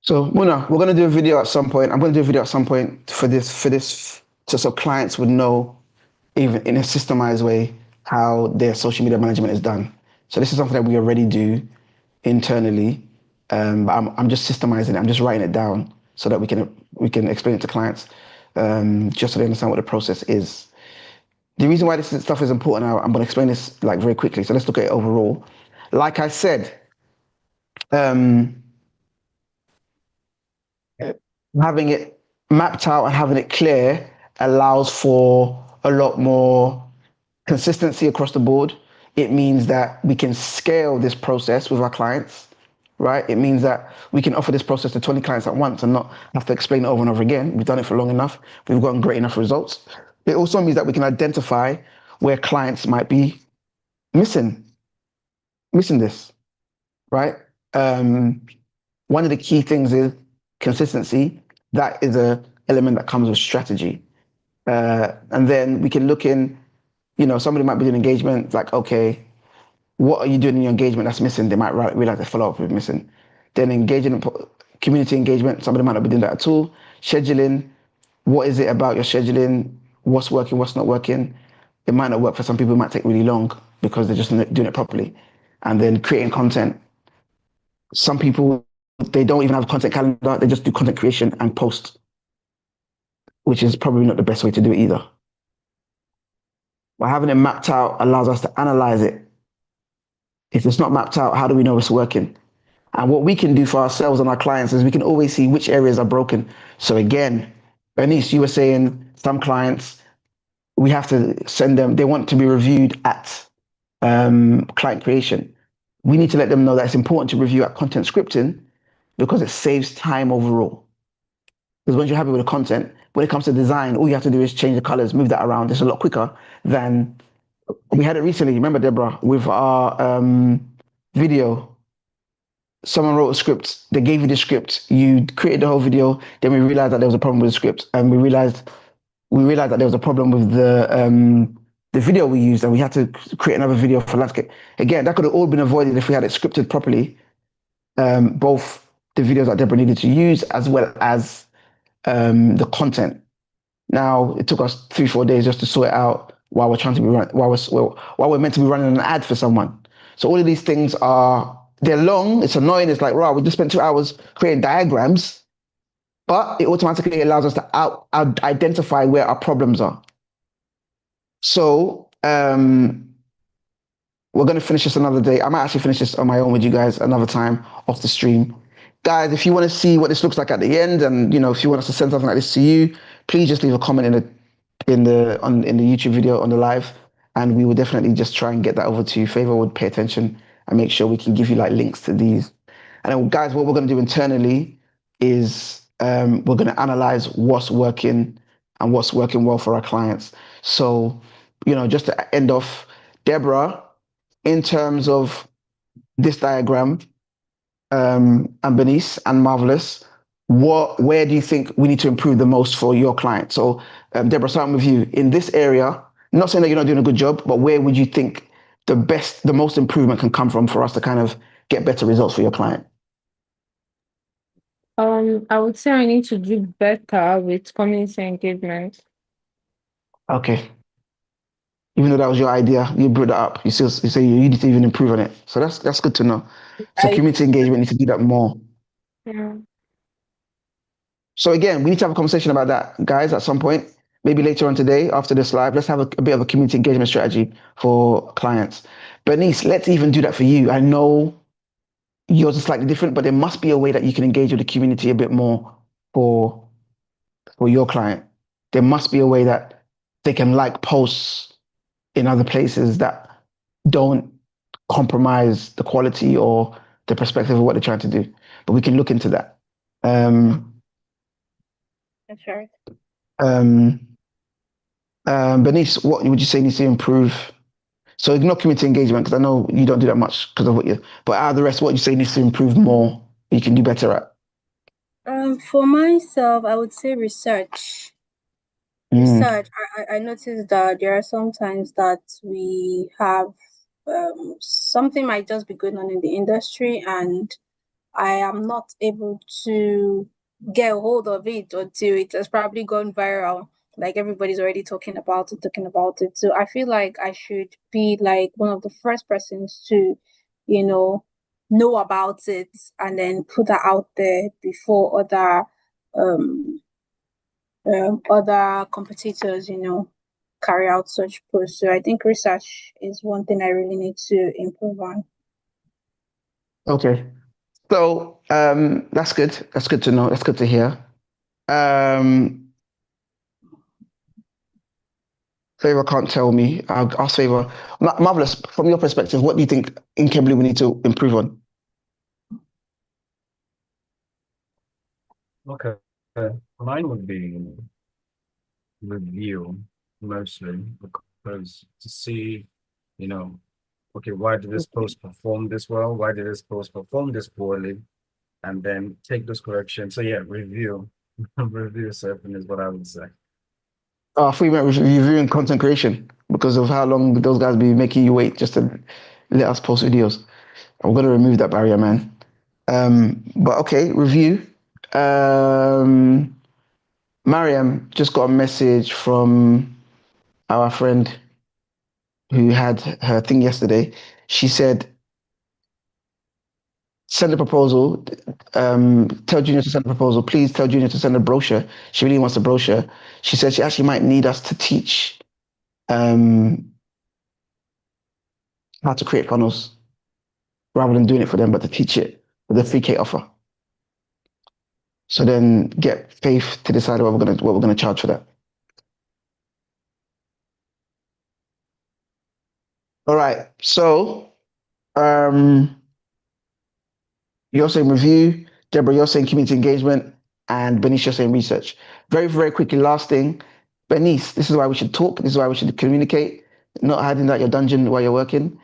So Muna, we're gonna do a video at some point. I'm gonna do a video at some point for this, just so clients would know, even in a systemized way, how their social media management is done. So this is something that we already do internally, but I'm just systemizing it. I'm just writing it down so that we can explain it to clients, just so they understand what the process is. The reason why this stuff is important, I'm going to explain this like very quickly. So let's look at it overall. Like I said, having it mapped out and having it clear allows for a lot more consistency across the board. It means that we can scale this process with our clients, right? It means that we can offer this process to 20 clients at once and not have to explain it over and over again. We've done it for long enough. We've gotten great enough results. It also means that we can identify where clients might be missing this, right? One of the key things is consistency. That is a element that comes with strategy. And then we can look in, somebody might be doing engagement, like, okay, what are you doing in your engagement that's missing? They might realize the follow-up is missing. Then community engagement, somebody might not be doing that at all. Scheduling, what is it about your scheduling? what's working, what's not working. It might not work for some people. It might take really long because they're just not doing it properly. And then creating content. Some people, they don't even have a content calendar. They just do content creation and post, which is probably not the best way to do it either. But having it mapped out allows us to analyze it. If it's not mapped out, how do we know it's working? And what we can do for ourselves and our clients is we can always see which areas are broken. So again, Bernice, you were saying some clients, we have to send them, they want to be reviewed at client creation. We need to let them know that it's important to review at content scripting because it saves time overall. Because once you're happy with the content, when it comes to design, all you have to do is change the colors, move that around. It's a lot quicker than, we had it recently, remember Deborah, with our video. Someone wrote a script, they gave you the script, you created the whole video, then we realized that there was a problem with the script, and we realized that there was a problem with the video we used, and we had to create another video for landscape. Again, that could have all been avoided if we had it scripted properly, both the videos that Deborah needed to use as well as the content. Now it took us 3-4 days just to sort it out while we're trying to be while we're meant to be running an ad for someone. So all of these things they're long, it's annoying, it's like, wow, we just spent 2 hours creating diagrams, but it automatically allows us to identify where our problems are. So we're going to finish this another day. I might actually finish this on my own with you guys another time off the stream. Guys, if you want to see what this looks like at the end, and if you want us to send something like this to you, please just leave a comment in the YouTube video on the live, and we will definitely just try and get that over to you. Favor would pay attention and make sure we can give you like links to these. And then, guys, what we're going to do internally is we're going to analyze what's working and what's working well for our clients. So, just to end off, Deborah, in terms of this diagram, and Bernice and Marvelous, where do you think we need to improve the most for your client? So, Deborah, starting with you in this area. Not saying that you're not doing a good job, but where would you think the most improvement can come from for us to kind of get better results for your client? I would say I need to do better with community engagement. Okay. Even though that was your idea, you brought that up. You say you need to even improve on it. So that's good to know. So community engagement needs to do that more. Yeah. So again, we need to have a conversation about that, guys, at some point. Maybe later on today, after this live, let's have a bit of a community engagement strategy for clients. Bernice, let's even do that for you. I know yours is slightly different, but there must be a way that you can engage with the community a bit more for your client. There must be a way that they can like posts in other places that don't compromise the quality or the perspective of what they're trying to do. But we can look into that. That's right. Bernice, what would you say needs to improve? So ignore community engagement, because I know you don't do that much because of but out of the rest, what you say needs to improve more, you can do better at? For myself, I would say research. Research. I noticed that there are some times that we have something might just be going on in the industry, and I am not able to get a hold of it until it has probably gone viral. Like everybody's already talking about it. So I feel like I should be like one of the first persons to, know about it and then put that out there before other competitors, carry out such posts. So I think research is one thing I really need to improve on. Okay. So that's good. That's good to know. That's good to hear. Favor can't tell me. I'll ask Favor. Marvelous, from your perspective, what do you think in Cambly we need to improve on? Okay. Mine would be review mostly, because to see, okay, why did this post perform this well? Why did this post perform this poorly? And then take those corrections. So yeah, review. Review surfing is what I would say. I thought you meant reviewing content creation because of how long those guys be making you wait just to let us post videos. I'm gonna remove that barrier, man. But okay, review. Mariam just got a message from our friend who had her thing yesterday, she said, send a proposal. Tell Junior to send a proposal. Please tell Junior to send a brochure. She really wants a brochure. She said she actually might need us to teach how to create funnels rather than doing it for them, but to teach it with a 3K offer. So then get Faith to decide what we're gonna charge for that. All right. So you're saying review, Deborah, you're saying community engagement, and Bernice, you're saying research. Very, very quickly, last thing. Bernice, this is why we should talk. This is why we should communicate, not hiding out your dungeon while you're working.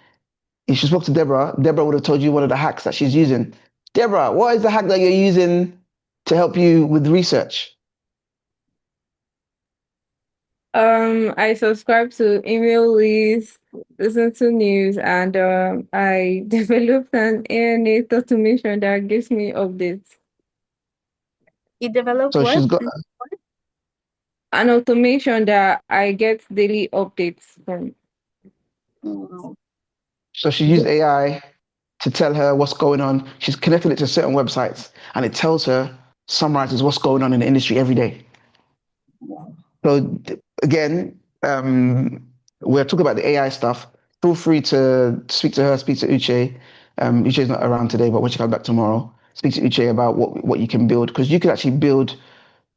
If you spoke to Deborah, Deborah would have told you one of the hacks that she's using. Deborah, what is the hack that you're using to help you with research? I subscribe to email lists, listen to news, and I developed an ANA automation that gives me updates. You developed So what? she's got An automation that I get daily updates from. Oh, so she used AI to tell her what's going on. She's connected it to certain websites, and it tells her, summarizes what's going on in the industry every day. So again, we're talking about the AI stuff. Feel free to speak to her, speak to Uche. Uche's not around today, but when she comes back tomorrow, speak to Uche about what you can build, because you could actually build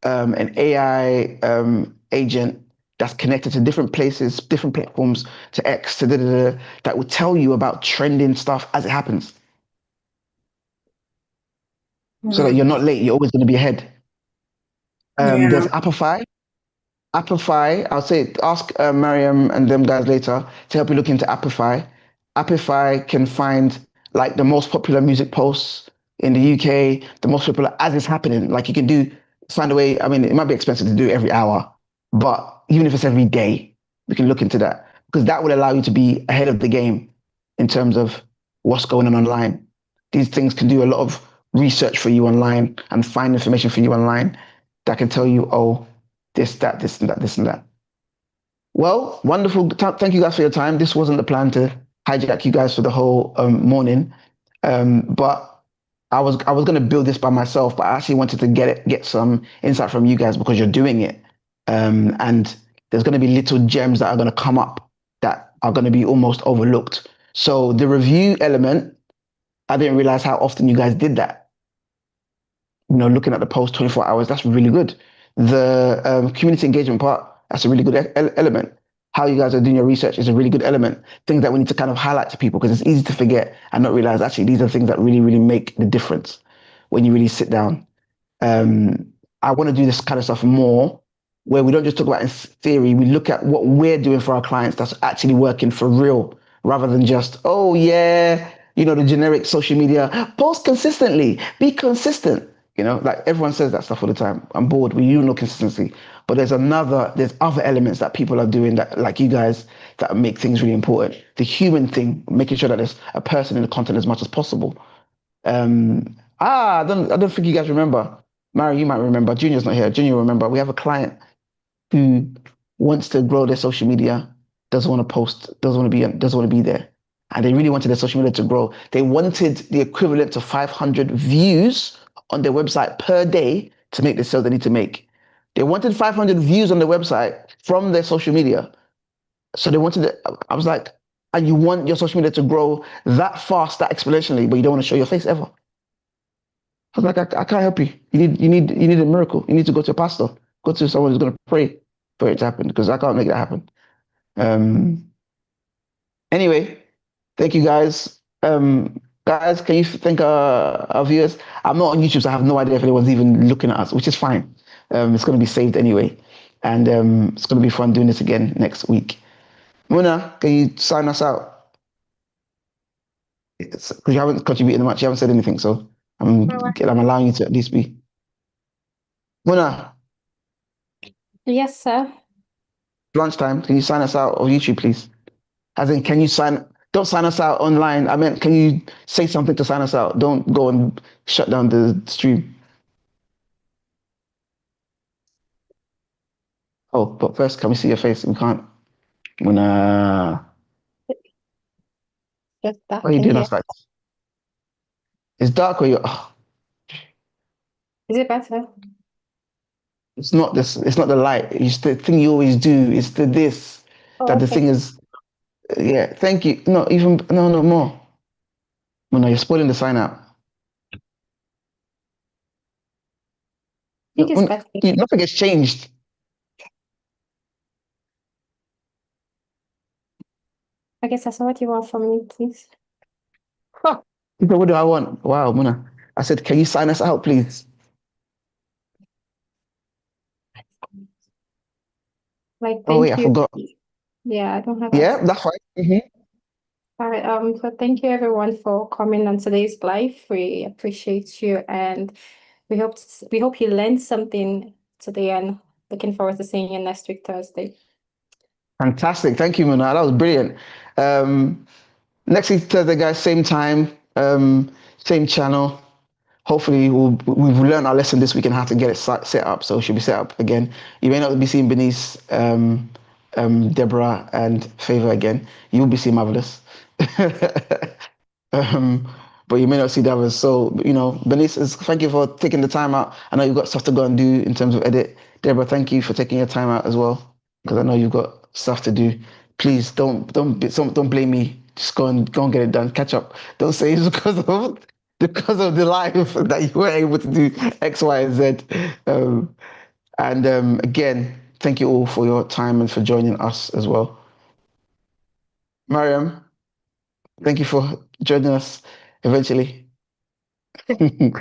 an AI agent that's connected to different places, different platforms, to X, to that will tell you about trending stuff as it happens, so that you're not late. You're always going to be ahead. yeah. There's Apify. Apify, I'll say, ask Mariam and them guys later to help you look into Apify. Apify can find like the most popular music posts in the UK, the most popular as it's happening. Like you can find a way. I mean, it might be expensive to do every hour, but even if it's every day, we can look into that, because that will allow you to be ahead of the game in terms of what's going on online. These things can do a lot of research for you online and find information for you online that can tell you, oh, this, that, this, and that, this, and that. Well, wonderful. Thank you guys for your time. This wasn't the plan to hijack you guys for the whole morning, but I was going to build this by myself, but I actually wanted to get some insight from you guys because you're doing it, and there's going to be little gems that are going to come up that are going to be almost overlooked. So the review element, I didn't realize how often you guys did that. Looking at the post 24 hours, that's really good. The community engagement part, that's a really good element. How you guys are doing your research is a really good element. Things that we need to kind of highlight to people, because it's easy to forget and not realize actually these are things that really, really make the difference when you really sit down. I want to do this kind of stuff more, where we don't just talk about in theory, we look at what we're doing for our clients that's actually working for real, rather than just, oh yeah, the generic social media, post consistently, be consistent. Like everyone says that stuff all the time. I'm bored. We know consistency, but there's other elements that people are doing that, like you guys, that make things really important. The human thing, making sure that there's a person in the content as much as possible. I don't think you guys remember. Mary, you might remember. Junior's not here. Junior, remember. We have a client who wants to grow their social media, doesn't want to post, doesn't want to be there, and they really wanted their social media to grow. They wanted the equivalent to 500 views on their website per day to make the sales they need to make. They wanted 500 views on their website from their social media. So they wanted it. I was like, and you want your social media to grow that fast, that exponentially, but you don't want to show your face ever. I was like, I can't help you. You need a miracle. You need to go to a pastor. Go to someone who's going to pray for it to happen, because I can't make that happen. Anyway, thank you guys. Guys, can you thank our viewers? I'm not on YouTube, so I have no idea if anyone's even looking at us, which is fine. It's going to be saved anyway. And it's going to be fun doing this again next week. Muna, can you sign us out? Because you haven't contributed much, you haven't said anything, so I'm allowing you to at least be. Muna, Yes, sir. lunchtime, can you sign us out of YouTube, please? As in, don't sign us out online. I meant, can you say something to sign us out? Don't go and shut down the stream. Oh, but first, can we see your face? We can't. Muna, Just dark what are you in doing here. outside? It's dark where you're. Oh, Is it better? it's not this. It's not the light. It's the thing you always do. It's the this. Oh, That the okay. thing is. Yeah. Thank you. No, even no more. Muna, you're spoiling the sign out. I think it's Muna, better. nothing has changed. I guess that's what you want from me, please. Huh. He said, what do I want? Wow, Muna. I said, can you sign us out, please? Like, Oh wait, thank I you. forgot. Yeah, I don't have Yeah, access. that's fine. All right, so thank you everyone for coming on today's live. We appreciate you and we hope you learned something today and looking forward to seeing you next week, Thursday. Fantastic. Thank you, Muna. That was brilliant. Next week, Thursday, guys, same time, same channel. Hopefully, we've learned our lesson this week and how to get it set up. So it should be set up again. You may not be seeing Benice, Deborah, and Favor again. You'll be seeing Marvelous. um, but you may not see the others. So, Benice, thank you for taking the time out. I know you've got stuff to go and do in terms of edit. Deborah, thank you for taking your time out as well, because I know you've got stuff to do. Please don't blame me. Just go and get it done. Catch up. Don't say it's because of the live that you weren't able to do X, Y, and Z. Again, thank you all for your time and for joining us as well. Mariam, thank you for joining us eventually. And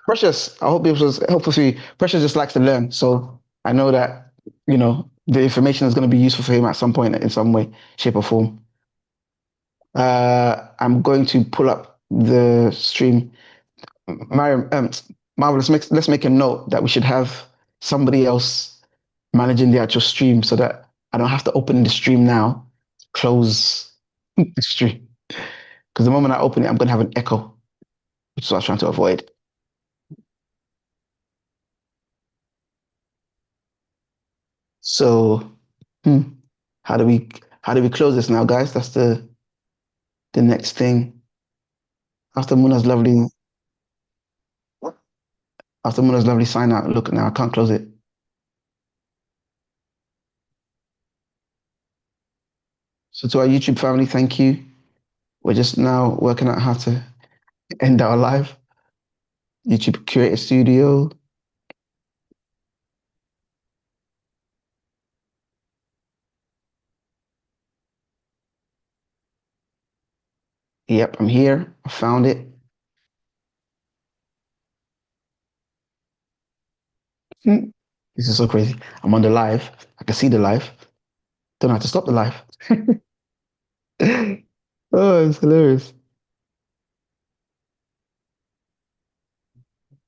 Precious, I hope it was helpful for you. Precious just likes to learn, so I know that the information is going to be useful for him at some point in some way, shape, or form. I'm going to pull up the stream. Mariam, Marvelous, let's make a note that we should have somebody else managing the actual stream so that I don't have to open the stream now, close the stream. Because the moment I open it, I'm going to have an echo, which is what I was trying to avoid. So, how do we close this now, guys? That's the next thing. After Muna's lovely sign out. Look now, I can't close it. So to our YouTube family, thank you. We're just now working out how to end our live. YouTube Creator Studio. Yep, I'm here. I found it. This is so crazy. I'm on the live. I can see the live. Don't have to stop the live. Oh, it's hilarious.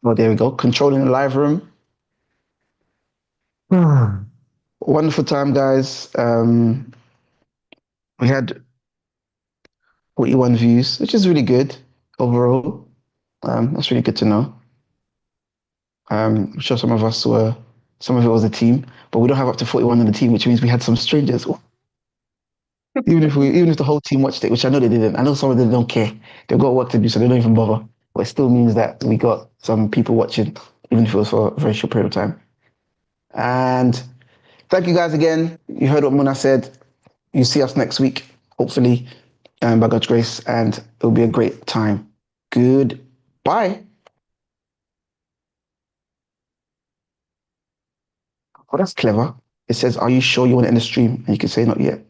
Oh, there we go. Controlling the live room. Wonderful time, guys. We had 41 views, which is really good overall. That's really good to know. I'm sure some of it was a team, but we don't have up to 41 in the team, which means we had some strangers. Even if the whole team watched it, which I know they didn't. I know some of them don't care. They've got work to do, so they don't even bother. But it still means that we got some people watching, even if it was for a very short period of time. And thank you guys again. You heard what Muna said. You see us next week, hopefully, by God's grace, and it'll be a great time. Goodbye. Oh, that's clever. It says, "Are you sure you want to end the stream?" And you can say, "Not yet."